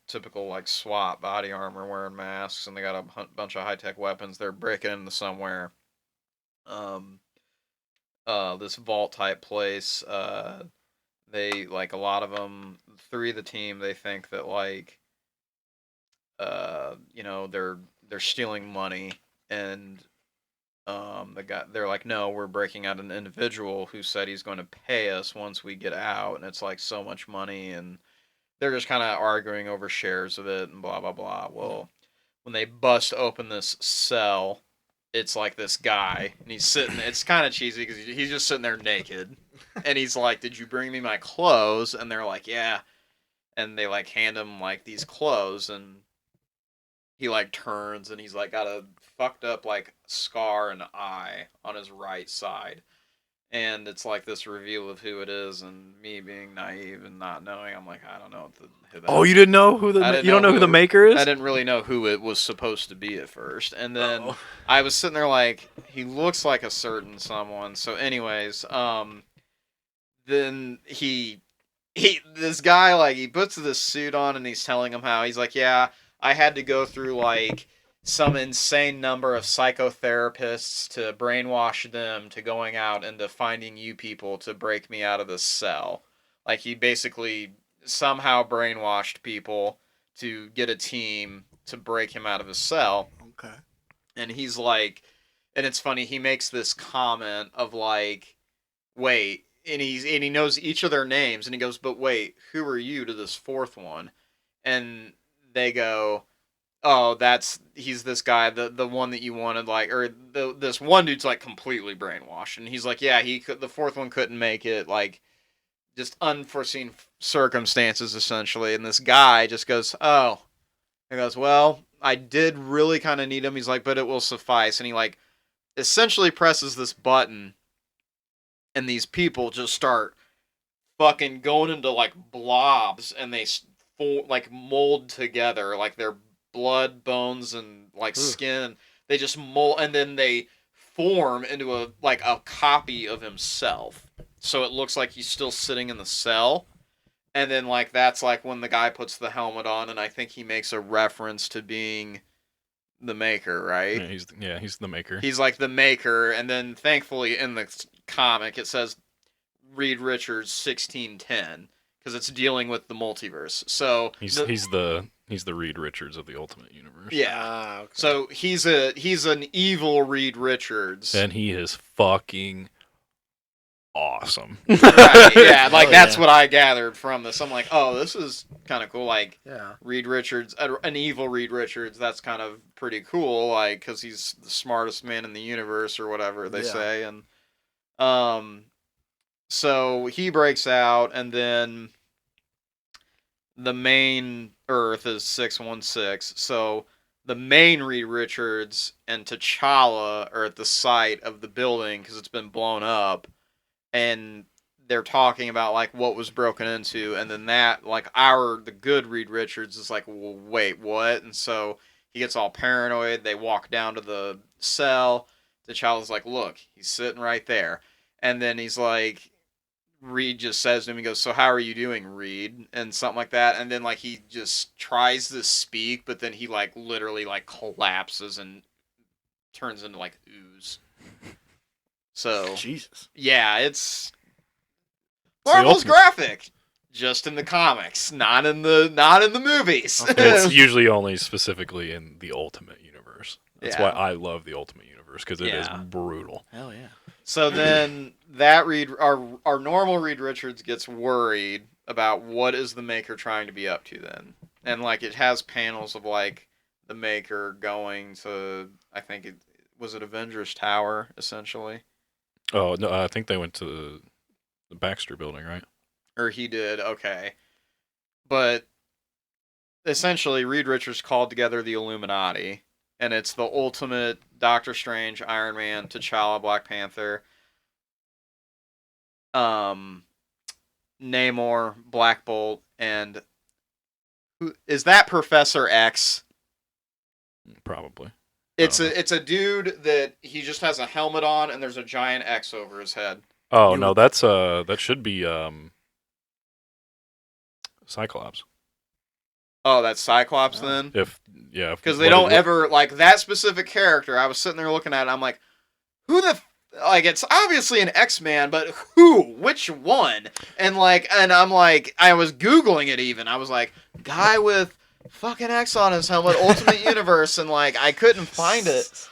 Speaker 1: typical like SWAT body armor, wearing masks, and they got a bunch of high-tech weapons. They're breaking into somewhere. This vault type place. They like a lot of them. 3 of the team. They think that like, they're stealing money, and they're like, no, we're breaking out an individual who said he's going to pay us once we get out, and it's like so much money, and they're just kind of arguing over shares of it and blah, blah, blah. Well, when they bust open this cell, it's like this guy, and he's sitting, it's kind of cheesy because he's just sitting there naked, and he's like, did you bring me my clothes? And they're like, yeah. And they like hand him like these clothes, and he like turns, and he's like got a fucked up like scar and eye on his right side. And it's like this reveal of who it is, and me being naive and not knowing, I'm like, I don't know who that is.
Speaker 2: You didn't know who you don't know who the maker is?
Speaker 1: I didn't really know who it was supposed to be at first. And then I was sitting there like, he looks like a certain someone. So anyways, then this guy, like, he puts this suit on, and he's telling him how, he's like, yeah, I had to go through like some insane number of psychotherapists to brainwash them to going out and to finding you people to break me out of this cell. Like he basically somehow brainwashed people to get a team to break him out of his cell.
Speaker 3: Okay.
Speaker 1: And he's like, and it's funny, he makes this comment of like, wait, and he knows each of their names, and he goes, but wait, who are you to this fourth one? And they go, oh, he's this guy, the one that you wanted, like, or this one dude's like completely brainwashed, and he's like, yeah, the fourth one couldn't make it, like, just unforeseen circumstances essentially, and this guy just goes, oh, he goes, well, I did really kind of need him. He's like, but it will suffice, and he like essentially presses this button, and these people just start fucking going into like blobs, and they like mold together, like their blood, bones, and like skin. They just mold, and then they form into a copy of himself. So it looks like he's still sitting in the cell. And then like that's like when the guy puts the helmet on, and I think he makes a reference to being the Maker, right?
Speaker 2: Yeah, he's the Maker.
Speaker 1: He's like the Maker, and then thankfully in the comic it says Reed Richards 1610 because it's dealing with the multiverse. So
Speaker 2: he's the Reed Richards of the Ultimate Universe.
Speaker 1: Yeah. Okay. So he's an evil Reed Richards,
Speaker 2: and he is fucking awesome.
Speaker 1: Right, yeah, like that's what I gathered from this. I'm like, oh, this is kind of cool. Like, Reed Richards, an evil Reed Richards. That's kind of pretty cool. Like, because he's the smartest man in the universe or whatever they say. And so he breaks out, and then the main Earth is 616. So the main Reed Richards and T'Challa are at the site of the building because it's been blown up. And they're talking about like what was broken into, and then that like the good Reed Richards is like, well, wait, what? And so he gets all paranoid. They walk down to the cell. T'Challa's like, look, he's sitting right there. And then he's like, Reed just says to him, he goes, so how are you doing, Reed? And something like that. And then like he just tries to speak, but then he like literally like collapses and turns into like ooze. So
Speaker 3: Jesus,
Speaker 1: yeah, it's Marvel's graphic, just in the comics, not in the movies.
Speaker 2: It's usually only specifically in the Ultimate Universe. That's why I love the Ultimate Universe, because it is brutal.
Speaker 3: Hell yeah.
Speaker 1: So then that our normal Reed Richards gets worried about what is the Maker trying to be up to then, and like it has panels of like the Maker going to, I think was it Avengers Tower essentially.
Speaker 2: Oh, no, I think they went to the Baxter building, right?
Speaker 1: Or he did, okay. But essentially, Reed Richards called together the Illuminati, and it's the ultimate Doctor Strange, Iron Man, T'Challa, Black Panther, Namor, Black Bolt, and is that Professor X?
Speaker 2: Probably.
Speaker 1: It's a dude that he just has a helmet on, and there's a giant X over his head.
Speaker 2: Oh no, that should be Cyclops.
Speaker 1: Oh, that's Cyclops then?
Speaker 2: Because
Speaker 1: they don't ever like that specific character. I was sitting there looking at it, I'm like, who the like it's obviously an X-Man, but who? Which one? And I'm like, I was Googling it even. I was like, guy with fucking X on his helmet, Ultimate Universe, and like I couldn't find it.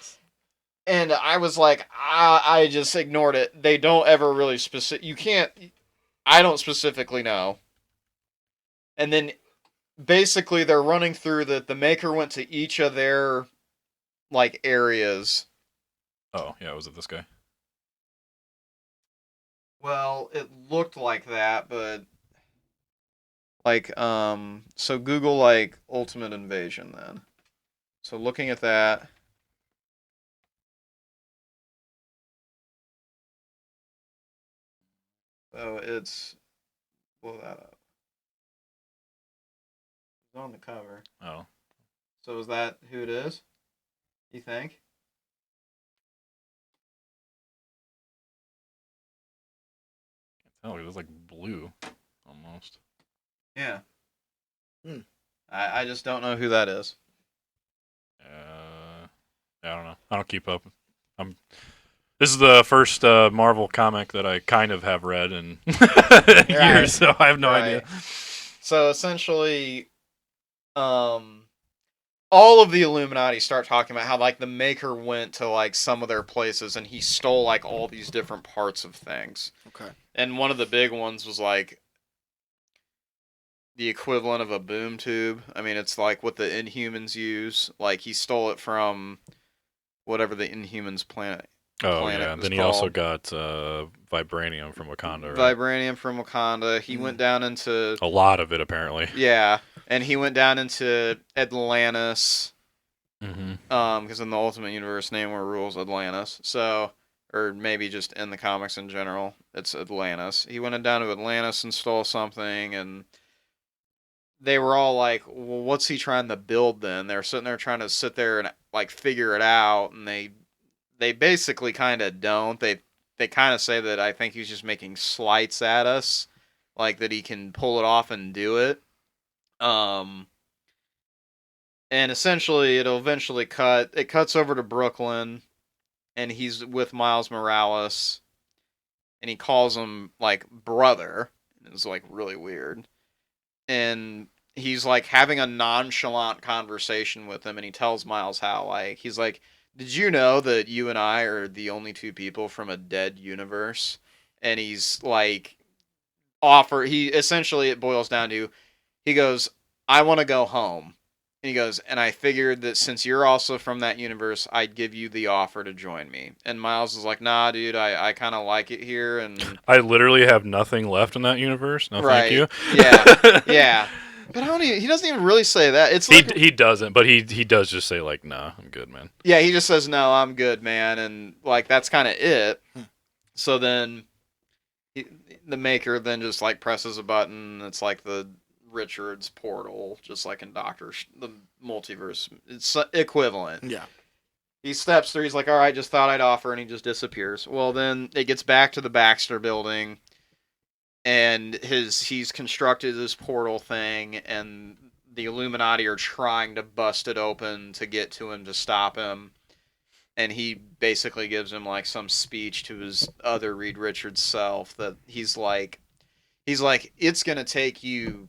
Speaker 1: And I was like, I just ignored it. They don't ever really I don't specifically know. And then basically they're running through that the Maker went to each of their like areas.
Speaker 2: Oh, yeah, was it this guy?
Speaker 1: Well, it looked like that, but like so Google like Ultimate Invasion then. So looking at that, so it's blow that up. It's on the cover.
Speaker 2: Oh.
Speaker 1: So is that who it is? You think?
Speaker 2: Oh, it was like blue, almost.
Speaker 1: Yeah. I just don't know who that is.
Speaker 2: I don't know. I don't keep up. This is the first Marvel comic that I kind of have read in years, so I have no idea.
Speaker 1: So essentially, all of the Illuminati start talking about how like the Maker went to like some of their places and he stole like all these different parts of things.
Speaker 3: Okay.
Speaker 1: And one of the big ones was like the equivalent of a boom tube. I mean, it's like what the Inhumans use. Like he stole it from whatever the Inhumans planet.
Speaker 2: Oh yeah. Then he also got vibranium from Wakanda.
Speaker 1: Right? Vibranium from Wakanda. He went down into
Speaker 2: a lot of it apparently.
Speaker 1: Yeah, and he went down into Atlantis. Because in the Ultimate Universe, Namor rules Atlantis. So, or maybe just in the comics in general, it's Atlantis. He went down to Atlantis and stole something, and they were all like, well, what's he trying to build then? They're sitting there trying to sit there and like figure it out, and they basically kind of don't. They kind of say that I think he's just making slights at us, like that he can pull it off and do it. And essentially it'll eventually cuts over to Brooklyn, and he's with Miles Morales, and he calls him like brother. It's like really weird. And he's like having a nonchalant conversation with him, and he tells Miles how like he's like, did you know that you and I are the only two people from a dead universe? And he's like he essentially, it boils down to, he goes, I want to go home. And he goes, and I figured that since you're also from that universe, I'd give you the offer to join me. And Miles is like, nah, dude, I kind of like it here. And
Speaker 2: I literally have nothing left in that universe. No,
Speaker 1: right.
Speaker 2: Thank you.
Speaker 1: Yeah, yeah. But he doesn't even really say that. It's like,
Speaker 2: he doesn't, but he does just say like, nah, I'm good, man.
Speaker 1: Yeah, he just says, no, I'm good, man. And like, that's kind of it. So then the Maker then just like presses a button. It's like the Richards portal, just like in the multiverse. It's equivalent.
Speaker 3: Yeah.
Speaker 1: He steps through. He's like, all right, just thought I'd offer, and he just disappears. Well, then it gets back to the Baxter building, and he's constructed this portal thing, and the Illuminati are trying to bust it open to get to him to stop him. And he basically gives him like some speech to his other Reed Richards self that he's like, it's gonna take you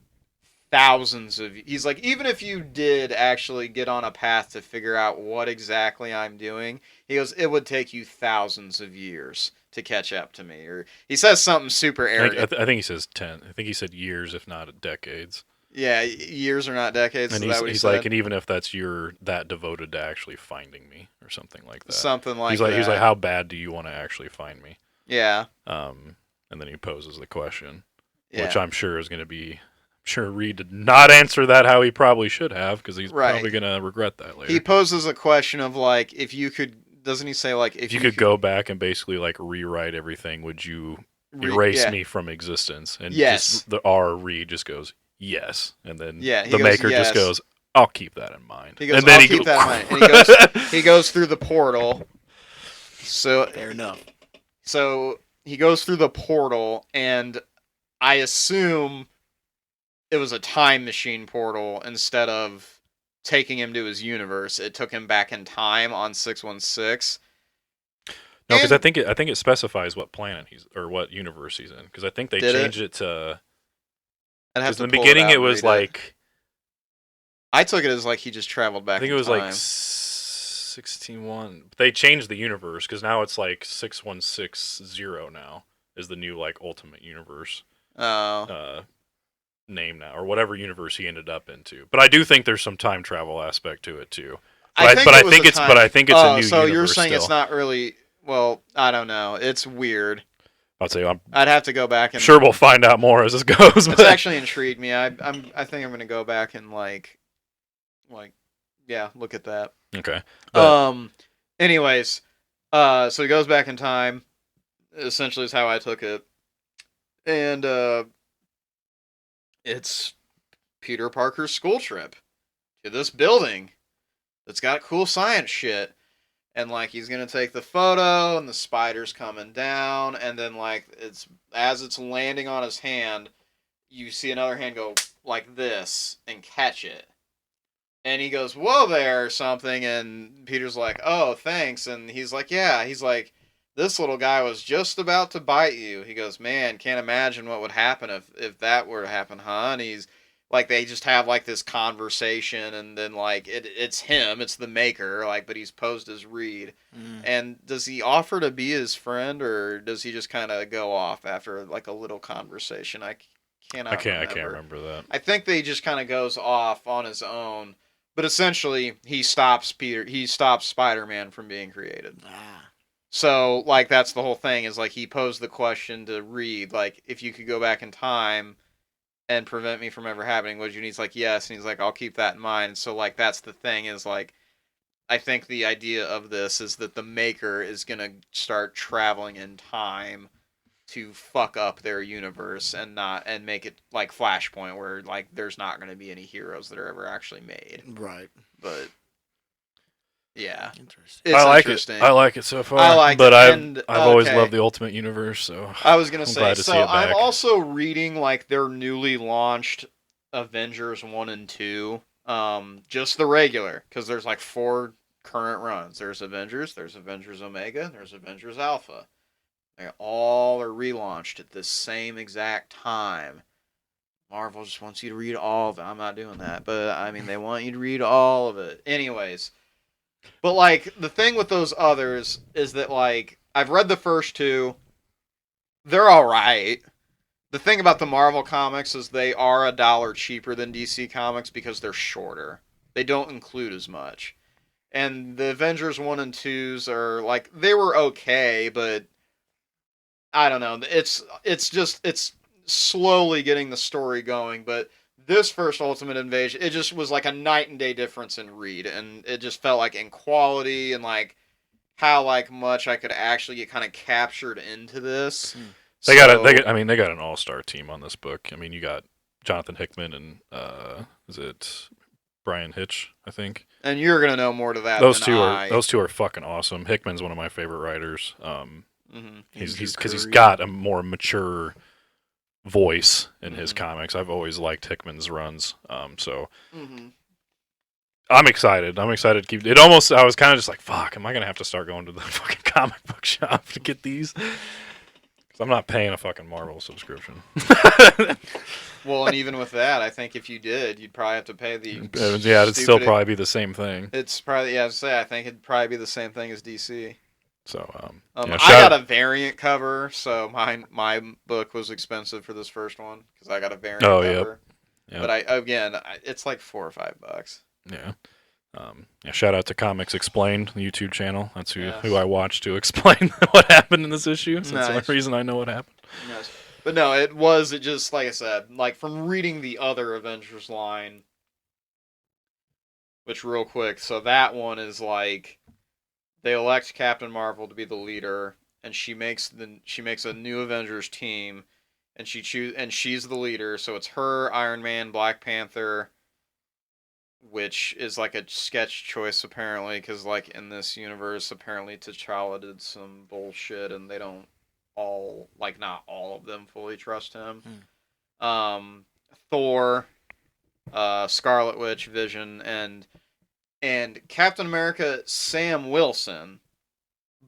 Speaker 1: he's like, even if you did actually get on a path to figure out what exactly I'm doing, he goes, it would take you thousands of years to catch up to me. Or he says something super arrogant.
Speaker 2: I think he says 10. I think he said years, if not decades.
Speaker 1: Yeah, years are not decades.
Speaker 2: And he's like, and even if that's you're that devoted to actually finding me or something like that.
Speaker 1: Something like that.
Speaker 2: He's like, how bad do you want to actually find me?
Speaker 1: Yeah.
Speaker 2: And then he poses the question,
Speaker 1: yeah.
Speaker 2: which I'm sure is going to be. Sure, Reed did not answer that how he probably should have, because he's probably going to regret that later.
Speaker 1: He poses a question of like, if you could, doesn't he say like,
Speaker 2: if you could go back and basically like rewrite everything, would you erase me from existence? And just Reed just goes, yes. And then the Maker just goes, I'll keep that in mind.
Speaker 1: He goes,
Speaker 2: and then
Speaker 1: I'll keep that in mind. And he goes through the portal. So
Speaker 3: fair enough.
Speaker 1: So he goes through the portal, and I assume it was a time machine portal instead of taking him to his universe. It took him back in time on 616.
Speaker 2: No, because I think it specifies what planet or what universe he's in. Because I think they changed it to. Because in the beginning it was like.
Speaker 1: I took it as like he just traveled back. I think it was
Speaker 2: like 16-1. They changed the universe because now it's like 6160 now is the new like Ultimate Universe.
Speaker 1: Oh.
Speaker 2: Name now, or whatever universe he ended up into. But I do think there's some time travel aspect to it too.
Speaker 1: I think it's
Speaker 2: a new universe.
Speaker 1: So you're saying
Speaker 2: still.
Speaker 1: It's not really. Well, I don't know. It's weird.
Speaker 2: I'd say
Speaker 1: I'd have to go back and.
Speaker 2: Sure, we'll find out more as this goes.
Speaker 1: It's actually intrigued me. I think I'm gonna go back and like, yeah, look at that.
Speaker 2: Okay.
Speaker 1: Anyways, so he goes back in time. Essentially, is how I took it, and it's Peter Parker's school trip to this building that's got cool science shit. And like he's gonna take the photo, and the spider's coming down, and then like as it's landing on his hand, you see another hand go like this and catch it. And he goes, "Whoa there," or something, and Peter's like, "Oh, thanks." And he's like, "Yeah." He's like, this little guy was just about to bite you. He goes, man, can't imagine what would happen if that were to happen, huh? And he's like, they just have like this conversation, and then like it's him, it's the maker, like, but he's posed as Reed. And does he offer to be his friend, or does he just kind of go off after like a little conversation? I can't
Speaker 2: remember that.
Speaker 1: I think they just kind of goes off on his own, but essentially he stops Spider-Man from being created. So, like, that's the whole thing, is, like, he posed the question to Reed, like, if you could go back in time and prevent me from ever happening, would you? And he's like, yes, and he's like, I'll keep that in mind. So, like, that's the thing, is, like, I think the idea of this is that the Maker is going to start traveling in time to fuck up their universe and make it, like, Flashpoint, where, like, there's not going to be any heroes that are ever actually made.
Speaker 3: Right.
Speaker 1: But... yeah,
Speaker 3: interesting.
Speaker 2: I like it so far. I've always loved the Ultimate Universe, so
Speaker 1: I was gonna say. So I'm also reading like their newly launched Avengers 1 and 2, just the regular, because there's like 4 current runs. There's Avengers Omega, there's Avengers Alpha. They all are relaunched at the same exact time. Marvel just wants you to read all of it. I'm not doing that, but I mean they want you to read all of it. Anyways. But, like, the thing with those others is that, like, I've read the first 2. They're alright. The thing about the Marvel comics is they are $1 cheaper than DC Comics because they're shorter. They don't include as much. And the Avengers 1 and 2s are, like, they were okay, but I don't know. It's slowly getting the story going, but... this first Ultimate Invasion, it just was like a night and day difference in Reed, and it just felt like in quality and like how like much I could actually get kind of captured into this.
Speaker 2: They got an all-star team on this book. I mean, you got Jonathan Hickman and is it Brian Hitch, I think.
Speaker 1: And you're gonna know more to that.
Speaker 2: Those two are fucking awesome. Hickman's one of my favorite writers. He's got a more mature voice in his comics. I've always liked Hickman's runs. I'm excited. To keep it. I was kind of just like, fuck, am I gonna have to start going to the fucking comic book shop to get these? Because I'm not paying a fucking Marvel subscription.
Speaker 1: Well, and even with that, I think if you did, you'd probably have to pay the
Speaker 2: it'd still probably be the same thing.
Speaker 1: It's probably I think it'd probably be the same thing as DC.
Speaker 2: So,
Speaker 1: I got a variant cover, so my book was expensive for this first one because I got a variant cover. Yep. But it's like $4 or $5.
Speaker 2: Yeah. Shout out to Comics Explained, the YouTube channel. That's who I watch to explain what happened in this issue. So that's the only reason I know what happened.
Speaker 1: Yes. But no, it just like I said, like from reading the other Avengers line, which real quick, so that one is like. They elect Captain Marvel to be the leader, and she makes a new Avengers team, and she's the leader. So it's her, Iron Man, Black Panther, which is like a sketch choice apparently, because like in this universe, apparently T'Challa did some bullshit, and they don't not all of them fully trust him. Thor, Scarlet Witch, Vision, and Captain America, Sam Wilson,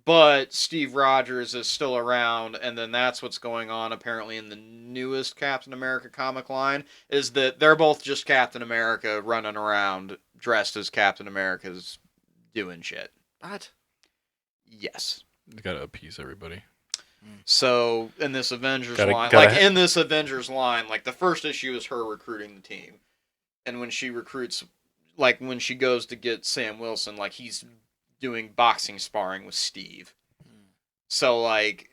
Speaker 1: but Steve Rogers is still around, and then that's what's going on apparently in the newest Captain America comic line, is that they're both just Captain America running around dressed as Captain America's doing shit.
Speaker 3: What?
Speaker 1: Yes.
Speaker 2: You gotta appease everybody.
Speaker 1: So, in this Avengers line, like the first issue is her recruiting the team, and when she recruits... like, when she goes to get Sam Wilson, like, he's doing boxing sparring with Steve. So, like,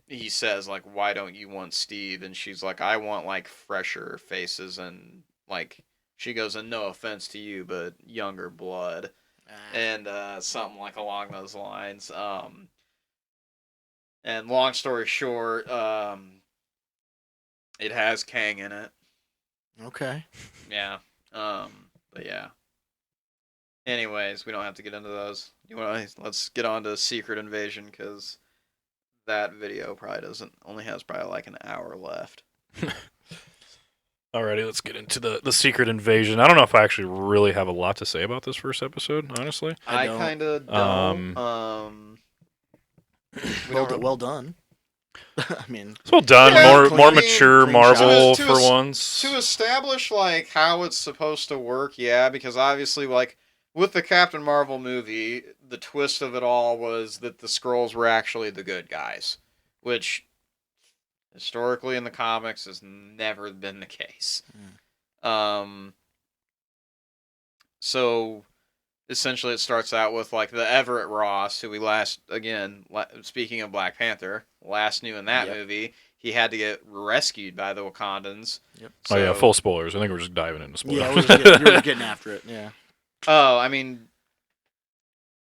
Speaker 1: he says, like, why don't you want Steve? And she's like, I want, like, fresher faces. And, like, she goes, and no offense to you, but younger blood. And something, like, along those lines. And long story short, it has Kang in it.
Speaker 3: Okay.
Speaker 1: Yeah. But yeah. Anyways, we don't have to get into those. Let's get on to Secret Invasion, because that video only has like an hour left.
Speaker 2: Alrighty, let's get into the Secret Invasion. I don't know if I actually really have a lot to say about this first episode, honestly.
Speaker 1: I kind of don't.
Speaker 3: Well done. I mean,
Speaker 2: it's well done.
Speaker 1: Yeah,
Speaker 2: More mature
Speaker 3: clean
Speaker 2: Marvel
Speaker 1: shots.
Speaker 2: for once.
Speaker 1: To establish like how it's supposed to work, yeah, because obviously like with the Captain Marvel movie, the twist of it all was that the Skrulls were actually the good guys, which historically in the comics has never been the case. So essentially it starts out with like the Everett Ross, who we speaking of Black Panther, last knew in that movie, he had to get rescued by the Wakandans.
Speaker 3: Yep.
Speaker 2: So, oh yeah, full spoilers. I think we're just diving into spoilers.
Speaker 3: Yeah, we're getting after it. Yeah.
Speaker 1: Oh, I mean,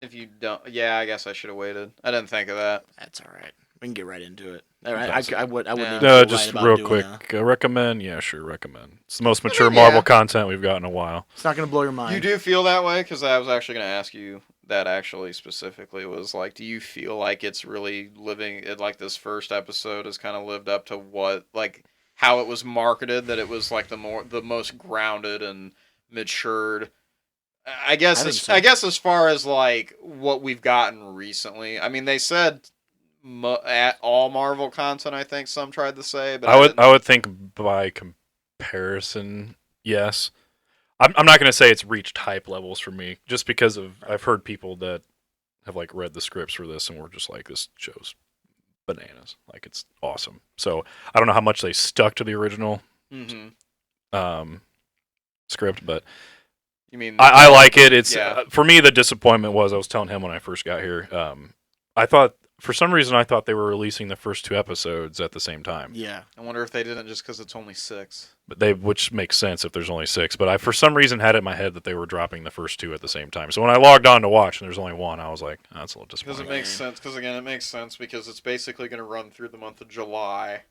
Speaker 1: if you don't, yeah, I guess I should have waited. I didn't think of that.
Speaker 3: That's all right. We can get right into it. All right, I wouldn't.
Speaker 1: Yeah.
Speaker 3: Even
Speaker 2: just real quick, recommend. Yeah, sure, recommend. It's the most mature
Speaker 1: yeah.
Speaker 2: Marvel content we've got in a while.
Speaker 3: It's not gonna blow your mind.
Speaker 1: You do feel that way? Because I was actually going to ask you that actually specifically was like, do you feel like it's really like this first episode has kind of lived up to what, like, how it was marketed, that it was like the most grounded and matured. I guess as far as like what we've gotten recently. I mean, they said at all Marvel content. I think some tried to say, but
Speaker 2: I would think by comparison, yes. I'm not going to say it's reached hype levels for me, just because I've heard people that have like read the scripts for this and were just like, this show's bananas, like it's awesome. So I don't know how much they stuck to the original script, but
Speaker 1: you mean
Speaker 2: I like it. It's for me, the disappointment was I was telling him when I first got here. I thought for some reason they were releasing the first 2 episodes at the same time.
Speaker 3: Yeah,
Speaker 1: I wonder if they didn't just because it's only 6.
Speaker 2: But which makes sense if there's only 6. But I for some reason had it in my head that they were dropping the first 2 at the same time. So when I logged on to watch and there's only 1, I was like, oh, that's a little disappointing.
Speaker 1: Because it makes sense. Because again, it makes sense because it's basically going to run through the month of July,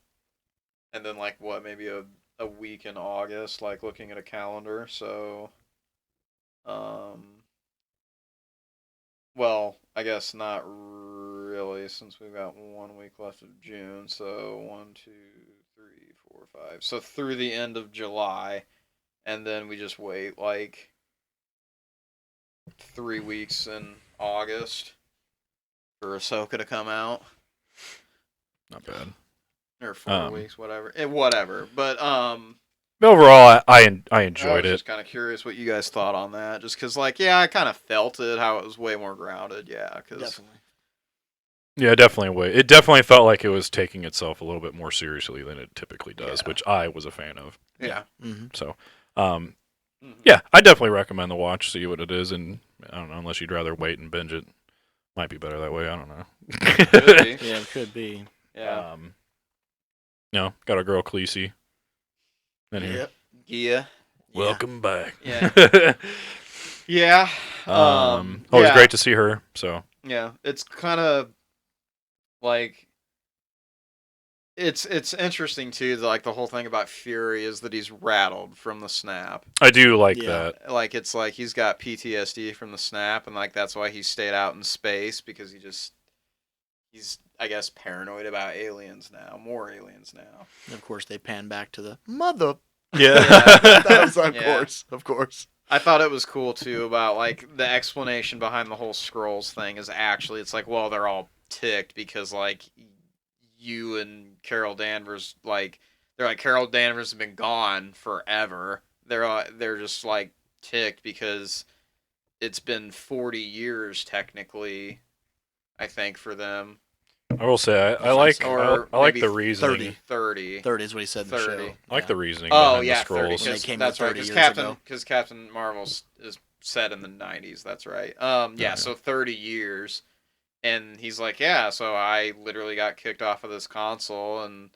Speaker 1: and then like maybe a week in August, like looking at a calendar. So, well, I guess not really, since we've got 1 week left of June. So 1, 2, 3, 4, 5. So through the end of July, and then we just wait like 3 weeks in August for Ahsoka to come out.
Speaker 2: Not bad.
Speaker 1: Or 4 weeks, whatever. Whatever. But
Speaker 2: overall, I enjoyed
Speaker 1: it. I was
Speaker 2: it.
Speaker 1: Just kind of curious what you guys thought on that, just because, like, yeah, I kind of felt it, how it was way more grounded. Yeah, because
Speaker 3: definitely.
Speaker 2: Yeah, definitely. It definitely felt like it was taking itself a little bit more seriously than it typically does, which I was a fan of.
Speaker 1: Yeah.
Speaker 3: Mm-hmm.
Speaker 2: So, yeah, I definitely recommend the watch. See what it is, and I don't know, unless you'd rather wait and binge it, might be better that way. I don't know.
Speaker 1: Could be.
Speaker 3: Yeah, it could be.
Speaker 1: Yeah.
Speaker 2: Got our girl Khaleesi in here.
Speaker 3: Yep.
Speaker 1: Yeah.
Speaker 2: Welcome back.
Speaker 1: Yeah. Yeah.
Speaker 2: Always great to see her. So.
Speaker 1: Yeah, it's kind of like it's interesting too. Like the whole thing about Fury is that he's rattled from the snap.
Speaker 2: I do like that.
Speaker 1: Like it's like he's got PTSD from the snap, and like that's why he stayed out in space, because he's I guess paranoid about aliens now, more aliens now.
Speaker 3: And of course, they pan back to the mother.
Speaker 2: Yeah,
Speaker 3: that was of course.
Speaker 1: I thought it was cool too about like the explanation behind the whole Skrulls thing is actually it's like, well, they're all ticked because like you and Carol Danvers, like they're like, Carol Danvers has been gone forever. They're just like ticked because it's been 40 years technically, I think, for them.
Speaker 2: I will say I like the reasoning.
Speaker 1: 30
Speaker 3: is what he said in the show.
Speaker 2: I like the reasoning.
Speaker 1: Oh
Speaker 2: behind
Speaker 1: yeah,
Speaker 2: the Skrulls.
Speaker 1: 30. That's right. Because Captain Marvel is set in the 90s. That's right. Yeah. So 30 years, and he's like, yeah. So I literally got kicked off of this console, and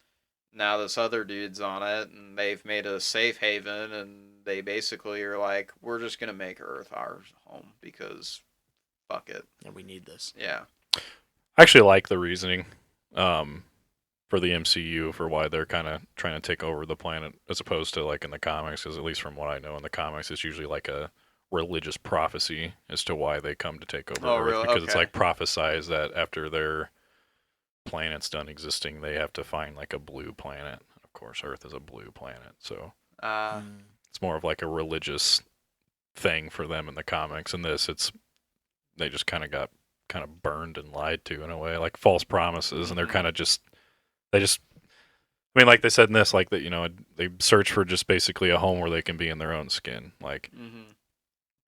Speaker 1: now this other dude's on it, and they've made a safe haven, and they basically are like, we're just gonna make Earth our home because fuck it.
Speaker 3: And we need this.
Speaker 1: Yeah.
Speaker 2: I actually like the reasoning for the MCU for why they're kind of trying to take over the planet as opposed to like in the comics, because at least from what I know in the comics, it's usually like a religious prophecy as to why they come to take over Earth.
Speaker 1: Really?
Speaker 2: Because it's like prophesized that after their planet's done existing, they have to find like a blue planet. Of course, Earth is a blue planet, so it's more of like a religious thing for them in the comics. In this, they just kind of got kind of burned and lied to in a way, like false promises, and they're kind of they just. I mean, like they said in this, like that, they search for just basically a home where they can be in their own skin, like.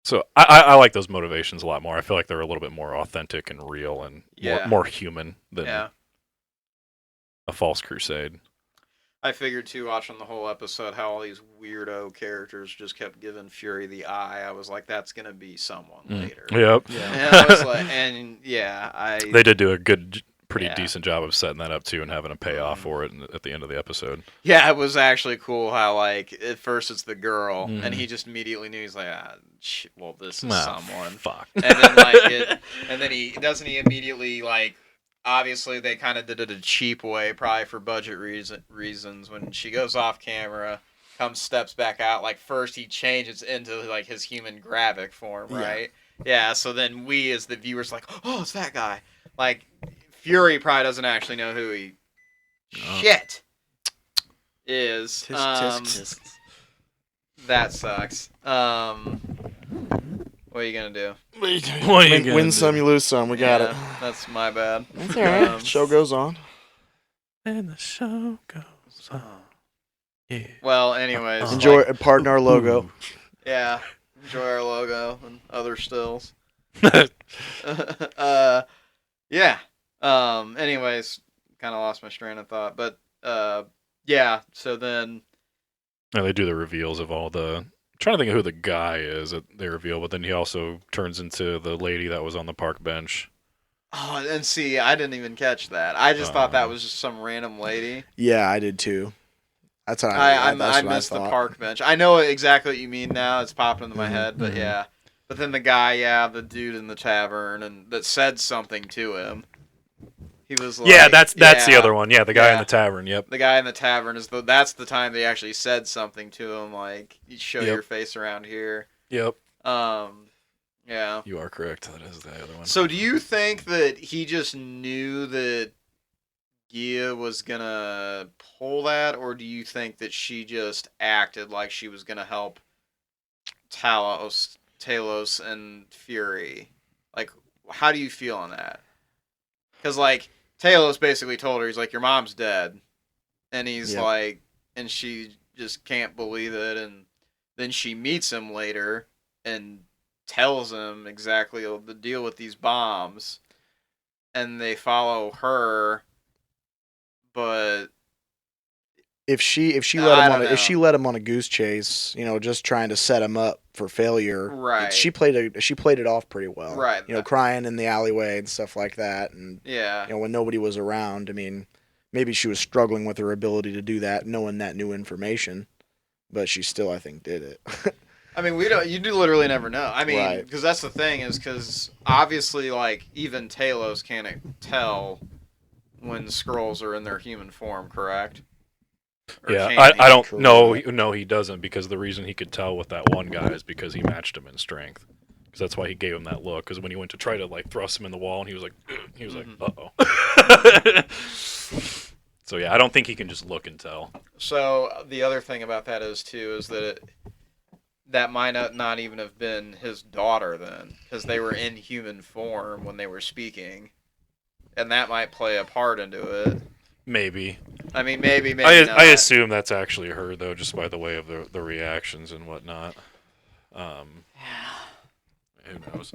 Speaker 2: So I like those motivations a lot more. I feel like they're a little bit more authentic and real and more human than a false crusade.
Speaker 1: I figured too, watching the whole episode, how all these weirdo characters just kept giving Fury the eye. I was like, that's gonna be someone later.
Speaker 2: Yep.
Speaker 1: Yeah. And I was like, they
Speaker 2: did do a pretty decent job of setting that up too and having a payoff for it at the end of the episode.
Speaker 1: Yeah, it was actually cool how like at first it's the girl and he just immediately knew. He's like, well, this is someone.
Speaker 2: Fuck.
Speaker 1: And then and then he immediately like. Obviously, they kind of did it a cheap way, probably for budget reasons. When she goes off camera, steps back out. Like first, he changes into like his human Gravik form, right? Yeah. So then we, as the viewers, like, oh, it's that guy. Like Fury probably doesn't actually know who he is. That sucks. What are you gonna do?
Speaker 3: Win some, you lose some. We got it.
Speaker 1: That's my bad.
Speaker 3: That's all right. Show goes on.
Speaker 2: And the show goes on. Yeah.
Speaker 1: Well, anyways.
Speaker 3: Enjoy, pardon our logo.
Speaker 1: Yeah. Enjoy our logo and other stills. Yeah. Anyways, kind of lost my train of thought. But, yeah. So then.
Speaker 2: Yeah, they do the reveals of all the. I'm trying to think of who the guy is that they reveal, but then he also turns into the lady that was on the park bench.
Speaker 1: Oh, and see, I didn't even catch that. I just thought that was just some random lady.
Speaker 3: Yeah, I did too. That's what
Speaker 1: I missed the park bench. I know exactly what you mean now. It's popping into my head, but yeah. But then the guy, the dude in the tavern, and that said something to him. He was like,
Speaker 2: that's the other one. Yeah, the guy in the tavern. Yep.
Speaker 1: The guy in the tavern that's the time they actually said something to him, like, you show your face around here.
Speaker 2: Yep.
Speaker 1: Yeah.
Speaker 2: You are correct. That is the other one.
Speaker 1: So do you think that he just knew that Gia was gonna pull that, or do you think that she just acted like she was gonna help Talos and Fury? Like, how do you feel on that? Because, like, Talos basically told her, he's like, your mom's dead. And he's like, and she just can't believe it. And then she meets him later and tells him exactly the deal with these bombs. And they follow her. But
Speaker 3: if she let him on a goose chase, just trying to set him up for failure,
Speaker 1: right?
Speaker 3: She played it off pretty well,
Speaker 1: right?
Speaker 3: Crying in the alleyway and stuff like that, and
Speaker 1: yeah,
Speaker 3: when nobody was around. I mean, maybe she was struggling with her ability to do that, knowing that new information, but she still, I think, did it.
Speaker 1: I mean, you do literally never know. I mean, because that's the thing because obviously, like, even Talos can't tell when Skrulls are in their human form, correct?
Speaker 2: Yeah, I don't know. No, he doesn't, because the reason he could tell with that one guy is because he matched him in strength. Because that's why he gave him that look. Because when he went to try to like thrust him in the wall, and he was like, uh-oh. So yeah, I don't think he can just look and tell.
Speaker 1: So the other thing about that is that that might not even have been his daughter then, because they were in human form when they were speaking, and that might play a part into it.
Speaker 2: Maybe.
Speaker 1: I mean, maybe not.
Speaker 2: I assume that's actually her, though, just by the way of the reactions and whatnot. Who knows?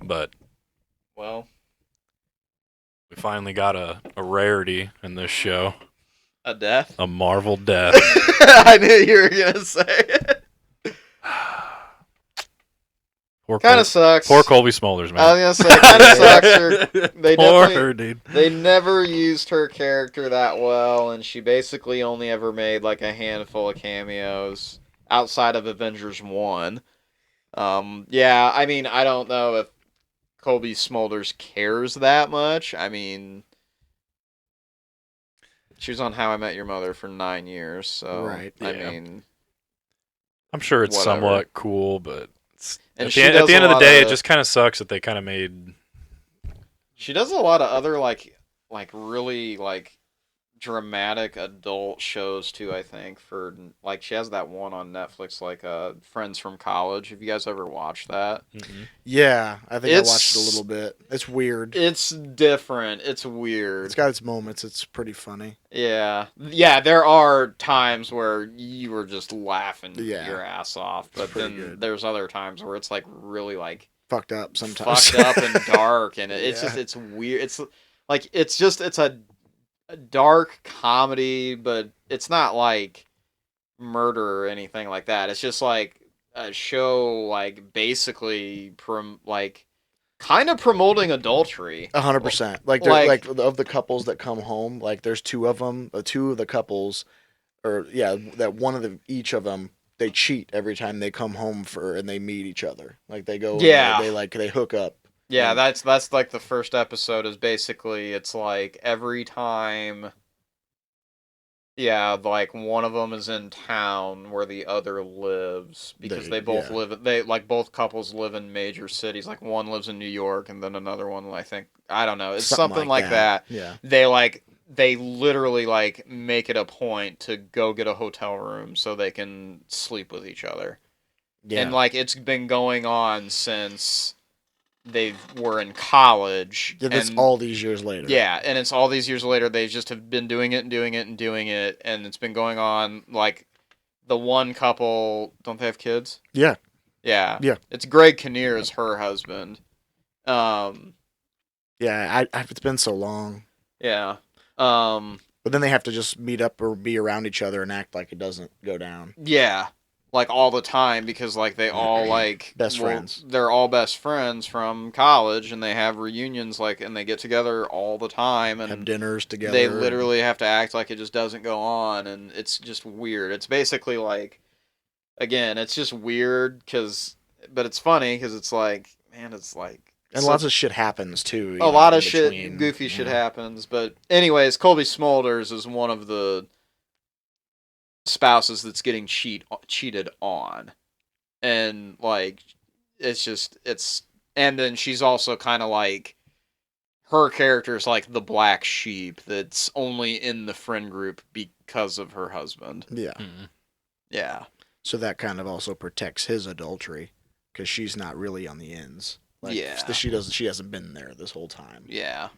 Speaker 2: But,
Speaker 1: well,
Speaker 2: we finally got a rarity in this show.
Speaker 1: A death?
Speaker 2: A Marvel death.
Speaker 1: I knew you were going to say it. Kind of sucks.
Speaker 2: Poor Colby Smulders, man.
Speaker 1: I was gonna say, kind of sucks.
Speaker 2: Poor her, dude.
Speaker 1: They never used her character that well, and she basically only ever made like a handful of cameos outside of Avengers 1. Yeah, I mean, I don't know if Colby Smulders cares that much. I mean, she was on How I Met Your Mother for 9 years, so
Speaker 3: right.
Speaker 1: I mean,
Speaker 2: I'm sure it's somewhat cool, but.
Speaker 1: And
Speaker 2: at the end of the day, it just kind of sucks that they kind of made.
Speaker 1: She does a lot of other like really like dramatic adult shows too, I think. For like, she has that one on Netflix, like Friends from College. Have you guys ever watched that?
Speaker 2: Mm-hmm.
Speaker 3: Yeah, I think I watched it a little bit. It's weird.
Speaker 1: It's different. It's weird.
Speaker 3: It's got its moments. It's pretty funny.
Speaker 1: Yeah. There are times where you were just laughing your ass off, but then good. There's other times where it's like really like
Speaker 3: fucked up sometimes.
Speaker 1: Fucked up and dark, and it's just it's weird. It's like it's a dark comedy, but it's not like murder or anything like that. It's just like a show, like basically kind of promoting adultery.
Speaker 3: 100%. Like of the couples that come home, like there's two of them. Two of the couples, that one of each of them, they cheat every time they come home and they meet each other. Like they go, they hook up.
Speaker 1: Yeah, that's like the first episode is basically it's like every time. Yeah, like one of them is in town where the other lives because they both live. They like both couples live in major cities. Like one lives in New York, and then another one, I don't know. It's something like that.
Speaker 3: Yeah.
Speaker 1: They literally like make it a point to go get a hotel room so they can sleep with each other. Yeah. And like it's been going on since they were in college.
Speaker 3: Yeah, that's all these years later.
Speaker 1: Yeah, and it's all these years later. They just have been doing it and doing it and doing it, and it's been going on. Like, the one couple, don't they have kids?
Speaker 3: Yeah.
Speaker 1: Yeah. Yeah. It's Greg Kinnear as her husband.
Speaker 3: Yeah, it's been so long.
Speaker 1: Yeah.
Speaker 3: But then they have to just meet up or be around each other and act like it doesn't go down.
Speaker 1: Yeah. Like all the time because like they all like
Speaker 3: friends.
Speaker 1: They're all best friends from college and they have reunions and they get together all the time and
Speaker 3: have dinners together.
Speaker 1: They literally have to act like it just doesn't go on and it's just weird. It's basically like, again, it's just weird but it's funny because it's like, man, it's like.
Speaker 3: And lots of shit happens too.
Speaker 1: A lot of shit, goofy shit happens. But anyways, Colby Smulders is one of the spouses that's getting cheated on, and like and then she's also kind of like her character is like the black sheep that's only in the friend group because of her husband.
Speaker 3: Yeah.
Speaker 2: Mm-hmm.
Speaker 1: Yeah.
Speaker 3: So that kind of also protects his adultery because she's not really on the ends. Like, she hasn't been there this whole time.
Speaker 1: Yeah.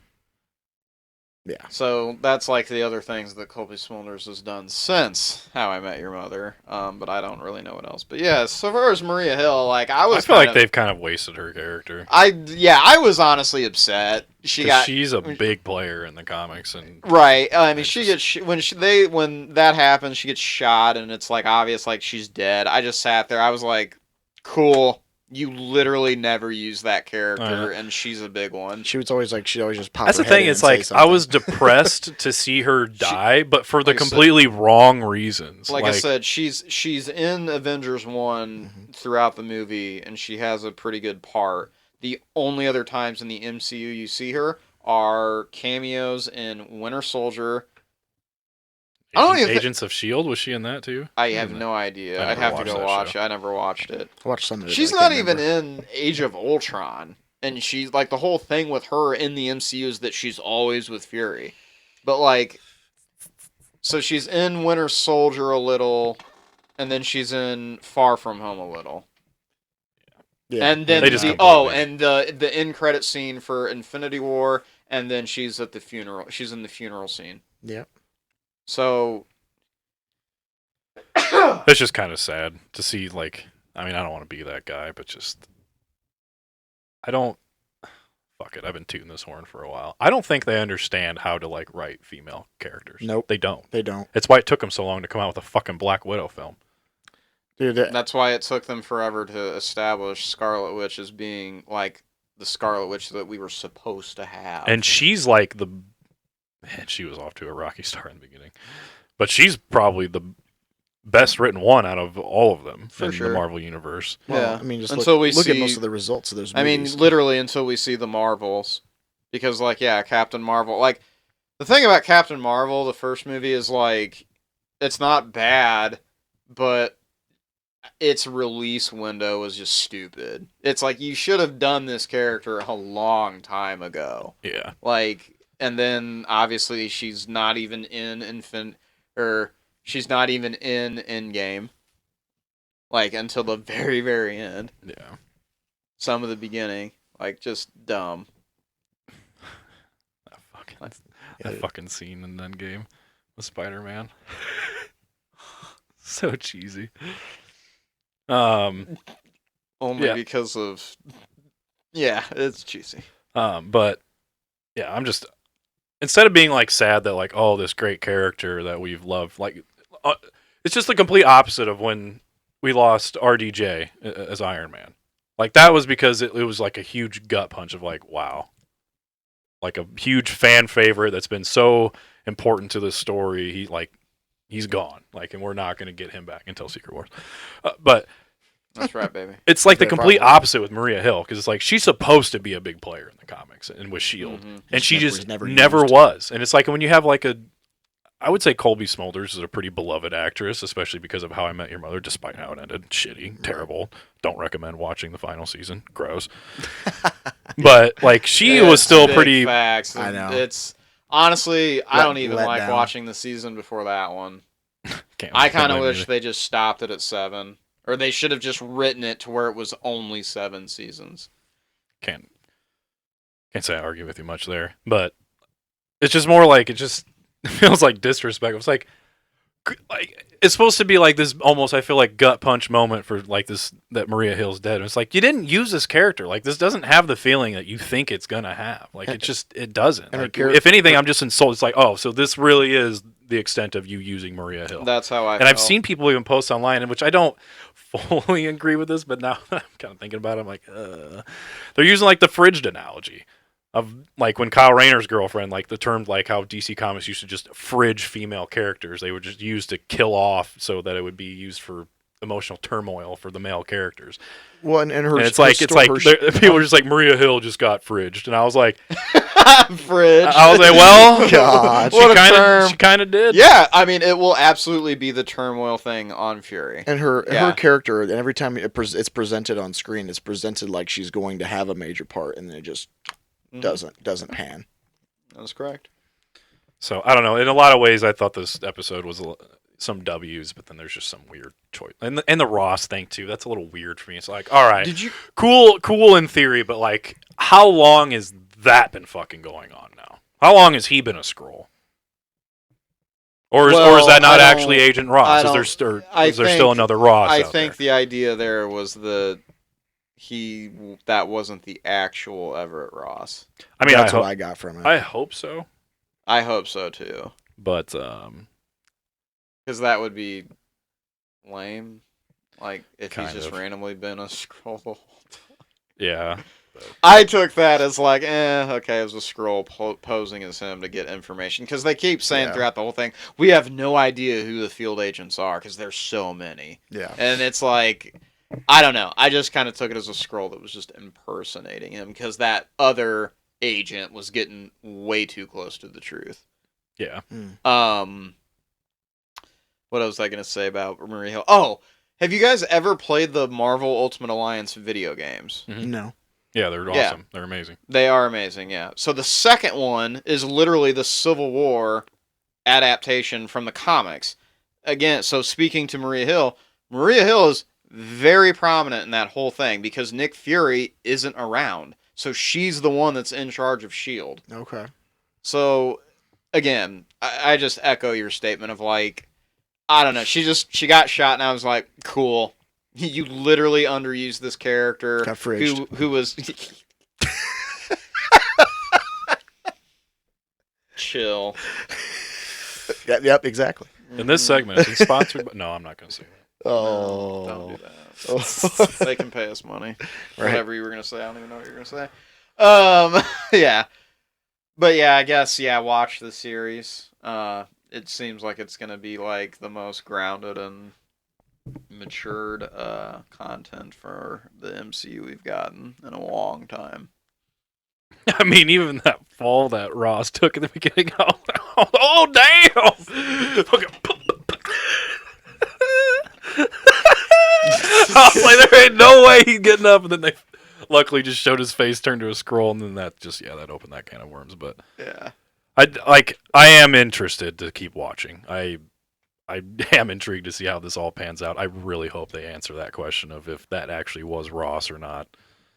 Speaker 3: Yeah.
Speaker 1: So that's like the other things that Colby Smulders has done since How I Met Your Mother. But I don't really know what else. But yeah, so far as Maria Hill, like I
Speaker 2: feel like they've kind of wasted her character.
Speaker 1: I was honestly upset.
Speaker 2: She's a big player in the comics and
Speaker 1: right. I mean, she gets when that happens, she gets shot and it's like obvious like she's dead. I just sat there. I was like, cool. You literally never use that character, and she's a big one.
Speaker 3: She was always like, she'd always just pop.
Speaker 2: That's the thing. It's like I was depressed to see her die, but for the completely wrong reasons.
Speaker 1: Like I said, she's in Avengers 1 throughout the movie, and she has a pretty good part. The only other times in the MCU you see her are cameos in Winter Soldier.
Speaker 2: Agents of S.H.I.E.L.D., was she in that too?
Speaker 1: I have no idea. I'd have to go watch it. I never watched it.
Speaker 3: I watched some of it.
Speaker 1: She's not even in Age of Ultron. And she's like, the whole thing with her in the MCU is that she's always with Fury. But like, so she's in Winter Soldier a little, and then she's in Far From Home a little. Yeah. And then the end credit scene for Infinity War, and then she's at the funeral. She's in the funeral scene.
Speaker 3: Yeah.
Speaker 1: So
Speaker 2: it's just kind of sad to see. Like, I mean, I don't want to be that guy, but just fuck it. I've been tooting this horn for a while. I don't think they understand how to like write female characters.
Speaker 3: Nope,
Speaker 2: they don't.
Speaker 3: They don't.
Speaker 2: It's why it took them so long to come out with a fucking Black Widow film.
Speaker 1: Dude, that's why it took them forever to establish Scarlet Witch as being like the Scarlet Witch that we were supposed to have.
Speaker 2: And she's like she was off to a rocky start in the beginning. But she's probably the best written one out of all of them in the Marvel Universe.
Speaker 3: Well, I mean, just look at most of the results of those movies.
Speaker 1: I mean, literally until we see the Marvels. Because, like, yeah, Captain Marvel. Like, the thing about Captain Marvel, the first movie, is, like, it's not bad, but its release window was just stupid. It's like, you should have done this character a long time ago.
Speaker 2: Yeah.
Speaker 1: Like, and then obviously she's not even in she's not even in Endgame, like until the very, very end.
Speaker 2: Yeah.
Speaker 1: Some of the beginning, like just dumb.
Speaker 2: That fucking scene in Endgame with Spider-Man. So cheesy. Only
Speaker 1: because of it's cheesy.
Speaker 2: But yeah, I'm just instead of being like sad that like this great character that we've loved, like it's just the complete opposite of when we lost RDJ as Iron Man. Like that was because it was like a huge gut punch of like, wow. Like a huge fan favorite that's been so important to the story. He's gone. Like, and we're not going to get him back until Secret Wars. But
Speaker 1: that's right, baby.
Speaker 2: It's like the complete opposite with Maria Hill because it's like she's supposed to be a big player in the comics and with Shield, and she just never was. And it's like when you have like I would say Colby Smulders is a pretty beloved actress, especially because of How I Met Your Mother, despite how it ended. Shitty, terrible. Don't recommend watching the final season. Gross. But like she was still pretty.
Speaker 1: Facts.
Speaker 3: I know.
Speaker 1: It's honestly, I don't even like watching the season before that one. I kind of wish they just stopped it at 7, or they should have just written it to where it was only 7 seasons.
Speaker 2: Can't say I argue with you much there, but it's just more like it feels like disrespect. It's like it's supposed to be like this almost, I feel like, gut punch moment for like this, that Maria Hill's dead. And it's like, you didn't use this character. Like this doesn't have the feeling that you think it's going to have. Like it doesn't. Like, if anything, I'm just insulted. It's like, oh, so this really is the extent of you using Maria Hill.
Speaker 1: That's how I
Speaker 2: felt. I've seen people even post online, in which I don't fully agree with this, but now I'm kind of thinking about it, I'm like, they're using like the fridged analogy. Of like when Kyle Rayner's girlfriend, like the term like how DC Comics used to just fridge female characters. They would just use to kill off so that it would be used for emotional turmoil for the male characters.
Speaker 3: Well, and
Speaker 2: it's like people were just like, Maria Hill just got fridged, and I was like,
Speaker 1: fridged.
Speaker 2: I was like, well,
Speaker 3: God,
Speaker 2: she kind of did.
Speaker 1: Yeah, I mean, it will absolutely be the turmoil thing on Fury.
Speaker 3: And her character, and every time it's presented on screen, it's presented like she's going to have a major part, and then it just doesn't pan.
Speaker 1: That's correct.
Speaker 2: So I don't know. In a lot of ways, I thought this episode was some W's, but then there's just some weird choice, and the Ross thing too. That's a little weird for me. It's like, all right, cool in theory, but like, how long has that been fucking going on now? How long has he been a Skrull? Or is that not actually Agent Ross? Is there still another Ross?
Speaker 1: I think the idea there was that wasn't the actual Everett Ross.
Speaker 2: I mean,
Speaker 3: that's what I got from it.
Speaker 2: I hope so.
Speaker 1: I hope so too.
Speaker 2: But
Speaker 1: because that would be lame. Like if he's just randomly been a Skrull.
Speaker 2: Yeah.
Speaker 1: I took that as like, okay, it was a Skrull posing as him to get information. Because they keep saying throughout the whole thing, we have no idea who the field agents are because there's so many.
Speaker 3: Yeah.
Speaker 1: And it's like, I don't know. I just kind of took it as a Skrull that was just impersonating him because that other agent was getting way too close to the truth.
Speaker 2: Yeah.
Speaker 1: What was I going to say about Maria Hill? Oh, have you guys ever played the Marvel Ultimate Alliance video games?
Speaker 2: Mm-hmm.
Speaker 3: No.
Speaker 2: Yeah, they're awesome. Yeah. They're amazing.
Speaker 1: They are amazing, yeah. So the second one is literally the Civil War adaptation from the comics. Again, so speaking to Maria Hill is very prominent in that whole thing because Nick Fury isn't around. So she's the one that's in charge of S.H.I.E.L.D.
Speaker 3: Okay.
Speaker 1: So, again, I just echo your statement of like, I don't know, she got shot and I was like, cool. You literally underused this character who was... Chill.
Speaker 3: Yep, exactly.
Speaker 2: In this segment, it's sponsored by... No, I'm not going to say that.
Speaker 3: Oh.
Speaker 1: No, don't do that. They can pay us money. Right. Whatever you were going to say. I don't even know what you were going to say. Yeah. But yeah, I guess, watch the series. It seems like it's going to be like the most grounded and matured content for the MCU we've gotten in a long time.
Speaker 2: I mean, even that fall that Ross took at the beginning. Oh damn! I was like, there ain't no way he's getting up, and then they luckily just showed his face turn to a Skrull, and then that opened that can of worms. But
Speaker 1: yeah,
Speaker 2: I am interested to keep watching. I am intrigued to see how this all pans out. I really hope they answer that question of if that actually was Ross or not.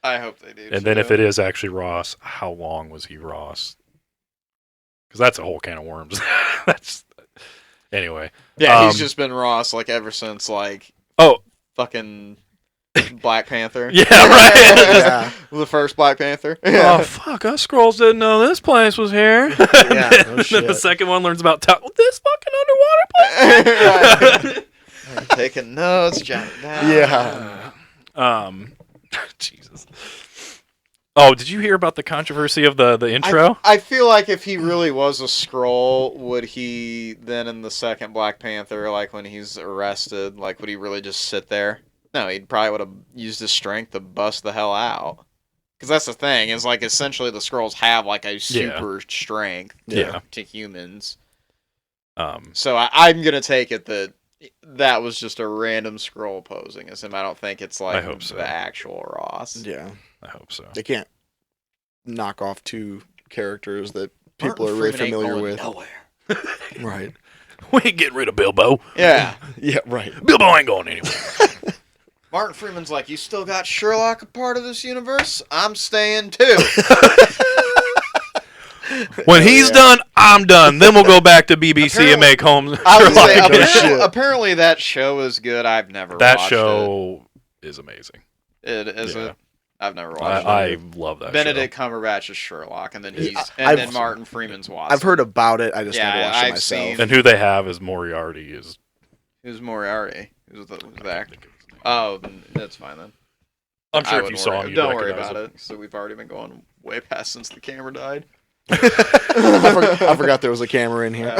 Speaker 1: I hope they do.
Speaker 2: And then if it is actually Ross, how long was he Ross? Because that's a whole can of worms. Anyway.
Speaker 1: Yeah, he's just been Ross like ever since like fucking Black Panther.
Speaker 2: Yeah, right.
Speaker 1: The first Black Panther.
Speaker 2: Oh fuck! Us Skrulls didn't know this place was here.
Speaker 3: Yeah, no shit.
Speaker 2: Then the second one learns about this fucking underwater place.
Speaker 1: Taking notes, jotting down.
Speaker 3: Yeah.
Speaker 2: Jesus. Oh, did you hear about the controversy of the intro?
Speaker 1: I feel like if he really was a Skrull, would he then in the second Black Panther, like when he's arrested, like would he really just sit there? No, he probably would have used his strength to bust the hell out. Because that's the thing, is like essentially the Skrulls have like a super strength to humans. So I'm going to take it that was just a random Skrull posing as him. I don't think it's like the actual Ross.
Speaker 3: Yeah.
Speaker 2: I hope so.
Speaker 3: They can't knock off two characters that people are really familiar with.
Speaker 1: Nowhere.
Speaker 3: Right.
Speaker 2: We ain't getting rid of Bilbo.
Speaker 1: Yeah.
Speaker 3: Yeah, right.
Speaker 2: Bilbo ain't going anywhere.
Speaker 1: Martin Freeman's like, you still got Sherlock a part of this universe? I'm staying too.
Speaker 2: When he's done, I'm done. Then we'll go back to BBC and make home.
Speaker 1: Apparently that show is good. I've never watched it.
Speaker 2: That show is amazing.
Speaker 1: It is it? I've never watched it.
Speaker 2: I love that
Speaker 1: Benedict Cumberbatch is Sherlock, and then then Martin Freeman's Watson.
Speaker 3: I've heard about it. I just never watched it myself.
Speaker 2: And who they have is Moriarty.
Speaker 1: Who's Moriarty? Who's the actor? Oh, that's fine then.
Speaker 2: I'm sure if you saw him, you'd
Speaker 1: don't worry about it. So we've already been going way past since the camera died.
Speaker 3: I forgot there was a camera in here.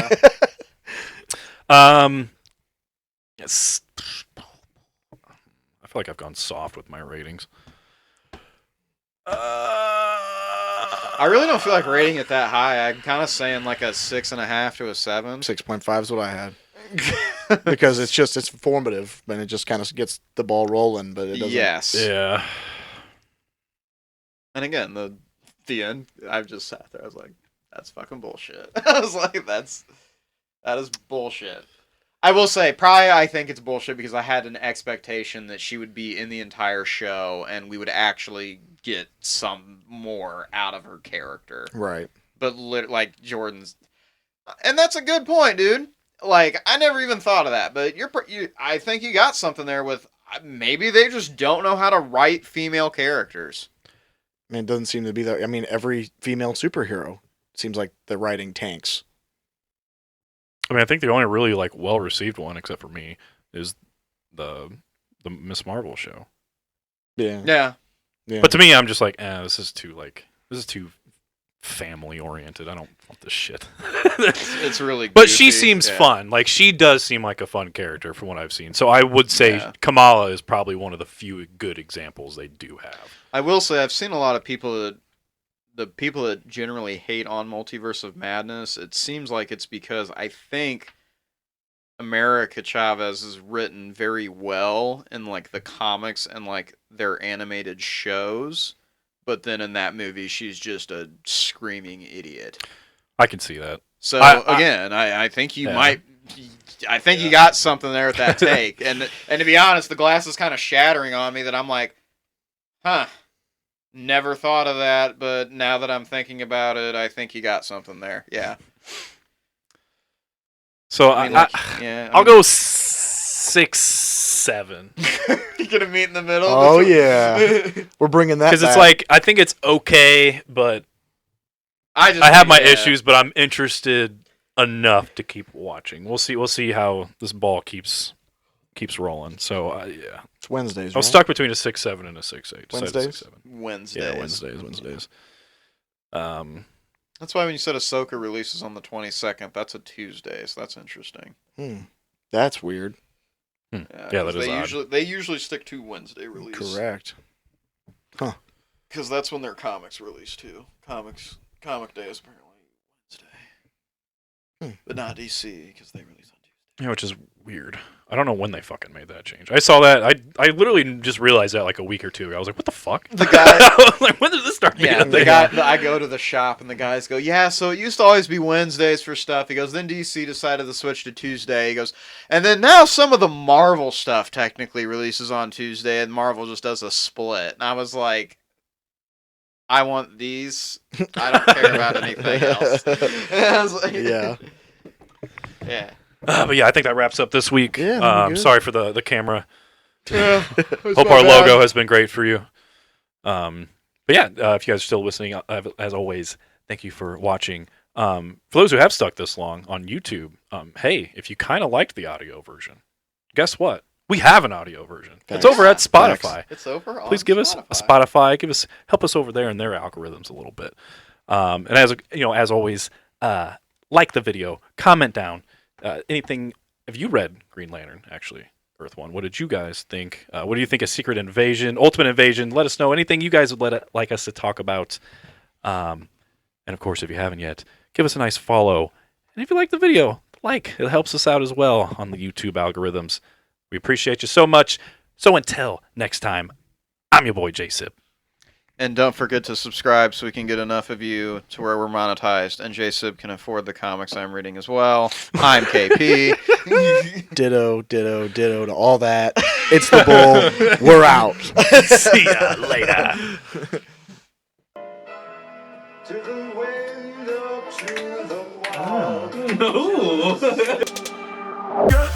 Speaker 2: Yes. I feel like I've gone soft with my ratings.
Speaker 1: I really don't feel like rating it that high. I'm kind of saying like a 6.5 to a 7.
Speaker 3: 6.5 is what I had. Because it's formative and it just kind of gets the ball rolling, but it doesn't.
Speaker 1: Yes.
Speaker 2: Yeah.
Speaker 1: And again, the end, I've just sat there. I was like, that's fucking bullshit. I was like, that is bullshit. I will say, probably I think it's bullshit because I had an expectation that she would be in the entire show and we would actually get some more out of her character.
Speaker 3: Right.
Speaker 1: But like Jordan's, and that's a good point, dude. Like I never even thought of that, but I think you got something there with maybe they just don't know how to write female characters.
Speaker 3: I mean, it doesn't seem to be that. I mean, every female superhero seems like they're writing tanks.
Speaker 2: I mean, I think the only really like well-received one, except for me, is the Miss Marvel show.
Speaker 3: Yeah.
Speaker 2: But to me, I'm just like, this is too family-oriented. I don't want this shit.
Speaker 1: It's really goofy.
Speaker 2: But she seems fun. Like, she does seem like a fun character from what I've seen. So I would say Kamala is probably one of the few good examples they do have. I
Speaker 1: will say I've seen a lot of people the people that generally hate on Multiverse of Madness, it seems like it's because I think America Chavez is written very well in like the comics and like their animated shows, but then in that movie she's just a screaming idiot.
Speaker 2: I can see that.
Speaker 1: So I think you might. I think you got something there with that take, and to be honest, the glass is kind of shattering on me that I'm like, never thought of that, but now that I'm thinking about it, I think you got something there. Yeah.
Speaker 2: So I'll go 6-7.
Speaker 1: You're gonna meet in the middle.
Speaker 3: Oh yeah, we're bringing that
Speaker 2: because it's like I think it's okay, but I have my issues, but I'm interested enough to keep watching. We'll see how this ball keeps rolling. So yeah,
Speaker 3: it's Wednesdays.
Speaker 2: I was stuck between a 6-7 and a 6-8.
Speaker 3: Wednesdays.
Speaker 1: Wednesdays.
Speaker 2: Yeah, Wednesdays.
Speaker 1: That's why when you said Ahsoka releases on the 22nd, that's a Tuesday, so that's interesting.
Speaker 3: That's weird.
Speaker 2: Yeah, that is odd.
Speaker 1: They usually stick to Wednesday release.
Speaker 3: Correct. Huh.
Speaker 1: Because that's when their comics release too. Comic Day is apparently Wednesday. But not DC, because they release on Tuesday.
Speaker 2: Yeah, which is weird. I don't know when they fucking made that change. I saw that. I literally just realized that like a week or two ago. I was like, what the fuck?
Speaker 1: The guy,
Speaker 2: like, when did this start
Speaker 1: Yeah, the guy. I go to the shop and the guys go, yeah. So it used to always be Wednesdays for stuff. He goes, then DC decided to switch to Tuesday. He goes, and then now some of the Marvel stuff technically releases on Tuesday, and Marvel just does a split. And I was like, I want these. I don't care about anything else. And I was like,
Speaker 3: Yeah.
Speaker 1: Yeah.
Speaker 2: But yeah, I think that wraps up this week.
Speaker 3: Yeah,
Speaker 2: sorry for the camera.
Speaker 1: Yeah.
Speaker 2: Hope our logo has been great for you. But yeah, if you guys are still listening, as always, thank you for watching. For those who have stuck this long on YouTube, hey, if you kind of liked the audio version, guess what? We have an audio version.
Speaker 3: Thanks.
Speaker 2: It's over at Spotify.
Speaker 3: Thanks.
Speaker 1: It's over.
Speaker 2: Please give us a Spotify. Help us over there in their algorithms a little bit. And as always, like the video, comment down. Anything? Have you read Green Lantern? Actually, Earth One. What did you guys think? What do you think of Secret Invasion, Ultimate Invasion? Let us know anything you guys would like us to talk about. And of course, if you haven't yet, give us a nice follow. And if you like the video, it helps us out as well on the YouTube algorithms. We appreciate you so much. So until next time, I'm your boy Jsib.
Speaker 1: And don't forget to subscribe so we can get enough of you to where we're monetized and Jsib can afford the comics I'm reading as well. I'm KP.
Speaker 3: Ditto to all that. It's the bull. We're out.
Speaker 2: See ya later.
Speaker 4: To the window, to the wall.
Speaker 2: No.